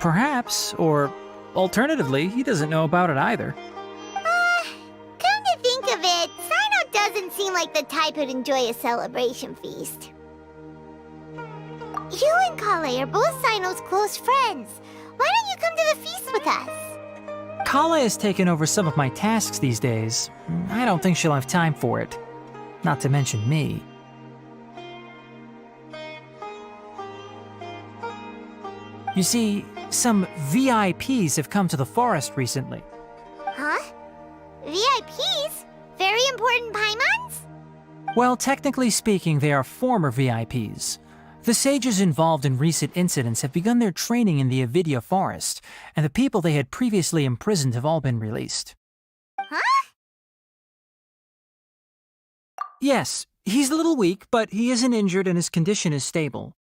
Perhaps, or alternatively, he doesn't know about it either. Come to think of it, Cyno doesn't seem like the type who'd enjoy a celebration feast. You and Kale are both Cyno's close friends. Why don't you come to the feast with us? Kale has taken over some of my tasks these days. I don't think she'll have time for it. Not to mention me. You see, some VIPs have come to the forest recently. Huh? VIPs? Very important Paimons? Well, technically speaking, they are former VIPs. The sages involved in recent incidents have begun their training in the Avidya forest, and the people they had previously imprisoned have all been released. Huh? Yes, he's a little weak, but he isn't injured and his condition is stable.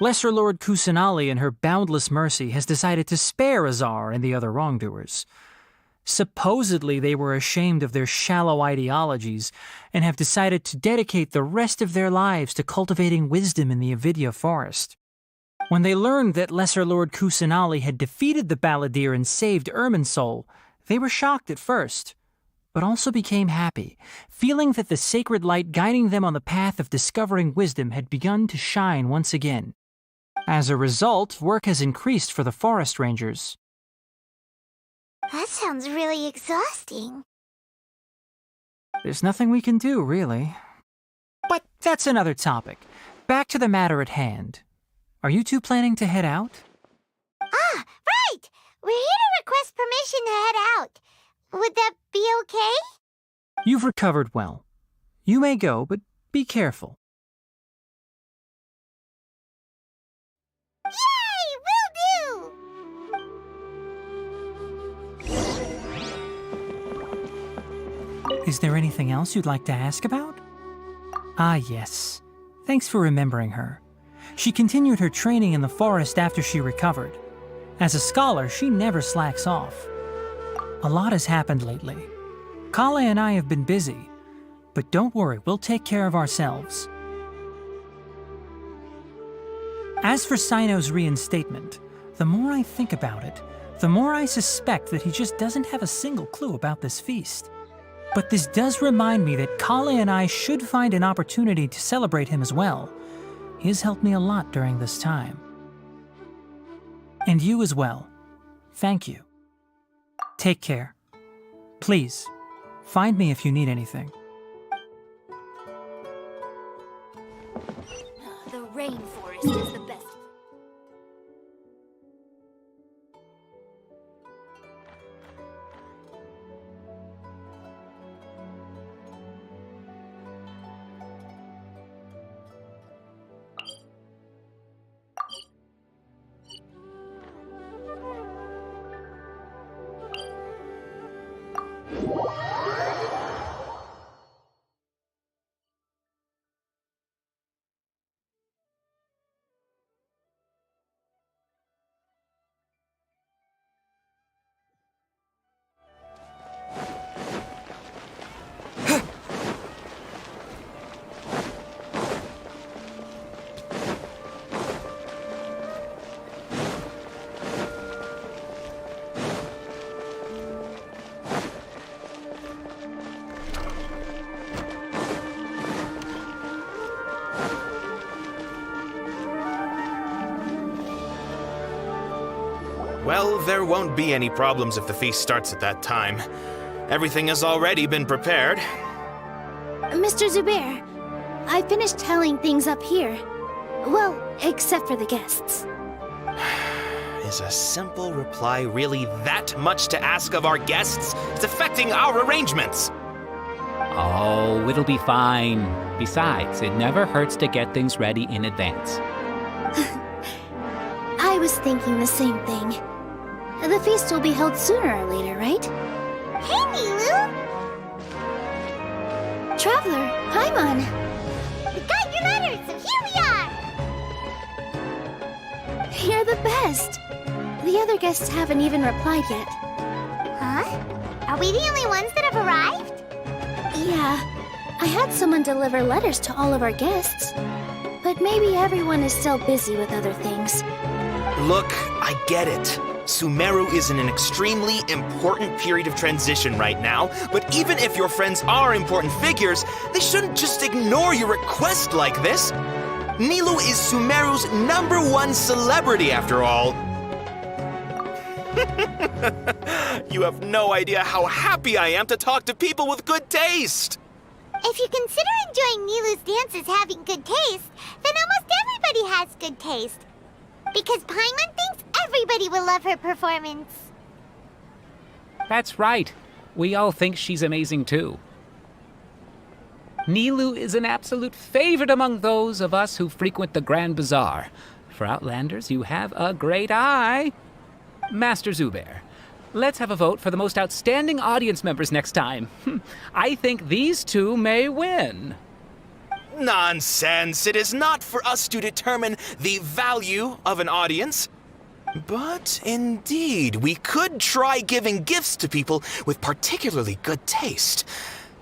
Lesser Lord Kusanali, in her boundless mercy, has decided to spare Azar and the other wrongdoers. Supposedly, they were ashamed of their shallow ideologies and have decided to dedicate the rest of their lives to cultivating wisdom in the Avidya forest. When they learned that Lesser Lord Kusanali had defeated the Balladeer and saved Irminsul, they were shocked at first, but also became happy, feeling that the sacred light guiding them on the path of discovering wisdom had begun to shine once again. As a result, work has increased for the forest rangers. That sounds really exhausting. There's nothing we can do, really. But that's another topic. Back to the matter at hand. Are you two planning to head out? Ah, right! We're here to request permission to head out. Would that be okay? You've recovered well. You may go, but be careful. Yay! Will do! Is there anything else you'd like to ask about? Ah, yes. Thanks for remembering her. She continued her training in the forest after she recovered. As a scholar, she never slacks off. A lot has happened lately. Kale and I have been busy, But don't worry, we'll take care of ourselves. As for Sino's reinstatement, the more I think about it, the more I suspect that he just doesn't have a single clue about this feast. But this does remind me that Kale and I should find an opportunity to celebrate him as well. He has helped me a lot during this time. And you as well. Thank you. Take care. Please, find me if you need anything. The rainforest is the best. Well, there won't be any problems if the feast starts at that time. Everything has already been prepared. Mr. Zubair, I finished telling things up here. Well, except for the guests. Is a simple reply really that much to ask of our guests? It's affecting our arrangements. Oh, it'll be fine. Besides, it never hurts to get things ready in advance. I was thinking the same thing. The feast will be held sooner or later, right? Hey, Nilu! Traveler, Paimon! We got your letters, so here we are! You're the best! The other guests haven't even replied yet. Huh? Are we the only ones that have arrived? Yeah, I had someone deliver letters to all of our guests. But maybe everyone is still busy with other things. Look, I get it. Sumeru is in an extremely important period of transition right now, but even if your friends are important figures, they shouldn't just ignore your request like this. Nilu is Sumeru's #1 celebrity, after all. You have no idea how happy I am to talk to people with good taste. If you consider enjoying Nilu's dances having good taste, then almost everybody has good taste. Because Paimon thinks everybody will love her performance. That's right. We all think she's amazing too. Nilu is an absolute favorite among those of us who frequent the Grand Bazaar. For Outlanders, you have a great eye. Master Zubair, let's have a vote for the most outstanding audience members next time. I think these two may win. Nonsense! It is not for us to determine the value of an audience. But indeed, we could try giving gifts to people with particularly good taste.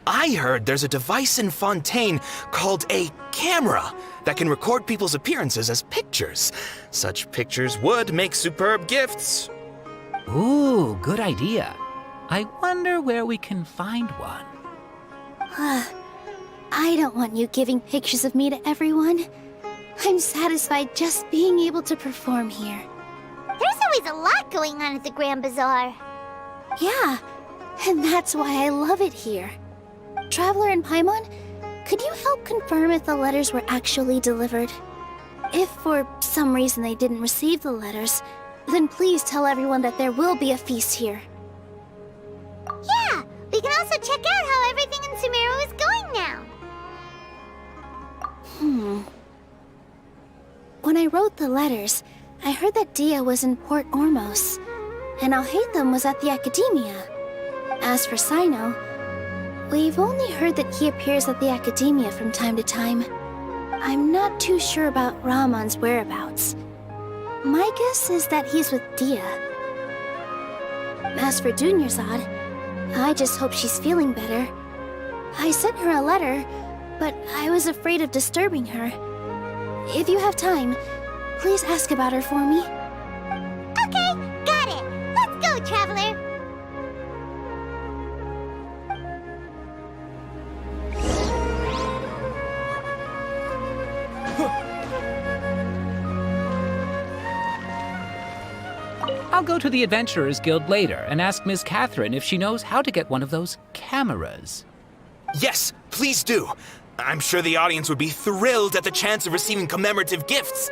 I heard there's a device in Fontaine called a camera that can record people's appearances as pictures. Such pictures would make superb gifts. Ooh, good idea. I wonder where we can find one. I don't want you giving pictures of me to everyone. I'm satisfied just being able to perform here. There's always a lot going on at the Grand Bazaar. Yeah, and that's why I love it here. Traveler and Paimon, could you help confirm if the letters were actually delivered? If for some reason they didn't receive the letters, then please tell everyone that there will be a feast here. Yeah, we can also check out how everything in Sumeru is going now. When I wrote the letters, I heard that Dia was in Port Ormos, and Alhaitham was at the Academia. As for Sino, we've only heard that he appears at the Academia from time to time. I'm not too sure about Ramon's whereabouts. My guess is that he's with Dia. As for Dunyarzad, I just hope she's feeling better. I sent her a letter, but I was afraid of disturbing her. If you have time, please ask about her for me. Okay, got it. Let's go, Traveler. I'll go to the Adventurers Guild later and ask Miss Catherine if she knows how to get one of those cameras. Yes, please do. I'm sure the audience would be thrilled at the chance of receiving commemorative gifts.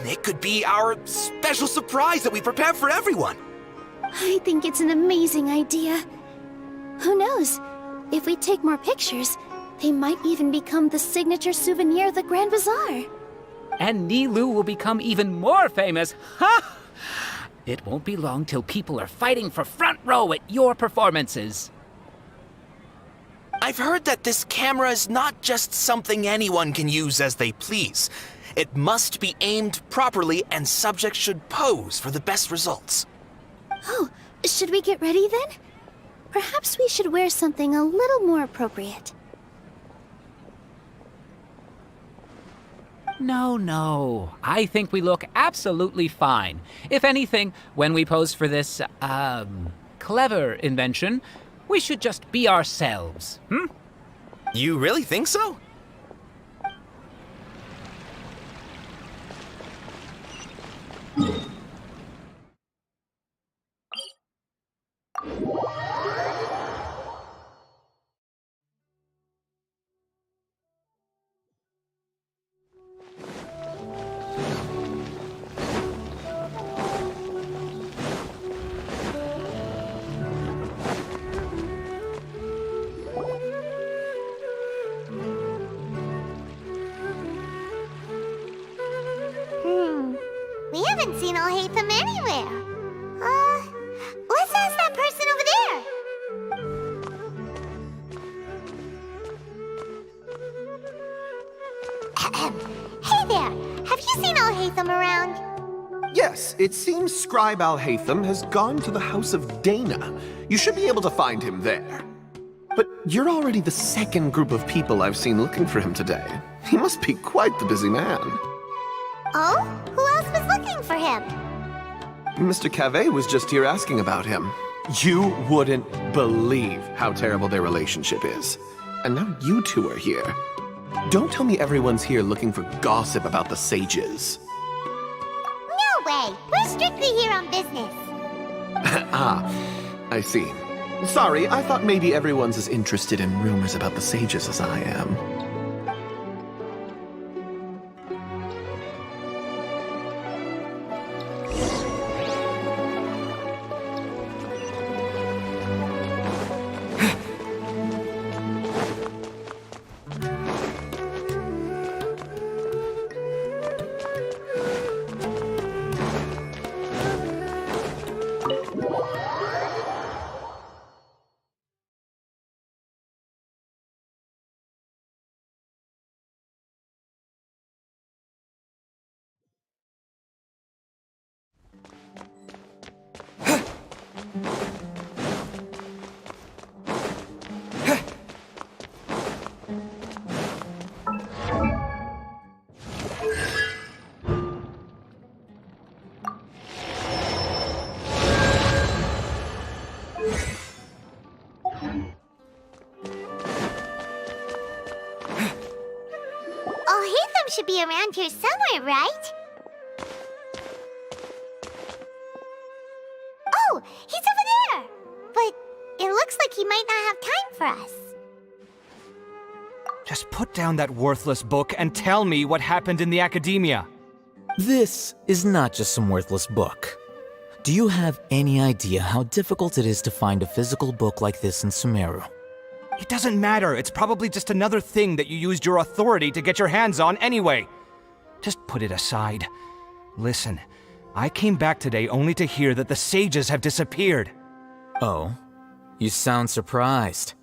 It could be our special surprise that we prepare for everyone. I think it's an amazing idea. Who knows? If we take more pictures, they might even become the signature souvenir of the Grand Bazaar. And Nilou will become even more famous. Ha! It won't be long till people are fighting for front row at your performances. I've heard that this camera is not just something anyone can use as they please. It must be aimed properly and subjects should pose for the best results. Oh, should we get ready then? Perhaps we should wear something a little more appropriate. No. I think we look absolutely fine. If anything, when we pose for this, clever invention, we should just be ourselves, You really think so? We haven't seen Alhaitham anywhere. Let's ask that person over there. Hey there, have you seen Alhaitham around? Yes, it seems Scribe Alhaitham has gone to the House of Dana. You should be able to find him there. But you're already the second group of people I've seen looking for him today. He must be quite the busy man. Oh? Who else was looking for him? Mr. Cavey was just here asking about him. You wouldn't believe how terrible their relationship is. And now you two are here. Don't tell me everyone's here looking for gossip about the sages. No way! We're strictly here on business. I see. Sorry, I thought maybe everyone's as interested in rumors about the sages as I am. Alhaitham should be around here somewhere, right? Oh, he's over there! But it looks like he might not have time for us. Just put down that worthless book and tell me what happened in the academia. This is not just some worthless book. Do you have any idea how difficult it is to find a physical book like this in Sumeru? It doesn't matter. It's probably just another thing that you used your authority to get your hands on anyway. Just put it aside. Listen, I came back today only to hear that the sages have disappeared. Oh? You sound surprised.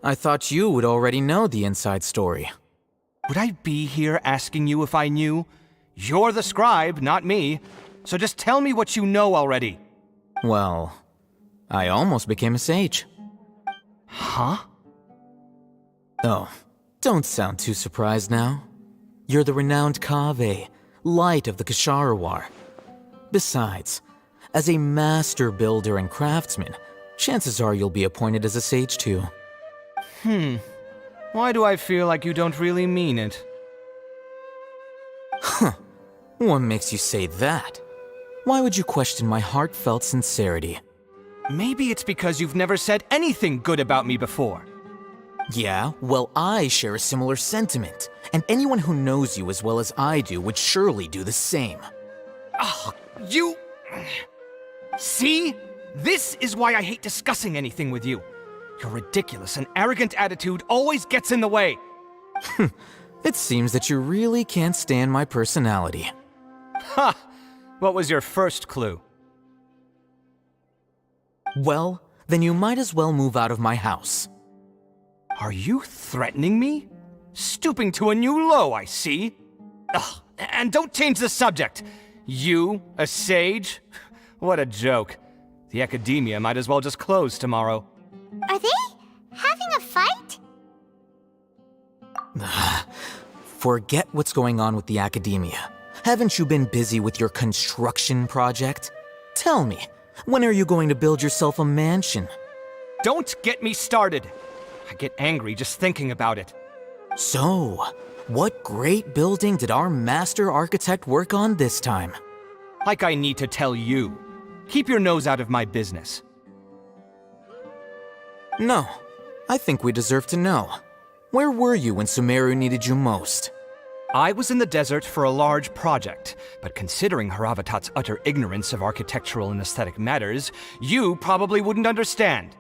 I thought you would already know the inside story. Would I be here asking you if I knew? You're the scribe, not me. So just tell me what you know already. Well, I almost became a sage. Huh? Oh, don't sound too surprised now. You're the renowned Kaveh, light of the Ksharawar. Besides, as a master builder and craftsman, chances are you'll be appointed as a sage too. Why do I feel like you don't really mean it? Huh. What makes you say that? Why would you question my heartfelt sincerity? Maybe it's because you've never said anything good about me before. Yeah, well, I share a similar sentiment, and anyone who knows you as well as I do would surely do the same. Oh, you... See? This is why I hate discussing anything with you. Your ridiculous and arrogant attitude always gets in the way. It seems that you really can't stand my personality. Ha! What was your first clue? Well, then you might as well move out of my house. Are you threatening me? Stooping to a new low, I see. Ugh, and don't change the subject. You, a sage? What a joke. The academia might as well just close tomorrow. Are they having a fight? Forget what's going on with the academia. Haven't you been busy with your construction project? Tell me, when are you going to build yourself a mansion? Don't get me started. I get angry just thinking about it. So, what great building did our master architect work on this time? Like I need to tell you. Keep your nose out of my business. No, I think we deserve to know. Where were you when Sumeru needed you most? I was in the desert for a large project, but considering Haravatat's utter ignorance of architectural and aesthetic matters, you probably wouldn't understand.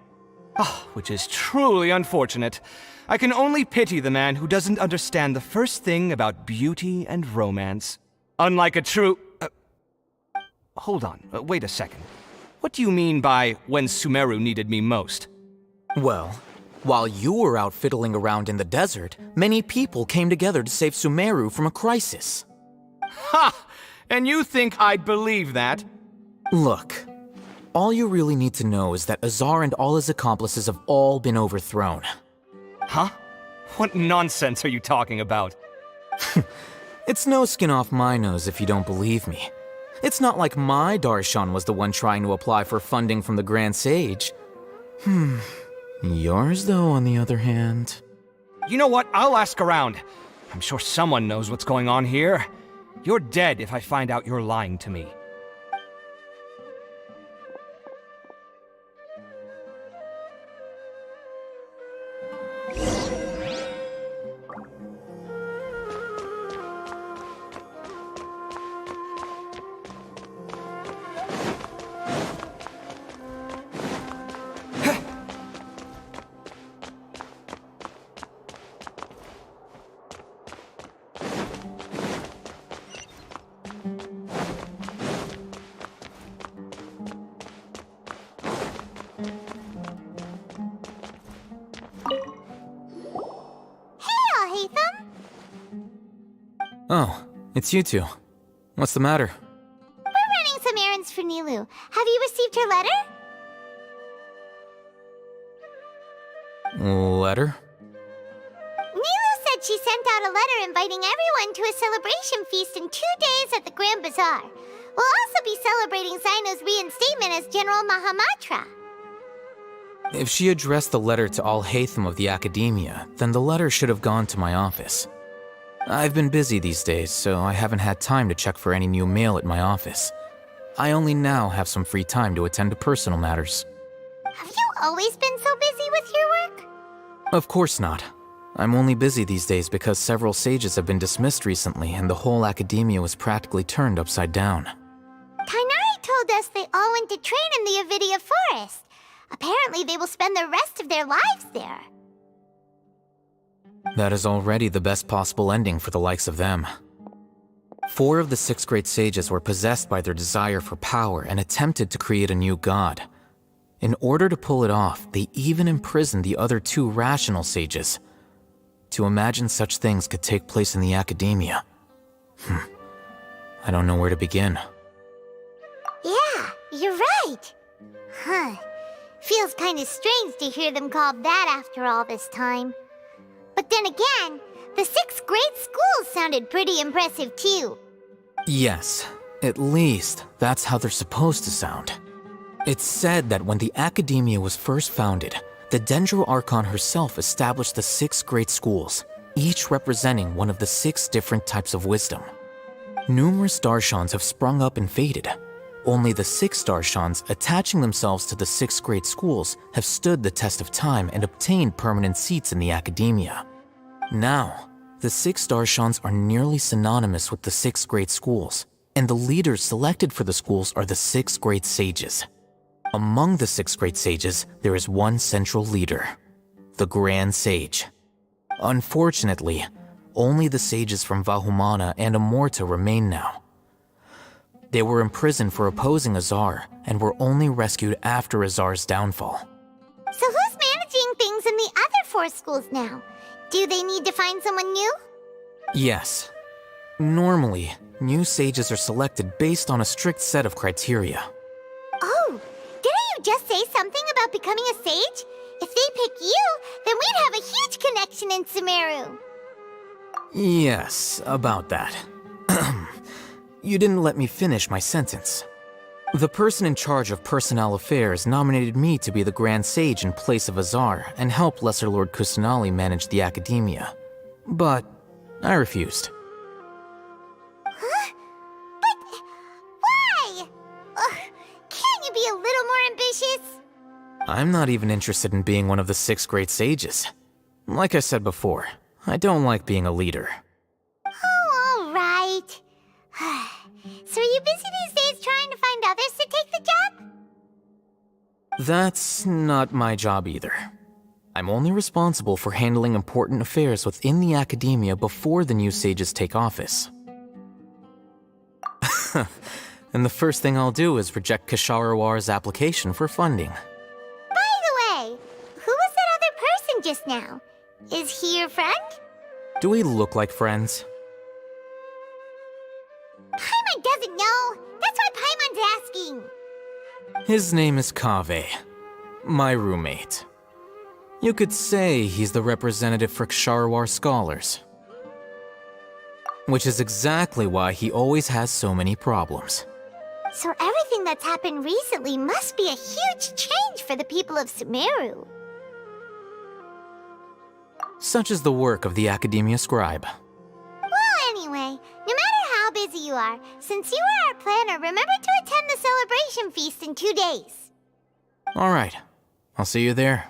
Which is truly unfortunate. I can only pity the man who doesn't understand the first thing about beauty and romance. Unlike a true... hold on, wait a second. What do you mean by when Sumeru needed me most? Well, while you were out fiddling around in the desert, many people came together to save Sumeru from a crisis. Ha! And you think I'd believe that? Look, all you really need to know is that Azar and all his accomplices have all been overthrown. Huh? What nonsense are you talking about? It's no skin off my nose if you don't believe me. It's not like my Darshan was the one trying to apply for funding from the Grand Sage. Yours, though, on the other hand... You know what? I'll ask around. I'm sure someone knows what's going on here. You're dead if I find out you're lying to me. Oh, it's you two. What's the matter? We're running some errands for Nilu. Have you received her letter? Letter? Nilu said she sent out a letter inviting everyone to a celebration feast in 2 days at the Grand Bazaar. We'll also be celebrating Zaino's reinstatement as General Mahamatra. If she addressed the letter to all Hatham of the Academia, then the letter should have gone to my office. I've been busy these days, so I haven't had time to check for any new mail at my office. I only now have some free time to attend to personal matters. Have you always been so busy with your work? Of course not. I'm only busy these days because several sages have been dismissed recently and the whole academia was practically turned upside down. Kainari told us they all went to train in the Avidia Forest. Apparently they will spend the rest of their lives there. That is already the best possible ending for the likes of them. 4 of the 6 great sages were possessed by their desire for power and attempted to create a new god. In order to pull it off, they even imprisoned the other 2 rational sages. To imagine such things could take place in the academia. I don't know where to begin. Yeah, you're right. Feels kinda strange to hear them called that after all this time. But then again, the 6th grade schools sounded pretty impressive too. Yes, at least that's how they're supposed to sound. It's said that when the Academia was first founded, the Dendro Archon herself established the 6 great schools, each representing one of the 6 different types of wisdom. Numerous Darshans have sprung up and faded. Only the 6 Darshans attaching themselves to the 6 great schools have stood the test of time and obtained permanent seats in the Academia. Now, the 6 Darshans are nearly synonymous with the 6 great schools, and the leaders selected for the schools are the 6 great sages. Among the 6 great sages, there is one central leader, the Grand Sage. Unfortunately, only the sages from Vahumana and Amorta remain now. They were imprisoned for opposing Azar and were only rescued after Azar's downfall. So who's managing things in the other 4 schools now? Do they need to find someone new? Yes. Normally, new sages are selected based on a strict set of criteria. Oh, didn't you just say something about becoming a sage? If they pick you, then we'd have a huge connection in Sumeru. Yes, about that. You didn't let me finish my sentence. The person in charge of personnel affairs nominated me to be the Grand Sage in place of Azar and help Lesser Lord Kusanali manage the Academia. But I refused. Huh? But why? Can't you be a little more ambitious? I'm not even interested in being one of the 6 great sages. Like I said before, I don't like being a leader. Oh, all right. So are you busy these days trying to find others to take the job? That's not my job either. I'm only responsible for handling important affairs within the Academia before the new sages take office. And the first thing I'll do is reject Kasharawar's application for funding. By the way, who was that other person just now? Is he your friend? Do we look like friends? Paimon doesn't know. That's why Paimon's asking. His name is Kaveh, my roommate. You could say he's the representative for Ksharawar scholars. Which is exactly why he always has so many problems. So everything that's happened recently must be a huge change for the people of Sumeru. Such is the work of the Academia Scribe. Well, anyway, no matter how busy you are, since you are our planner, remember to attend the celebration feast in 2 days. Alright, I'll see you there.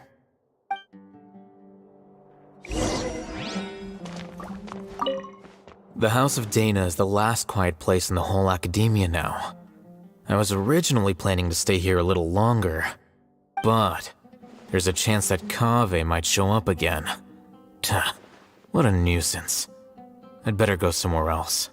The House of Dana is the last quiet place in the whole Academia now. I was originally planning to stay here a little longer, but there's a chance that Kaveh might show up again. Tuh, what a nuisance. I'd better go somewhere else.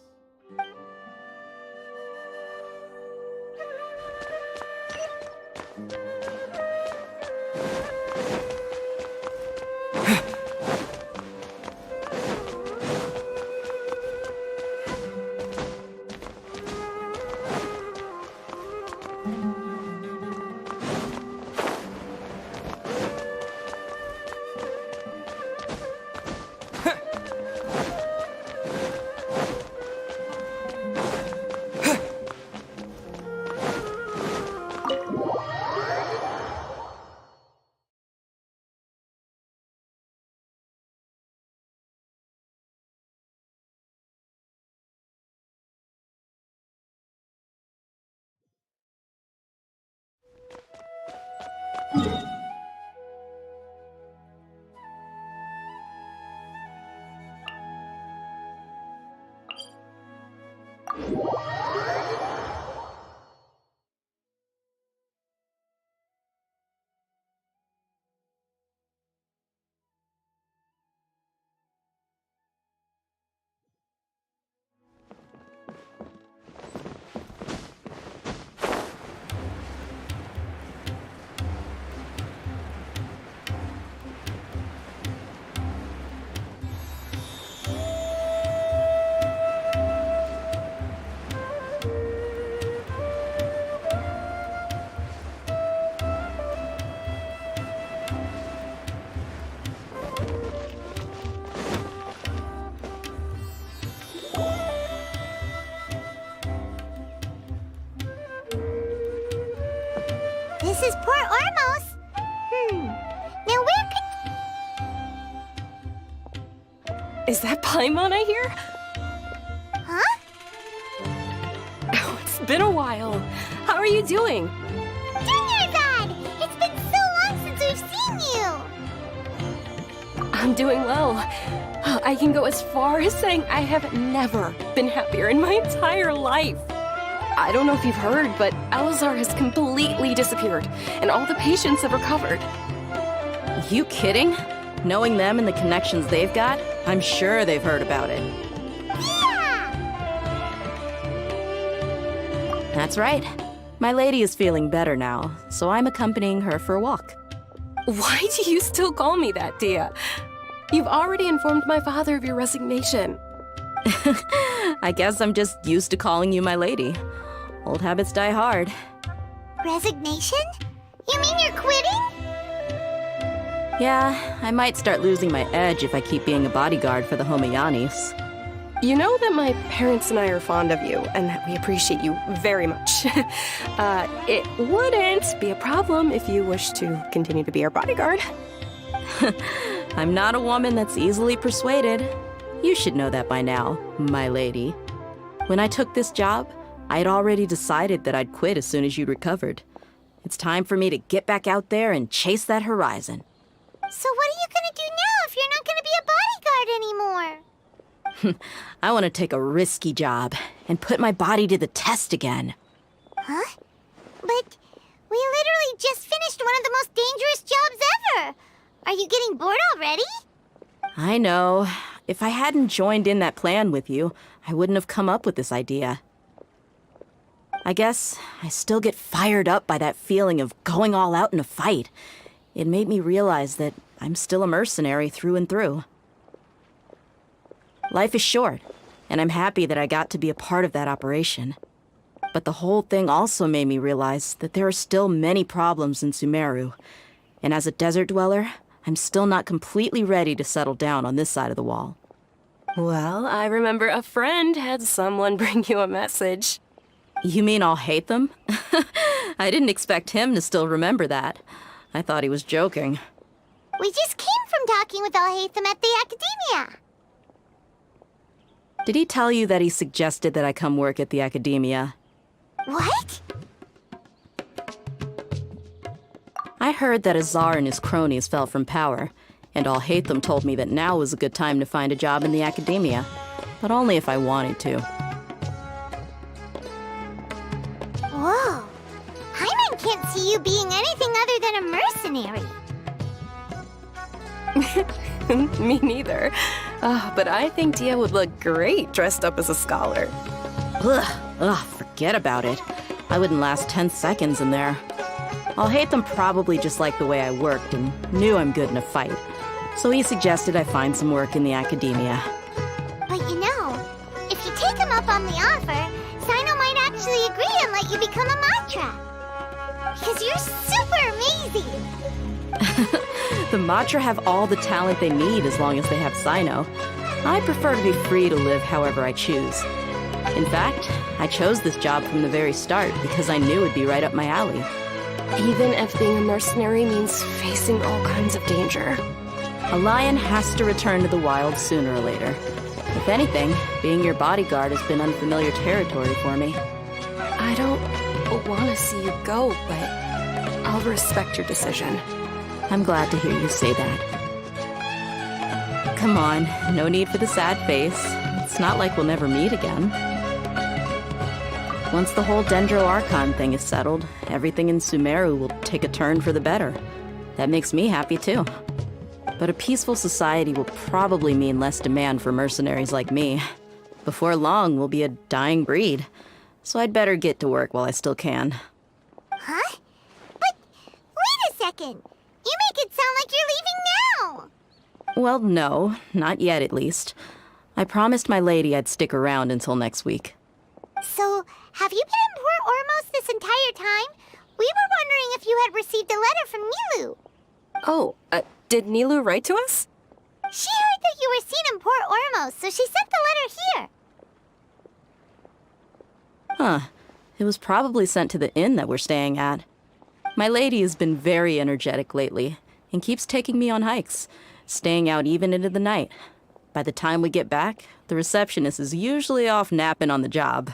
is Port Ormos. Now where could... Is that Paimon I hear? Huh? Oh, it's been a while. How are you doing? Junior-zad! It's been so long since we've seen you! I'm doing well. I can go as far as saying I have never been happier in my entire life. I don't know if you've heard, but Elazar has completely disappeared, and all the patients have recovered. You kidding? Knowing them and the connections they've got, I'm sure they've heard about it. Yeah! That's right. My lady is feeling better now, so I'm accompanying her for a walk. Why do you still call me that, Dia? You've already informed my father of your resignation. I guess I'm just used to calling you my lady. Old habits die hard. Resignation? You mean you're quitting? Yeah, I might start losing my edge if I keep being a bodyguard for the Homayanis. You know that my parents and I are fond of you, and that we appreciate you very much. It wouldn't be a problem if you wish to continue to be our bodyguard. I'm not a woman that's easily persuaded. You should know that by now, my lady. When I took this job, I had already decided that I'd quit as soon as you'd recovered. It's time for me to get back out there and chase that horizon. So what are you gonna do now if you're not gonna be a bodyguard anymore? I want to take a risky job and put my body to the test again. Huh? But we literally just finished one of the most dangerous jobs ever! Are you getting bored already? I know. If I hadn't joined in that plan with you, I wouldn't have come up with this idea. I guess I still get fired up by that feeling of going all out in a fight. It made me realize that I'm still a mercenary through and through. Life is short, and I'm happy that I got to be a part of that operation. But the whole thing also made me realize that there are still many problems in Sumeru, and as a desert dweller, I'm still not completely ready to settle down on this side of the wall. Well, I remember a friend had someone bring you a message. You mean I'll hate them? I didn't expect him to still remember that. I thought he was joking. We just came from talking with Alhaitham at the Academia. Did he tell you that he suggested that I come work at the Academia? What? I heard that Azar and his cronies fell from power, and Alhaitham told me that now was a good time to find a job in the Academia, but only if I wanted to. Whoa. Paimon can't see you being anything other than a mercenary. Me neither. But I think Dia would look great dressed up as a scholar. Ugh, forget about it. I wouldn't last 10 seconds in there. Alhaitham probably just liked the way I worked and knew I'm good in a fight. So he suggested I find some work in the Academia. But you know, if you take him up on the offer, Sino might actually agree and let you become a Matra. Because you're super amazing! The Matra have all the talent they need as long as they have Sino. I prefer to be free to live however I choose. In fact, I chose this job from the very start because I knew it'd be right up my alley. Even if being a mercenary means facing all kinds of danger. A lion has to return to the wild sooner or later. If anything, being your bodyguard has been unfamiliar territory for me. I don't want to see you go, but I'll respect your decision. I'm glad to hear you say that. Come on, no need for the sad face. It's not like we'll never meet again. Once the whole Dendro Archon thing is settled, everything in Sumeru will take a turn for the better. That makes me happy too. But a peaceful society will probably mean less demand for mercenaries like me. Before long, we'll be a dying breed. So I'd better get to work while I still can. Huh? But wait a second! You make it sound like you're leaving now! Well, no, not yet at least. I promised my lady I'd stick around until next week. So, have you been in Port Ormos this entire time? We were wondering if you had received a letter from Nilu. Oh, did Nilu write to us? She heard that you were seen in Port Ormos, so she sent the letter here. Huh. It was probably sent to the inn that we're staying at. My lady has been very energetic lately and keeps taking me on hikes, staying out even into the night. By the time we get back, the receptionist is usually off napping on the job.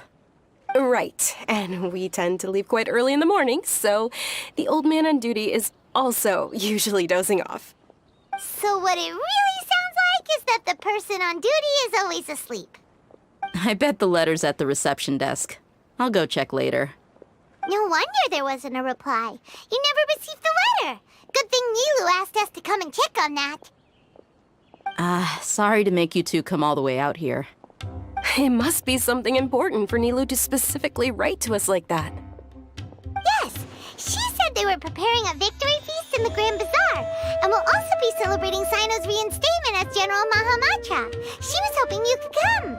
Right, and we tend to leave quite early in the morning, so the old man on duty is also usually dozing off. So what it really sounds like is that the person on duty is always asleep. I bet the letter's at the reception desk. I'll go check later. No wonder there wasn't a reply. You never received the letter. Good thing Nilu asked us to come and check on that. Sorry to make you two come all the way out here. It must be something important for Nilu to specifically write to us like that. Yes, she said they were preparing a victory feast in the Grand Bazaar, and will also be celebrating Sino's reinstatement as General Mahamatra. She was hoping you could come.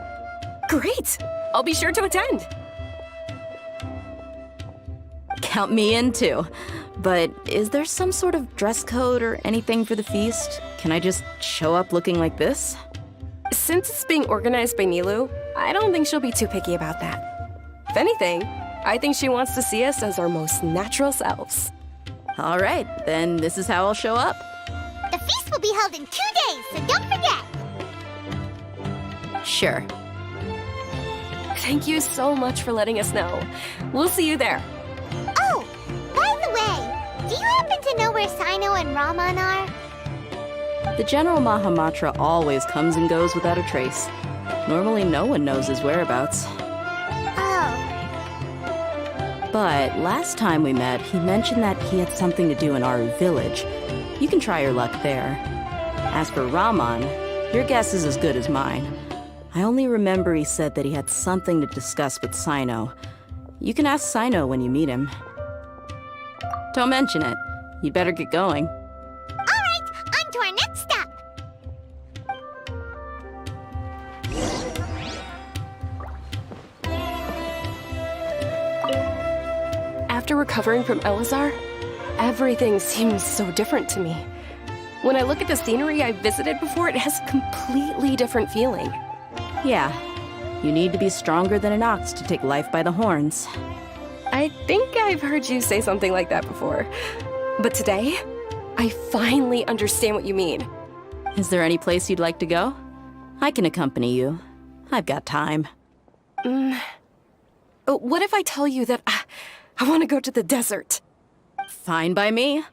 Great! I'll be sure to attend. Count me in too. But is there some sort of dress code or anything for the feast? Can I just show up looking like this? Since it's being organized by Nilu, I don't think she'll be too picky about that. If anything, I think she wants to see us as our most natural selves. All right, then this is how I'll show up. The feast will be held in 2 days, so don't forget. Sure. Thank you so much for letting us know. We'll see you there. Oh, by the way, do you happen to know where Sino and Raman are? The General Mahamatra always comes and goes without a trace. Normally no one knows his whereabouts. Oh. But last time we met, he mentioned that he had something to do in Aru village. You can try your luck there. As for Raman, your guess is as good as mine. I only remember he said that he had something to discuss with Sino. You can ask Sino when you meet him. Don't mention it. You'd better get going. Alright, on to our next stop. After recovering from Elazar, everything seems so different to me. When I look at the scenery I visited before, it has a completely different feeling. Yeah, you need to be stronger than an ox to take life by the horns. I think I've heard you say something like that before. But today, I finally understand what you mean. Is there any place you'd like to go? I can accompany you. I've got time. What if I tell you that I want to go to the desert? Fine by me.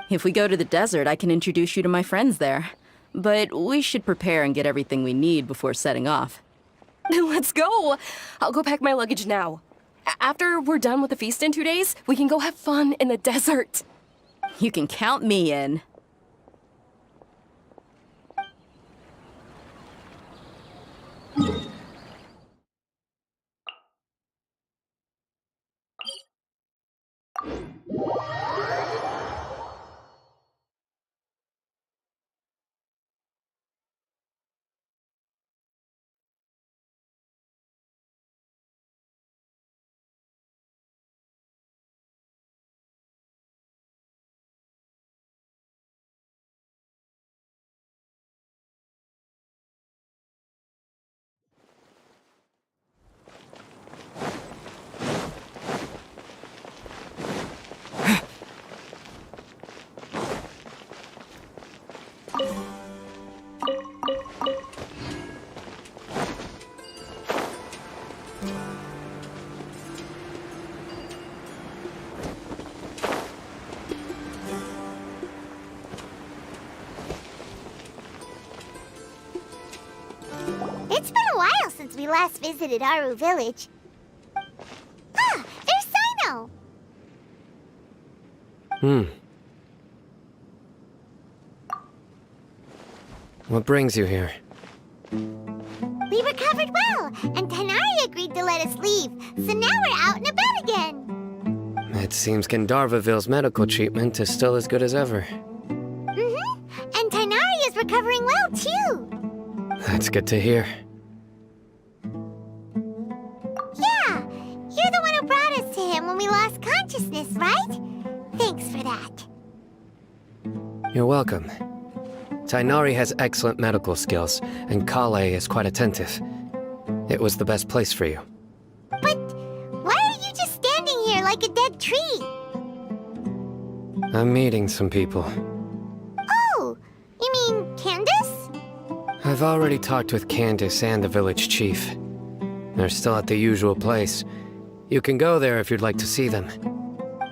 If we go to the desert, I can introduce you to my friends there. But we should prepare and get everything we need before setting off. Let's go! I'll go pack my luggage now. After we're done with the feast in 2 days, we can go have fun in the desert. You can count me in. It's been a while since we last visited Aru village. Ah, there's Sino! What brings you here? We recovered well, and Tanari agreed to let us leave, so now we're out and about again. It seems Gandharvaville's medical treatment is still as good as ever. And Tanari is recovering well, too. That's good to hear. Yeah, you're the one who brought us to him when we lost consciousness, right? Thanks for that. You're welcome. Tainari has excellent medical skills, and Kale is quite attentive. It was the best place for you. But why are you just standing here like like a dead tree. I'm meeting some people. Oh, you mean Candace? I've already talked with Candace and the village chief. They're still at the usual place. You can go there if you'd like to see them.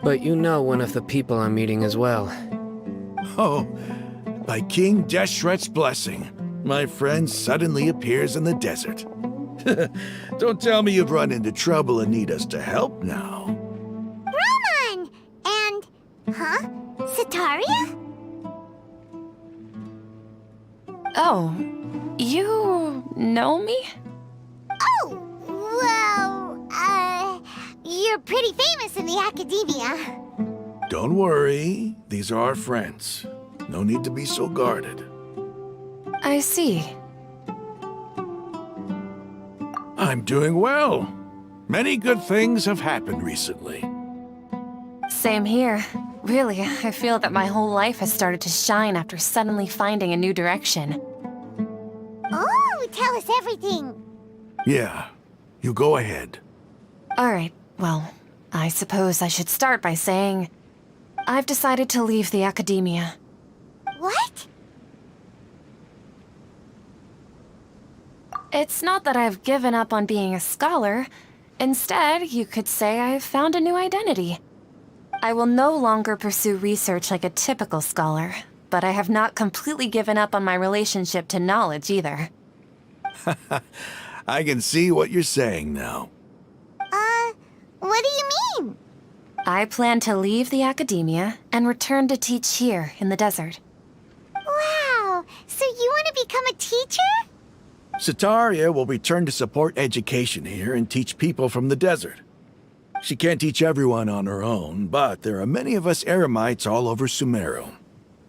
But you know one of the people I'm meeting as well. Oh, by King Deshret's blessing, my friend suddenly appears in the desert. Don't tell me you've run into trouble and need us to help now. Ramon! And... huh? Sataria? Oh, you know me? Oh, well, you're pretty famous in the academia. Don't worry, these are our friends. No need to be so guarded. I see. I'm doing well. Many good things have happened recently. Same here. Really, I feel that my whole life has started to shine after suddenly finding a new direction. Oh, tell us everything. Yeah, you go ahead. Alright, well, I suppose I should start by saying I've decided to leave the academia. What? It's not that I've given up on being a scholar. Instead, you could say I've found a new identity. I will no longer pursue research like a typical scholar, but I have not completely given up on my relationship to knowledge either. I can see what you're saying now. What do you mean? I plan to leave the academia and return to teach here in the desert. Wow, so you want to become a teacher? Sataria will return to support education here and teach people from the desert. She can't teach everyone on her own, but there are many of us Eremites all over Sumeru.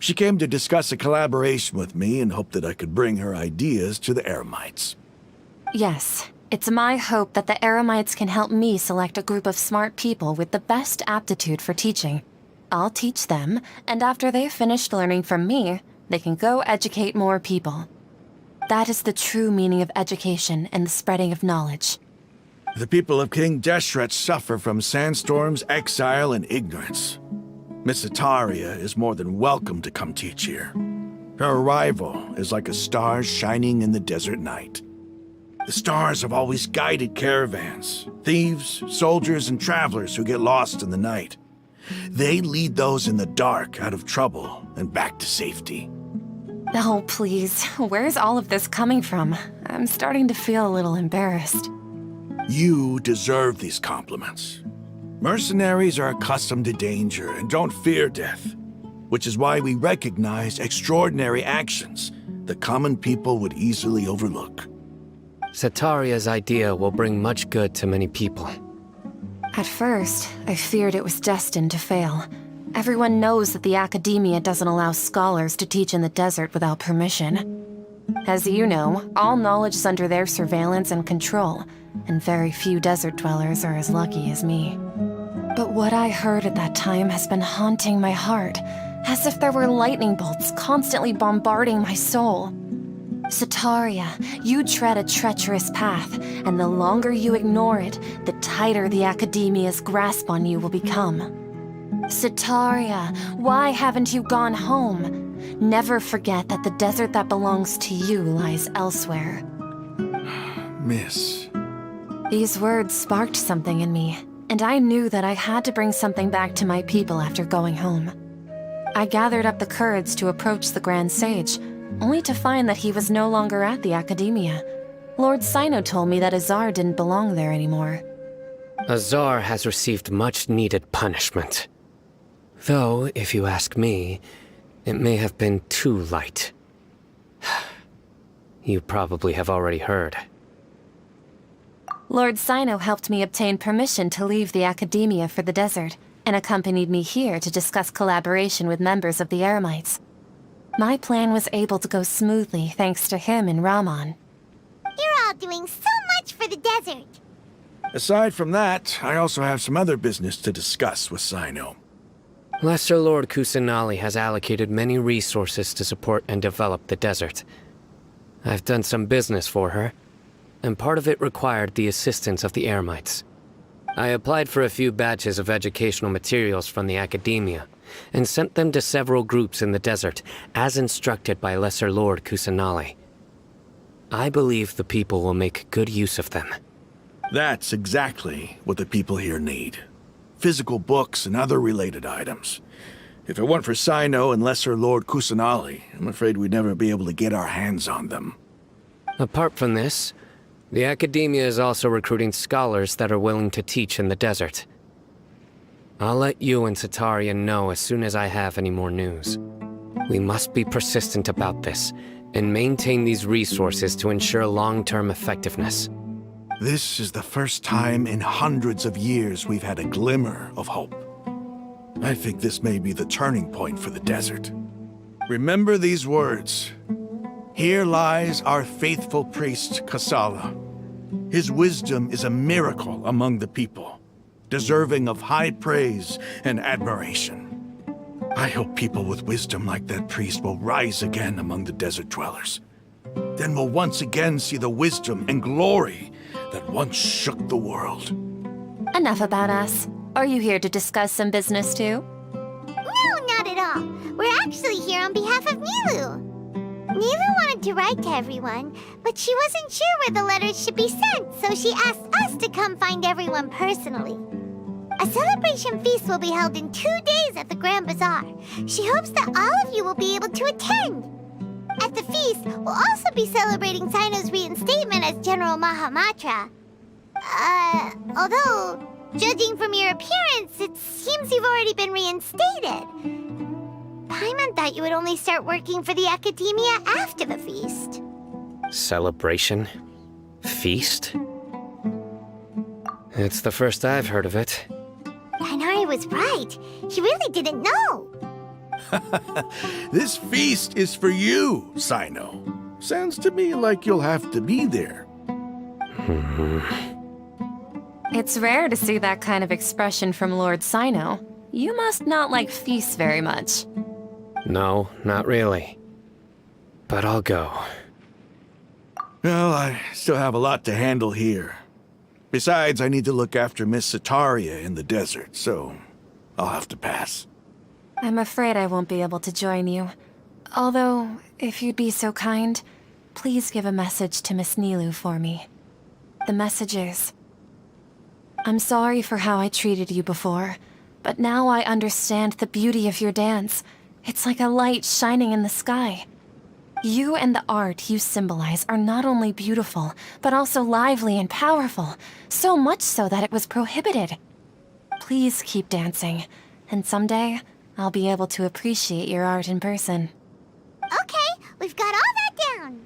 She came to discuss a collaboration with me and hoped that I could bring her ideas to the Eremites. Yes, it's my hope that the Eremites can help me select a group of smart people with the best aptitude for teaching. I'll teach them, and after they've finished learning from me, they can go educate more people. That is the true meaning of education and the spreading of knowledge. The people of King Deshret suffer from sandstorms, exile, and ignorance. Miss Sataria is more than welcome to come teach here. Her arrival is like a star shining in the desert night. The stars have always guided caravans, thieves, soldiers, and travelers who get lost in the night. They lead those in the dark out of trouble and back to safety. Oh, please. Where's all of this coming from? I'm starting to feel a little embarrassed. You deserve these compliments. Mercenaries are accustomed to danger and don't fear death, which is why we recognize extraordinary actions that common people would easily overlook. Sataria's idea will bring much good to many people. At first, I feared it was destined to fail. Everyone knows that the academia doesn't allow scholars to teach in the desert without permission. As you know, all knowledge is under their surveillance and control, and very few desert dwellers are as lucky as me. But what I heard at that time has been haunting my heart, as if there were lightning bolts constantly bombarding my soul. Sataria, you tread a treacherous path, and the longer you ignore it, the tighter the academia's grasp on you will become. Sataria, why haven't you gone home? Never forget that the desert that belongs to you lies elsewhere. Miss. These words sparked something in me, and I knew that I had to bring something back to my people after going home. I gathered up the courage to approach the Grand Sage, only to find that he was no longer at the academia. Lord Sino told me that Azar didn't belong there anymore. Azar has received much-needed punishment. Though, if you ask me, it may have been too light. You probably have already heard. Lord Sino helped me obtain permission to leave the academia for the desert, and accompanied me here to discuss collaboration with members of the Eremites. My plan was able to go smoothly thanks to him and Ramon. You're all doing so much for the desert. Aside from that, I also have some other business to discuss with Sino. Lesser Lord Kusanali has allocated many resources to support and develop the desert. I've done some business for her, and part of it required the assistance of the Eremites. I applied for a few batches of educational materials from the academia, and sent them to several groups in the desert, as instructed by Lesser Lord Kusanali. I believe the people will make good use of them. That's exactly what the people here need. Physical books and other related items. If it weren't for Sino and Lesser Lord Kusanali, I'm afraid we'd never be able to get our hands on them. Apart from this, the academia is also recruiting scholars that are willing to teach in the desert. I'll let you and Sataria know as soon as I have any more news. We must be persistent about this, and maintain these resources to ensure long-term effectiveness. This is the first time in hundreds of years we've had a glimmer of hope. I think this may be the turning point for the desert. Remember these words. Here lies our faithful priest, Kasala. His wisdom is a miracle among the people, deserving of high praise and admiration. I hope people with wisdom like that priest will rise again among the desert dwellers. Then we'll once again see the wisdom and glory that once shook the world. Enough about us. Are you here to discuss some business too? No, not at all. We're actually here on behalf of Nilu. Nilu wanted to write to everyone, but she wasn't sure where the letters should be sent, so she asked us to come find everyone personally. A celebration feast will be held in 2 days at the Grand Bazaar. She hopes that all of you will be able to attend. At the feast, we'll also be celebrating Sino's reinstatement as General Mahamatra. Although, judging from your appearance, it seems you've already been reinstated. Paimon thought you would only start working for the Academia after the feast. Celebration? Feast? It's the first I've heard of it. Kainari was right. He really didn't know. This feast is for you, Sino. Sounds to me like you'll have to be there. It's rare to see that kind of expression from Lord Sino. You must not like feasts very much. No, not really. But I'll go. Well, I still have a lot to handle here. Besides, I need to look after Miss Sataria in the desert, so I'll have to pass. I'm afraid I won't be able to join you. Although, if you'd be so kind, please give a message to Miss Nilu for me. The message is, I'm sorry for how I treated you before, but now I understand the beauty of your dance. It's like a light shining in the sky. You and the art you symbolize are not only beautiful, but also lively and powerful, so much so that it was prohibited. Please keep dancing, and someday, I'll be able to appreciate your art in person. Okay, we've got all that down.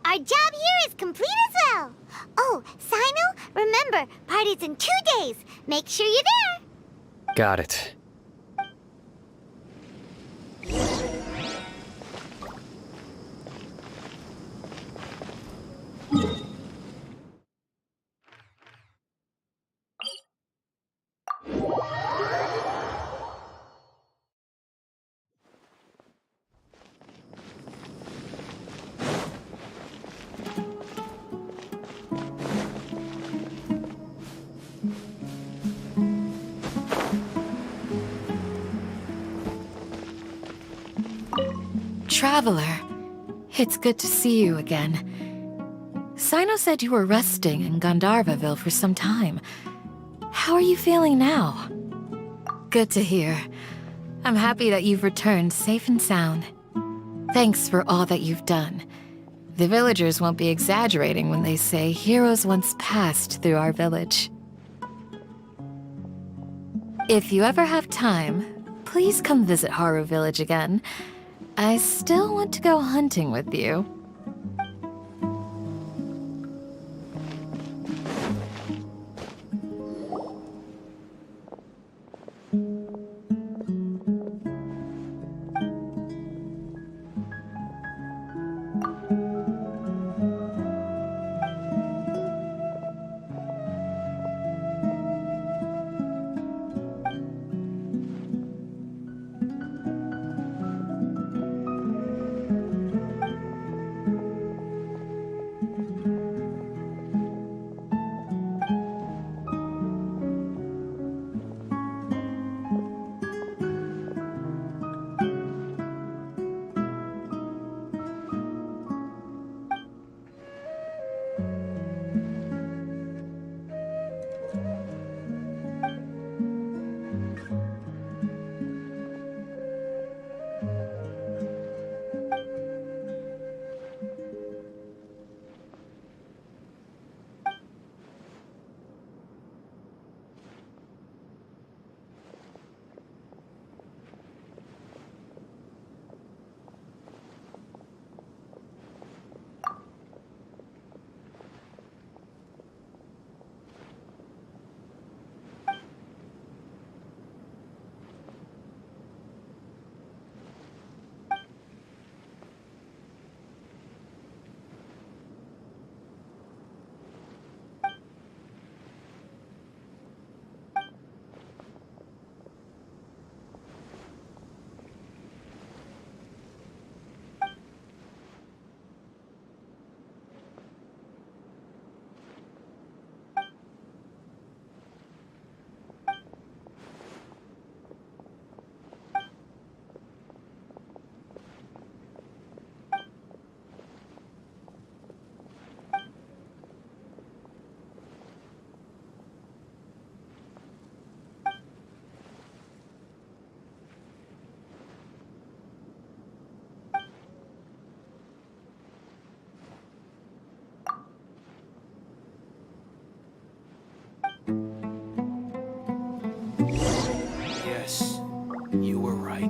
Our job here is complete as well. Oh, Sino, remember, party's in 2 days. Make sure you're there. Got it. Traveler, it's good to see you again. Sino said you were resting in Gandharvaville for some time. How are you feeling now? Good to hear. I'm happy that you've returned safe and sound. Thanks for all that you've done. The villagers won't be exaggerating when they say heroes once passed through our village. If you ever have time, please come visit Haru Village again. I still want to go hunting with you.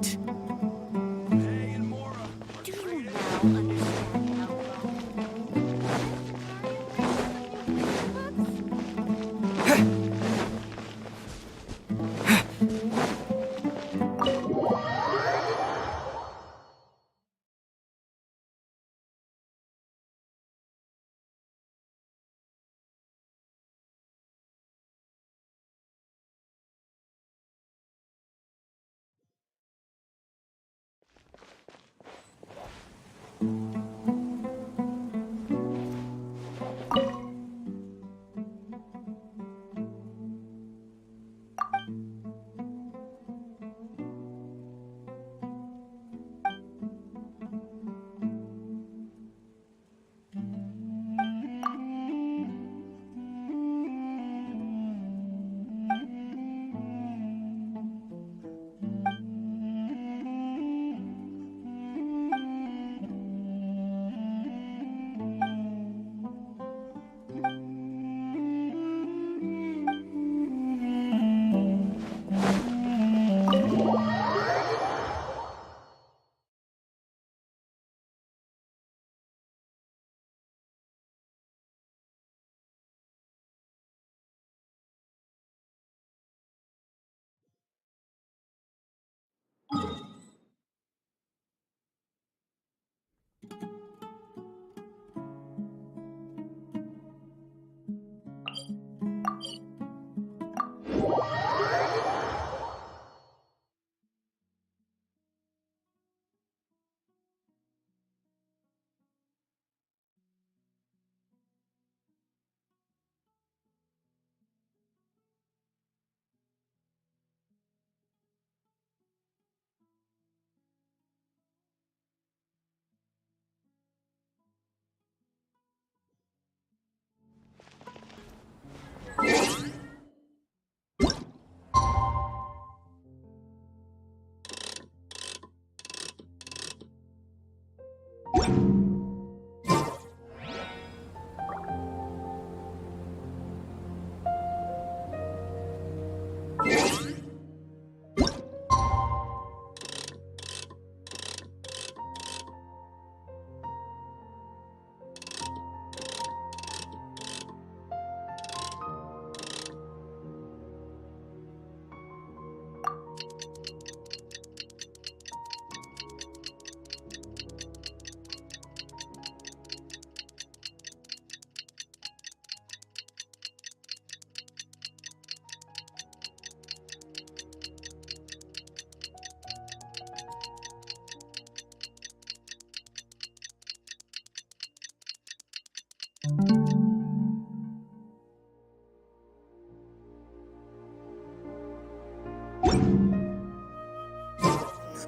point.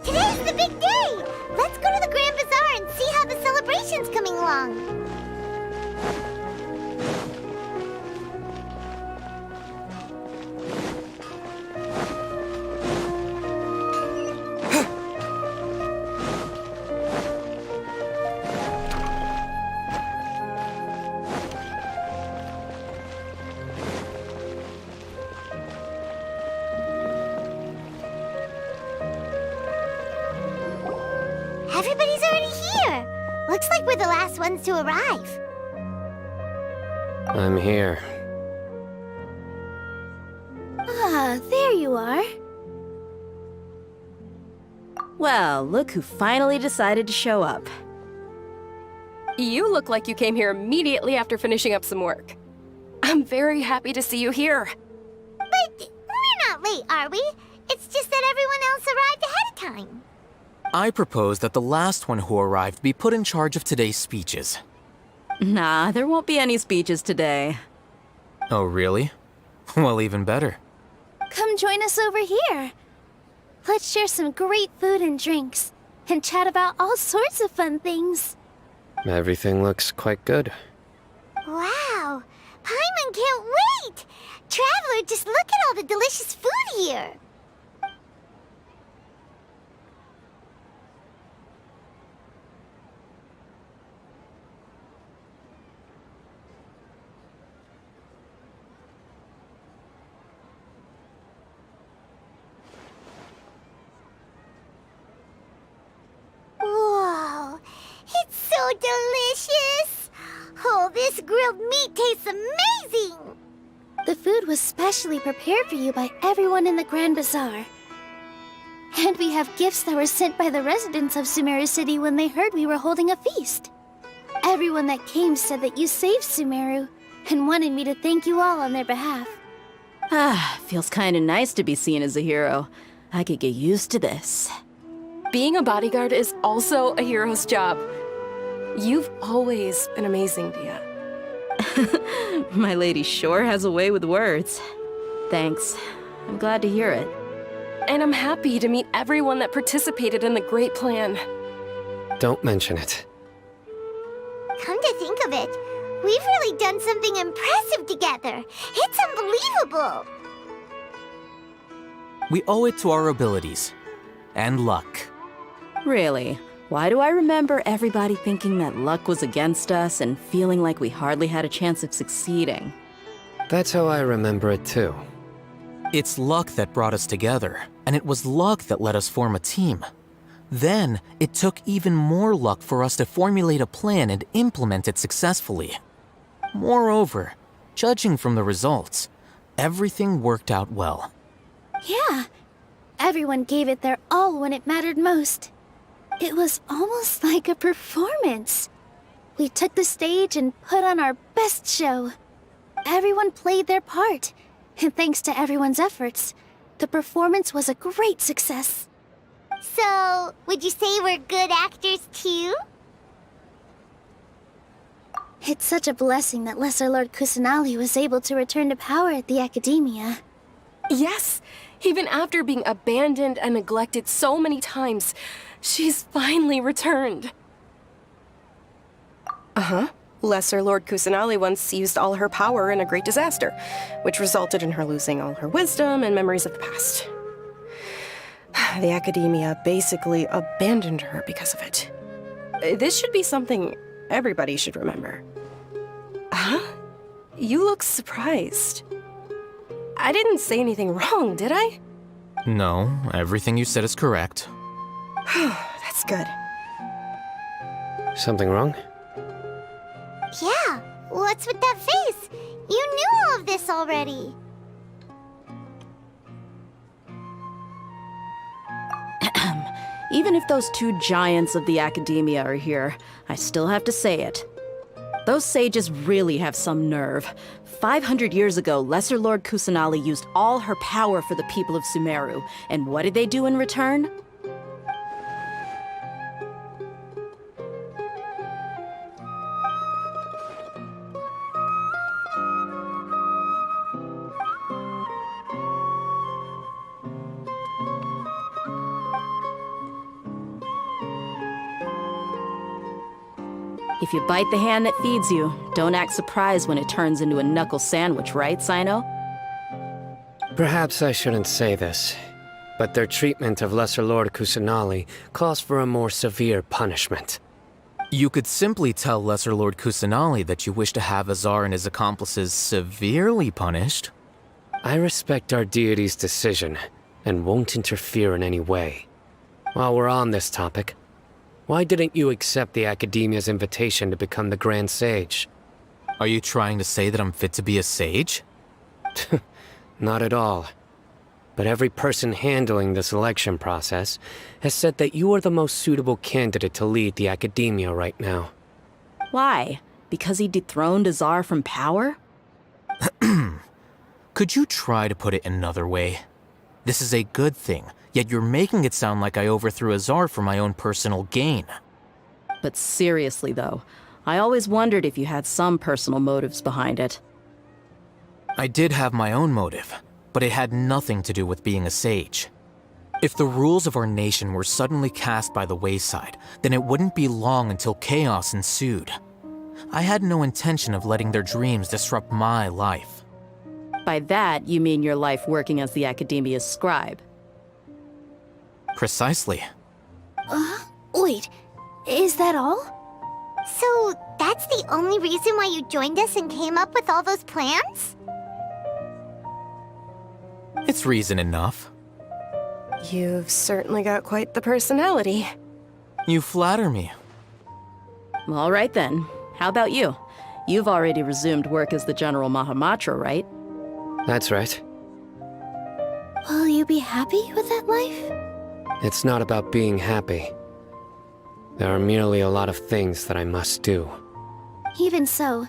Today's the big day! Let's go to the Grand Bazaar and see how the celebration's coming along. Everybody's already here. Looks like we're the last ones to arrive. I'm here. Ah, there you are. Well, look who finally decided to show up. You look like you came here immediately after finishing up some work. I'm very happy to see you here. But we're not late, are we? It's just that everyone else arrived ahead of time. I propose that the last one who arrived be put in charge of today's speeches. Nah, there won't be any speeches today. Oh, really? Well, even better. Come join us over here. Let's share some great food and drinks, and chat about all sorts of fun things. Everything looks quite good. Wow! Paimon can't wait! Traveler, just look at all the delicious food here! delicious! Oh, this grilled meat tastes amazing! The food was specially prepared for you by everyone in the Grand Bazaar. And we have gifts that were sent by the residents of Sumeru City when they heard we were holding a feast. Everyone that came said that you saved Sumeru and wanted me to thank you all on their behalf. Feels kinda nice to be seen as a hero. I could get used to this. Being a bodyguard is also a hero's job. You've always been amazing, Dia. My lady sure has a way with words. Thanks. I'm glad to hear it. And I'm happy to meet everyone that participated in the great plan. Don't mention it. Come to think of it, we've really done something impressive together. It's unbelievable. We owe it to our abilities. And luck. Really? Why do I remember everybody thinking that luck was against us and feeling like we hardly had a chance of succeeding? That's how I remember it too. It's luck that brought us together, and it was luck that let us form a team. Then, it took even more luck for us to formulate a plan and implement it successfully. Moreover, judging from the results, everything worked out well. Yeah, everyone gave it their all when it mattered most. It was almost like a performance. We took the stage and put on our best show. Everyone played their part, and thanks to everyone's efforts, the performance was a great success. So, would you say we're good actors too? It's such a blessing that Lesser Lord Kusanali was able to return to power at the Academia. Yes, even after being abandoned and neglected so many times, she's finally returned. Uh-huh. Lesser Lord Kusanali once used all her power in a great disaster, which resulted in her losing all her wisdom and memories of the past. The Academia basically abandoned her because of it. This should be something everybody should remember. Huh? You look surprised. I didn't say anything wrong, did I? No, everything you said is correct. That's good. Something wrong? Yeah, what's with that face? You knew all of this already. Even if those two giants of the Academia are here, I still have to say it. Those sages really have some nerve. 500 years ago, Lesser Lord Kusanali used all her power for the people of Sumeru, and what did they do in return? If you bite the hand that feeds you, don't act surprised when it turns into a knuckle sandwich, right, Sino? Perhaps I shouldn't say this, but their treatment of Lesser Lord Kusanali calls for a more severe punishment. You could simply tell Lesser Lord Kusanali that you wish to have Azar and his accomplices severely punished. I respect our deity's decision, and won't interfere in any way. While we're on this topic, why didn't you accept the Academia's invitation to become the Grand Sage? Are you trying to say that I'm fit to be a sage? Not at all. But every person handling the selection process has said that you are the most suitable candidate to lead the Academia right now. Why? Because he dethroned Azar from power? Could you try to put it another way? This is a good thing, yet you're making it sound like I overthrew Azar for my own personal gain. But seriously, though, I always wondered if you had some personal motives behind it. I did have my own motive, but it had nothing to do with being a sage. If the rules of our nation were suddenly cast by the wayside, then it wouldn't be long until chaos ensued. I had no intention of letting their dreams disrupt my life. By that, you mean your life working as the Academia's scribe. Precisely. Wait, is that all? So, that's the only reason why you joined us and came up with all those plans? It's reason enough. You've certainly got quite the personality. You flatter me. All right then. How about you? You've already resumed work as the General Mahamatra, right? That's right. Will you be happy with that life? It's not about being happy. There are merely a lot of things that I must do. Even so,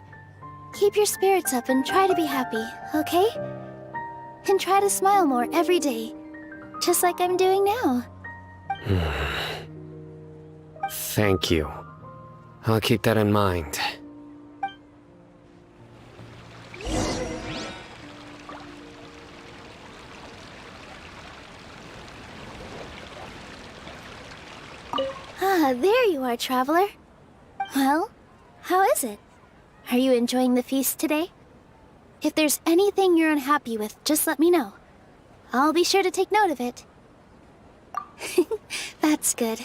keep your spirits up and try to be happy, okay? And try to smile more every day, just like I'm doing now. Thank you. I'll keep that in mind. Ah, there you are, traveler. Well, how is it? Are you enjoying the feast today? If there's anything you're unhappy with, just let me know. I'll be sure to take note of it. That's good.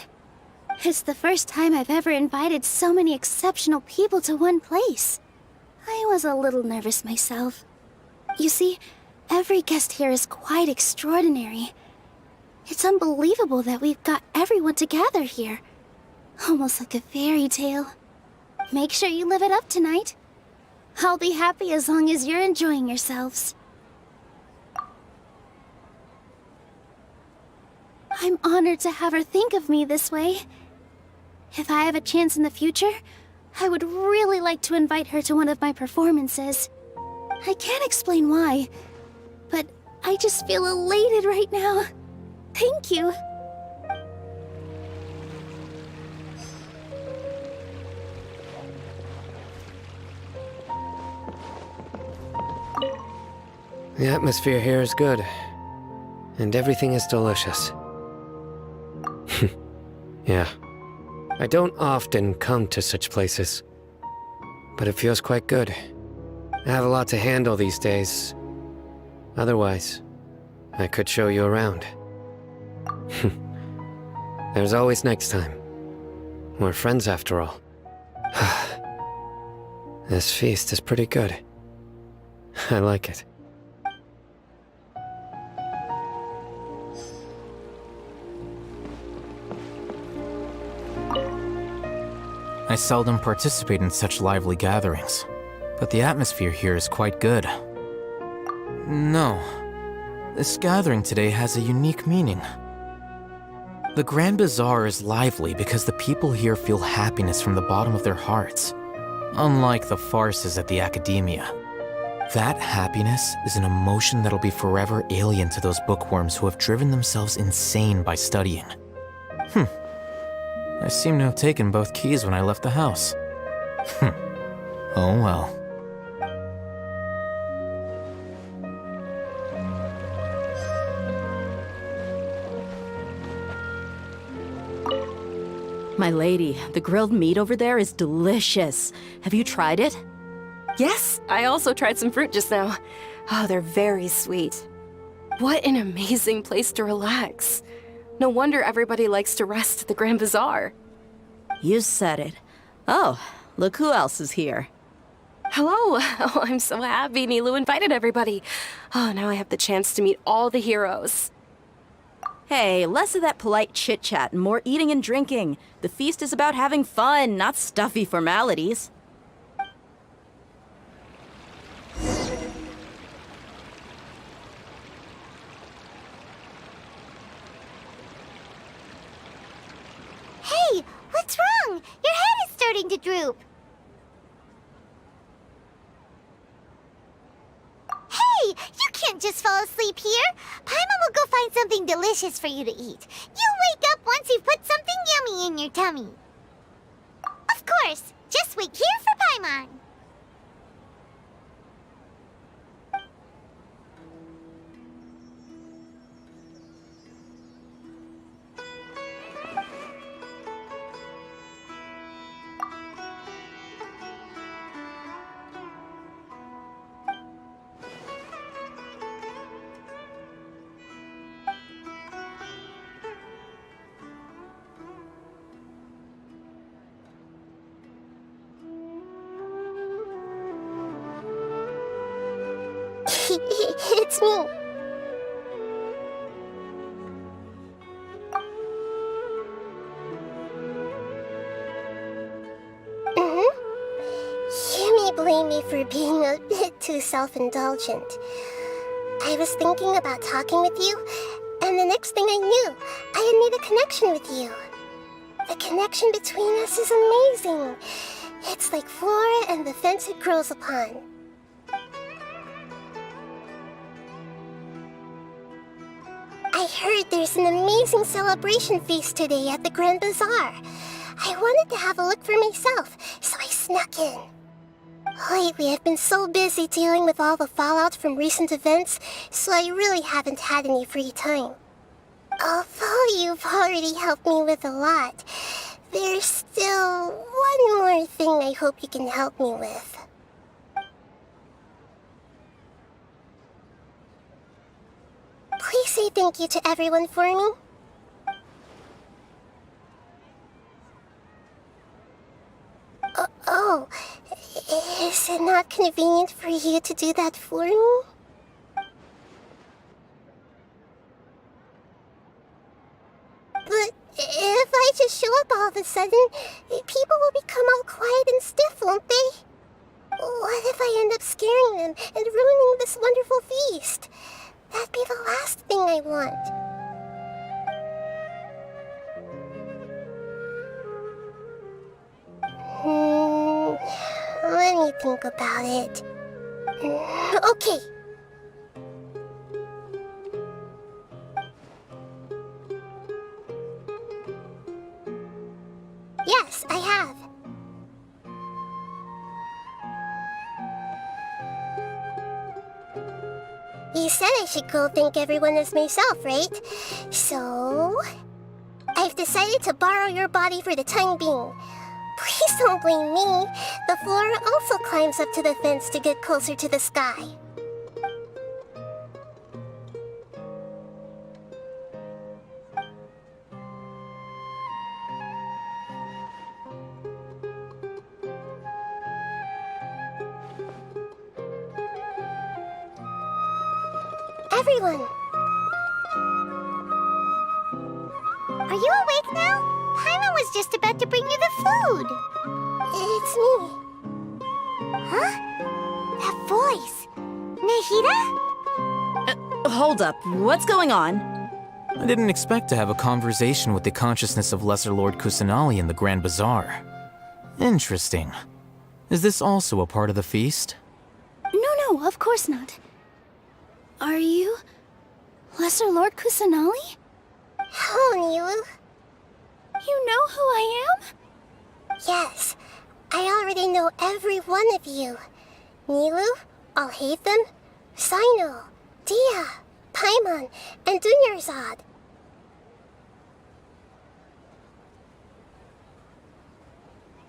It's the first time I've ever invited so many exceptional people to one place. I was a little nervous myself. You see, every guest here is quite extraordinary. It's unbelievable that we've got everyone together here. Almost like a fairy tale. Make sure you live it up tonight. I'll be happy as long as you're enjoying yourselves. I'm honored to have her think of me this way. If I have a chance in the future, I would really like to invite her to one of my performances. I can't explain why, but I just feel elated right now. Thank you. The atmosphere here is good, and everything is delicious. Yeah. I don't often come to such places, but it feels quite good. I have a lot to handle these days. Otherwise, I could show you around. There's always next time. We're friends after all. This feast is pretty good. I like it. I seldom participate in such lively gatherings, but the atmosphere here is quite good. No, this gathering today has a unique meaning. The Grand Bazaar is lively because the people here feel happiness from the bottom of their hearts, unlike the farces at the Academia. That happiness is an emotion that'll be forever alien to those bookworms who have driven themselves insane by studying. I seem to have taken both keys when I left the house. Oh well. My lady, the grilled meat over there is delicious. Have you tried it? Yes, I also tried some fruit just now. Oh, they're very sweet. What an amazing place to relax. No wonder everybody likes to rest at the Grand Bazaar. You said it. Oh, look who else is here. Hello. Oh, I'm so happy Nilu invited everybody. Oh, now I have the chance to meet all the heroes. Hey, less of that polite chit-chat and more eating and drinking. The feast is about having fun, not stuffy formalities. Hey, what's wrong? Your head is starting to droop. Hey, you can't just fall asleep here. Paimon will go find something delicious for you to eat. You'll wake up once you've put something yummy in your tummy. Of course, just wait here for Paimon. It's me. blame me for being a bit too self-indulgent. I was thinking about talking with you, and the next thing I knew, I had made a connection with you. The connection between us is amazing. It's like flora and the fence it grows upon. I heard there's an amazing celebration feast today at the Grand Bazaar. I wanted to have a look for myself, so I snuck in. Lately, I've been so busy dealing with all the fallout from recent events, so I really haven't had any free time. Although you've already helped me with a lot, there's still one more thing I hope you can help me with. Please say thank you to everyone for me. Oh, is it not convenient for you to do that for me? But if I just show up all of a sudden, people will become all quiet and stiff, won't they? What if I end up scaring them and ruining this wonderful feast? That'd be the last thing I want. Let me think about it. Okay. Yes, I have. You said I should go thank everyone as myself, right? So... I've decided to borrow your body for the time being. Please don't blame me. The flora also climbs up to the fence to get closer to the sky. Everyone! Are you awake now? Paimon was just about to bring you the food. It's me. Huh? That voice. Nahida? Hold up. What's going on? I didn't expect to have a conversation with the consciousness of Lesser Lord Kusanali in the Grand Bazaar. Interesting. Is this also a part of the feast? No, of course not. Are you... Lesser Lord Kusanali? Hello, Nilu. You know who I am? Yes, I already know every one of you. Nilu, Alhaitham, Sino, Dia, Paimon, and Dunyarzad.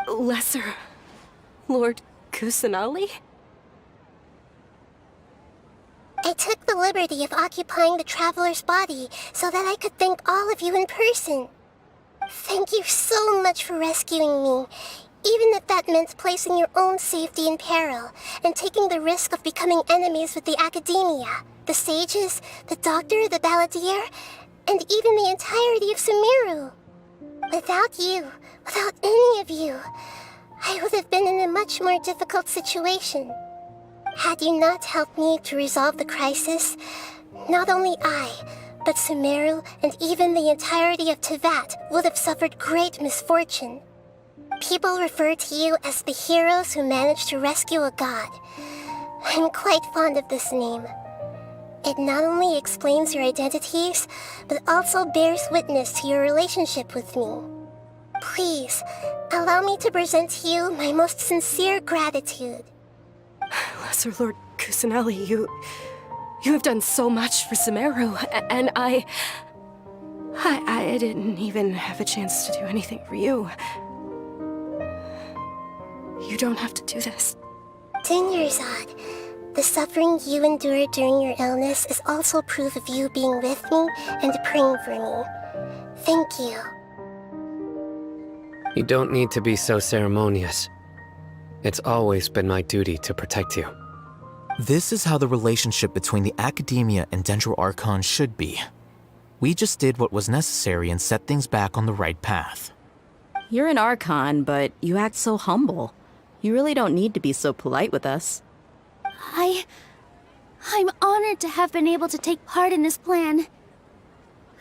Lesser Lord Kusanali? I took the liberty of occupying the traveler's body so that I could thank all of you in person. Thank you so much for rescuing me, even if that meant placing your own safety in peril and taking the risk of becoming enemies with the Academia, the sages, the doctor, the balladeer, and even the entirety of Sumeru. Without you, without any of you, I would have been in a much more difficult situation. Had you not helped me to resolve the crisis, not only I, but Sumeru and even the entirety of Tevat would have suffered great misfortune. People refer to you as the heroes who managed to rescue a god. I'm quite fond of this name. It not only explains your identities, but also bears witness to your relationship with me. Please, allow me to present to you my most sincere gratitude. Lesser Lord Kusanali, you have done so much for Sumeru, and I didn't even have a chance to do anything for you. You don't have to do this. Dunyarzad, the suffering you endured during your illness is also proof of you being with me and praying for me. Thank you. You don't need to be so ceremonious. It's always been my duty to protect you. This is how the relationship between the Academia and Dendro Archon should be. We just did what was necessary and set things back on the right path. You're an Archon, but you act so humble. You really don't need to be so polite with us. I'm honored to have been able to take part in this plan.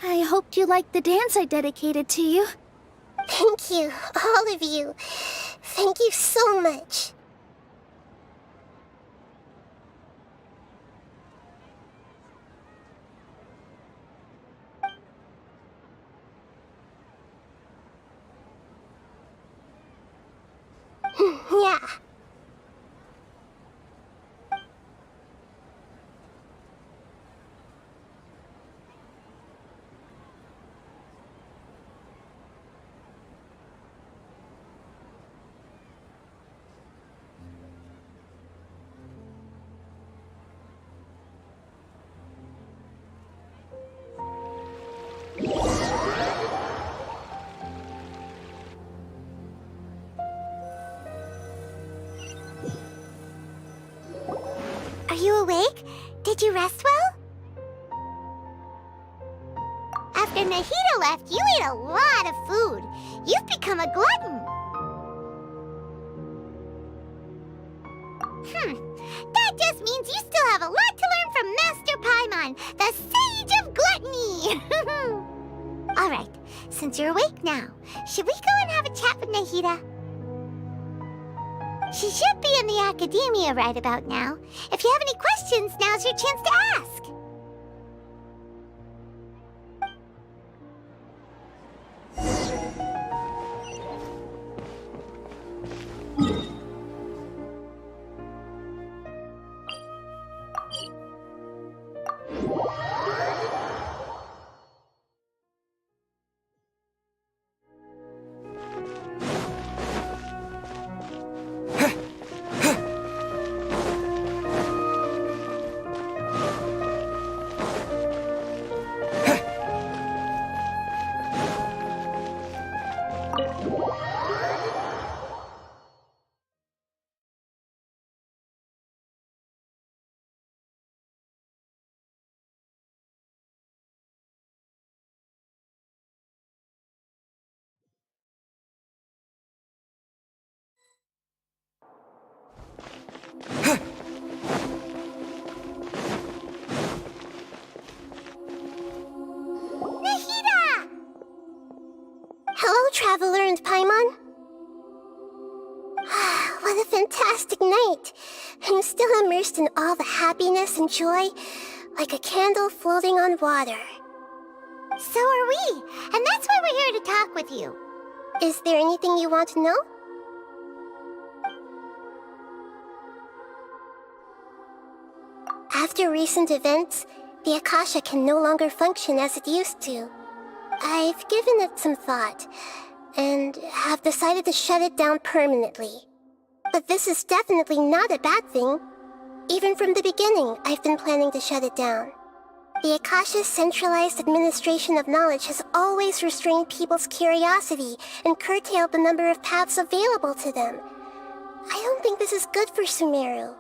I hoped you liked the dance I dedicated to you. Thank you, all of you. Thank you so much. Yeah. Are you awake? Did you rest well? After Nahida left, you ate a lot of food. You've become a glutton. That just means you still have a lot to learn from Master Paimon, the Sage of Gluttony! Alright, since you're awake now, should we go and have a chat with Nahida? She should be in the academia right about now. If you have any questions, now's your chance to ask. Hello, Traveler and Paimon. What a fantastic night. I'm still immersed in all the happiness and joy, like a candle floating on water. So are we, and that's why we're here to talk with you. Is there anything you want to know? After recent events, the Akasha can no longer function as it used to. I've given it some thought, and have decided to shut it down permanently. But this is definitely not a bad thing. Even from the beginning, I've been planning to shut it down. The Akasha's centralized administration of knowledge has always restrained people's curiosity and curtailed the number of paths available to them. I don't think this is good for Sumeru.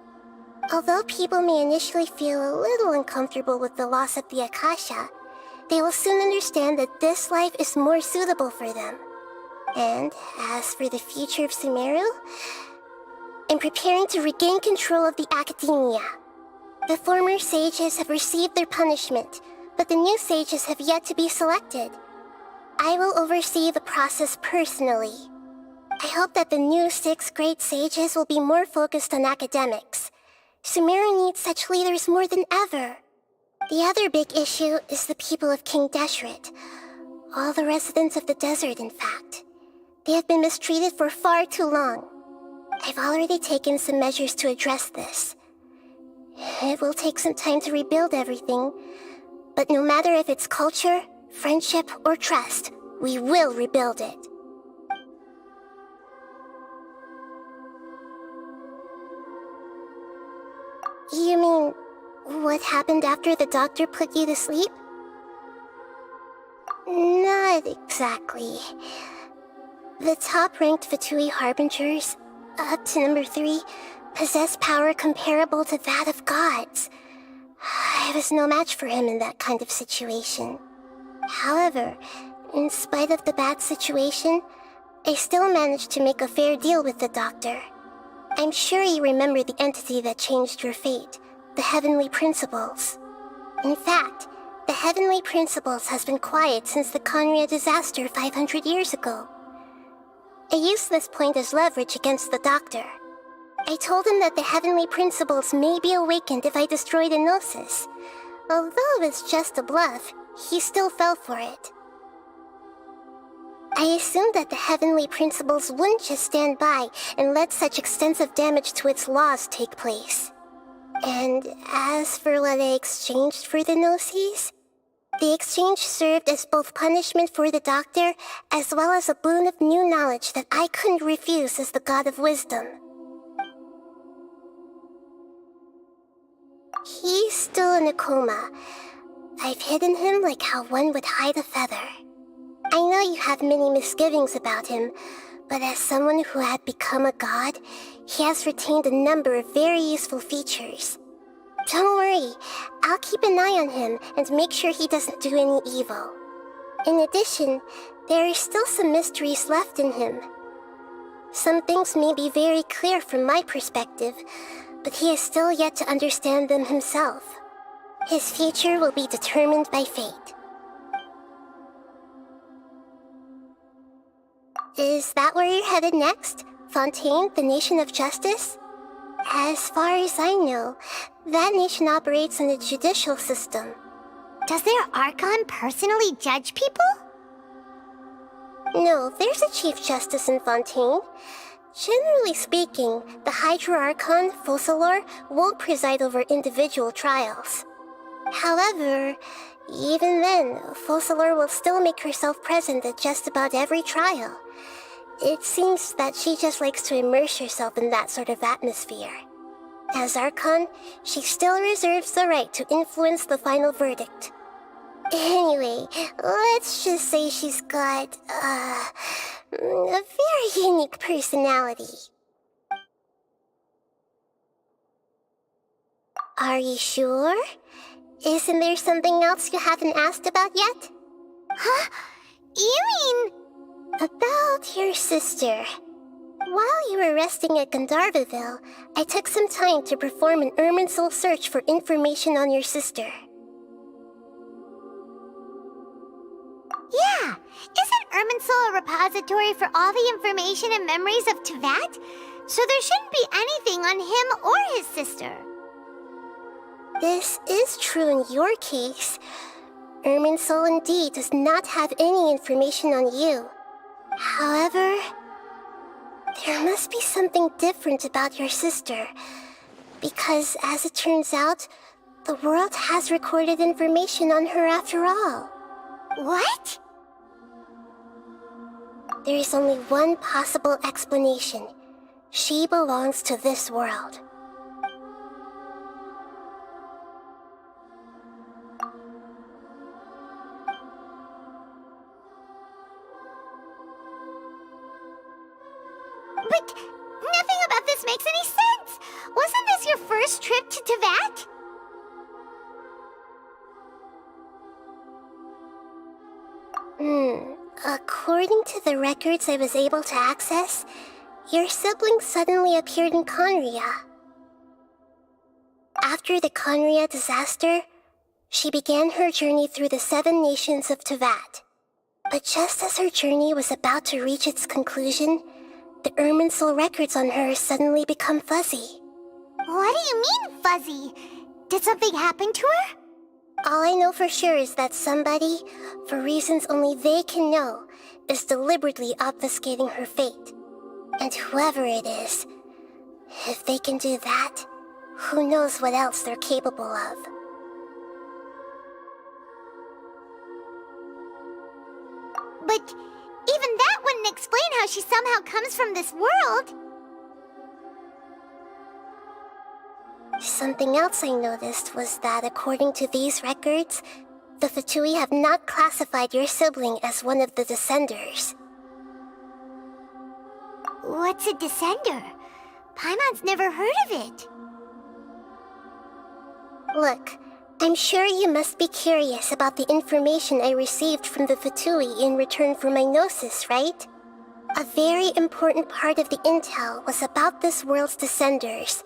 Although people may initially feel a little uncomfortable with the loss of the Akasha, they will soon understand that this life is more suitable for them. And as for the future of Sumeru, I'm preparing to regain control of the academia. The former sages have received their punishment, but the new sages have yet to be selected. I will oversee the process personally. I hope that the new 6 great sages will be more focused on academics. Sumeru needs such leaders more than ever. The other big issue is the people of King Deshret. All the residents of the desert, in fact. They have been mistreated for far too long. I've already taken some measures to address this. It will take some time to rebuild everything, but no matter if it's culture, friendship, or trust, we will rebuild it. You mean, what happened after the doctor put you to sleep? Not exactly. The top-ranked Fatui Harbingers, up to number 3, possess power comparable to that of gods. I was no match for him in that kind of situation. However, in spite of the bad situation, I still managed to make a fair deal with the doctor. I'm sure you remember the entity that changed your fate, the Heavenly Principles. In fact, the Heavenly Principles has been quiet since the Conria disaster 500 years ago. I used this point as leverage against the Doctor. I told him that the Heavenly Principles may be awakened if I destroy the Gnosis. Although it's just a bluff, he still fell for it. I assumed that the Heavenly Principles wouldn't just stand by and let such extensive damage to its laws take place. And as for what I exchanged for the Gnosis, the exchange served as both punishment for the Doctor, as well as a boon of new knowledge that I couldn't refuse as the God of Wisdom. He's still in a coma. I've hidden him like how one would hide a feather. I know you have many misgivings about him, but as someone who had become a god, he has retained a number of very useful features. Don't worry, I'll keep an eye on him and make sure he doesn't do any evil. In addition, there are still some mysteries left in him. Some things may be very clear from my perspective, but he is still yet to understand them himself. His future will be determined by fate. Is that where you're headed next? Fontaine, the Nation of Justice? As far as I know, that nation operates in a judicial system. Does their Archon personally judge people? No, there's a Chief Justice in Fontaine. Generally speaking, the Hydra Archon, Focalor, won't preside over individual trials. However, even then, Focalor will still make herself present at just about every trial. It seems that she just likes to immerse herself in that sort of atmosphere. As Archon, she still reserves the right to influence the final verdict. Anyway, let's just say she's got, a very unique personality. Are you sure? Isn't there something else you haven't asked about yet? Huh? You mean... About your sister. While you were resting at Gandharvaville, I took some time to perform an Irminsul search for information on your sister. Yeah! Isn't Irminsul a repository for all the information and memories of Teyvat? So there shouldn't be anything on him or his sister. This is true in your case. Irminsul indeed does not have any information on you. However, there must be something different about your sister, because as it turns out, the world has recorded information on her after all. What? There is only one possible explanation. She belongs to this world. But nothing about this makes any sense! Wasn't this your first trip to Teyvat? According to the records I was able to access, your sibling suddenly appeared in Conria. After the Conria disaster, she began her journey through the 7 nations of Teyvat. But just as her journey was about to reach its conclusion, the Irminsul records on her suddenly become fuzzy. What do you mean, fuzzy? Did something happen to her? All I know for sure is that somebody, for reasons only they can know, is deliberately obfuscating her fate. And whoever it is, if they can do that, who knows what else they're capable of. But even that wouldn't explain how she somehow comes from this world. Something else I noticed was that according to these records, the Fatui have not classified your sibling as one of the Descenders. What's a Descender? Paimon's never heard of it. Look, I'm sure you must be curious about the information I received from the Fatui in return for my Gnosis, right? A very important part of the intel was about this world's descenders.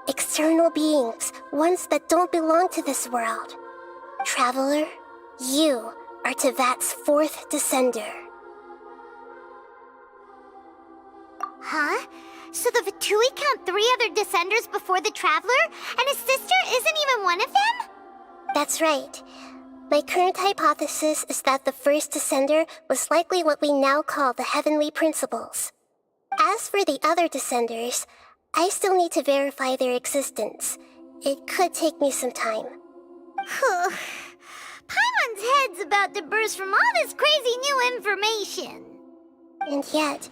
External beings, ones that don't belong to this world. Traveler, you are Tevat's 4th descender. Huh? So the Vatui count 3 other descenders before the Traveler, and his sister isn't even one of them? That's right. My current hypothesis is that the first descender was likely what we now call the Heavenly Principles. As for the other descenders, I still need to verify their existence. It could take me some time. Paimon's head's about to burst from all this crazy new information. And yet,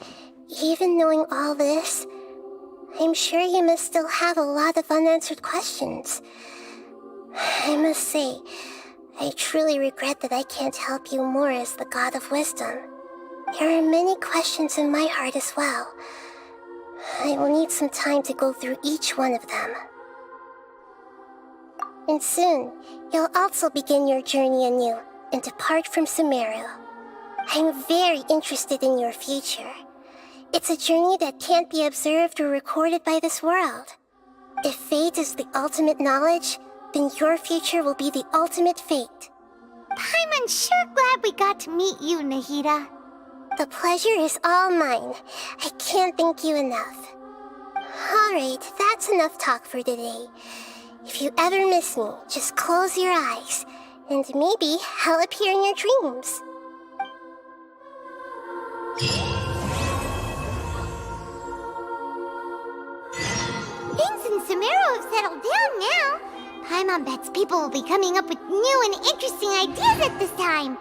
even knowing all this, I'm sure you must still have a lot of unanswered questions. I must say, I truly regret that I can't help you more as the God of Wisdom. There are many questions in my heart as well. I will need some time to go through each one of them. And soon, you'll also begin your journey anew and depart from Sumeru. I'm very interested in your future. It's a journey that can't be observed or recorded by this world. If fate is the ultimate knowledge, then your future will be the ultimate fate. Paimon's sure glad we got to meet you, Nahida. The pleasure is all mine. I can't thank you enough. Alright, that's enough talk for today. If you ever miss me, just close your eyes, and maybe I'll appear in your dreams. Things in Sumeru have settled down now. Paimon bets people will be coming up with new and interesting ideas at this time.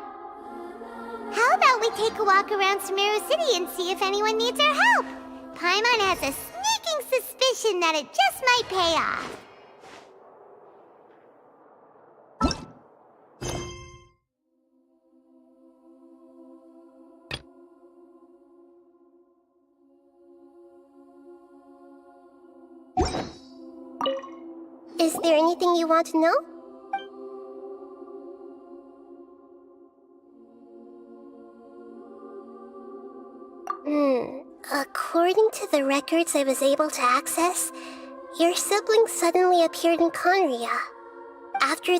How about we take a walk around Sumeru City and see if anyone needs our help? Paimon has a sneaking suspicion that it just might pay off. Is there anything you want to know? According to the records I was able to access, your siblings suddenly appeared in Conria. After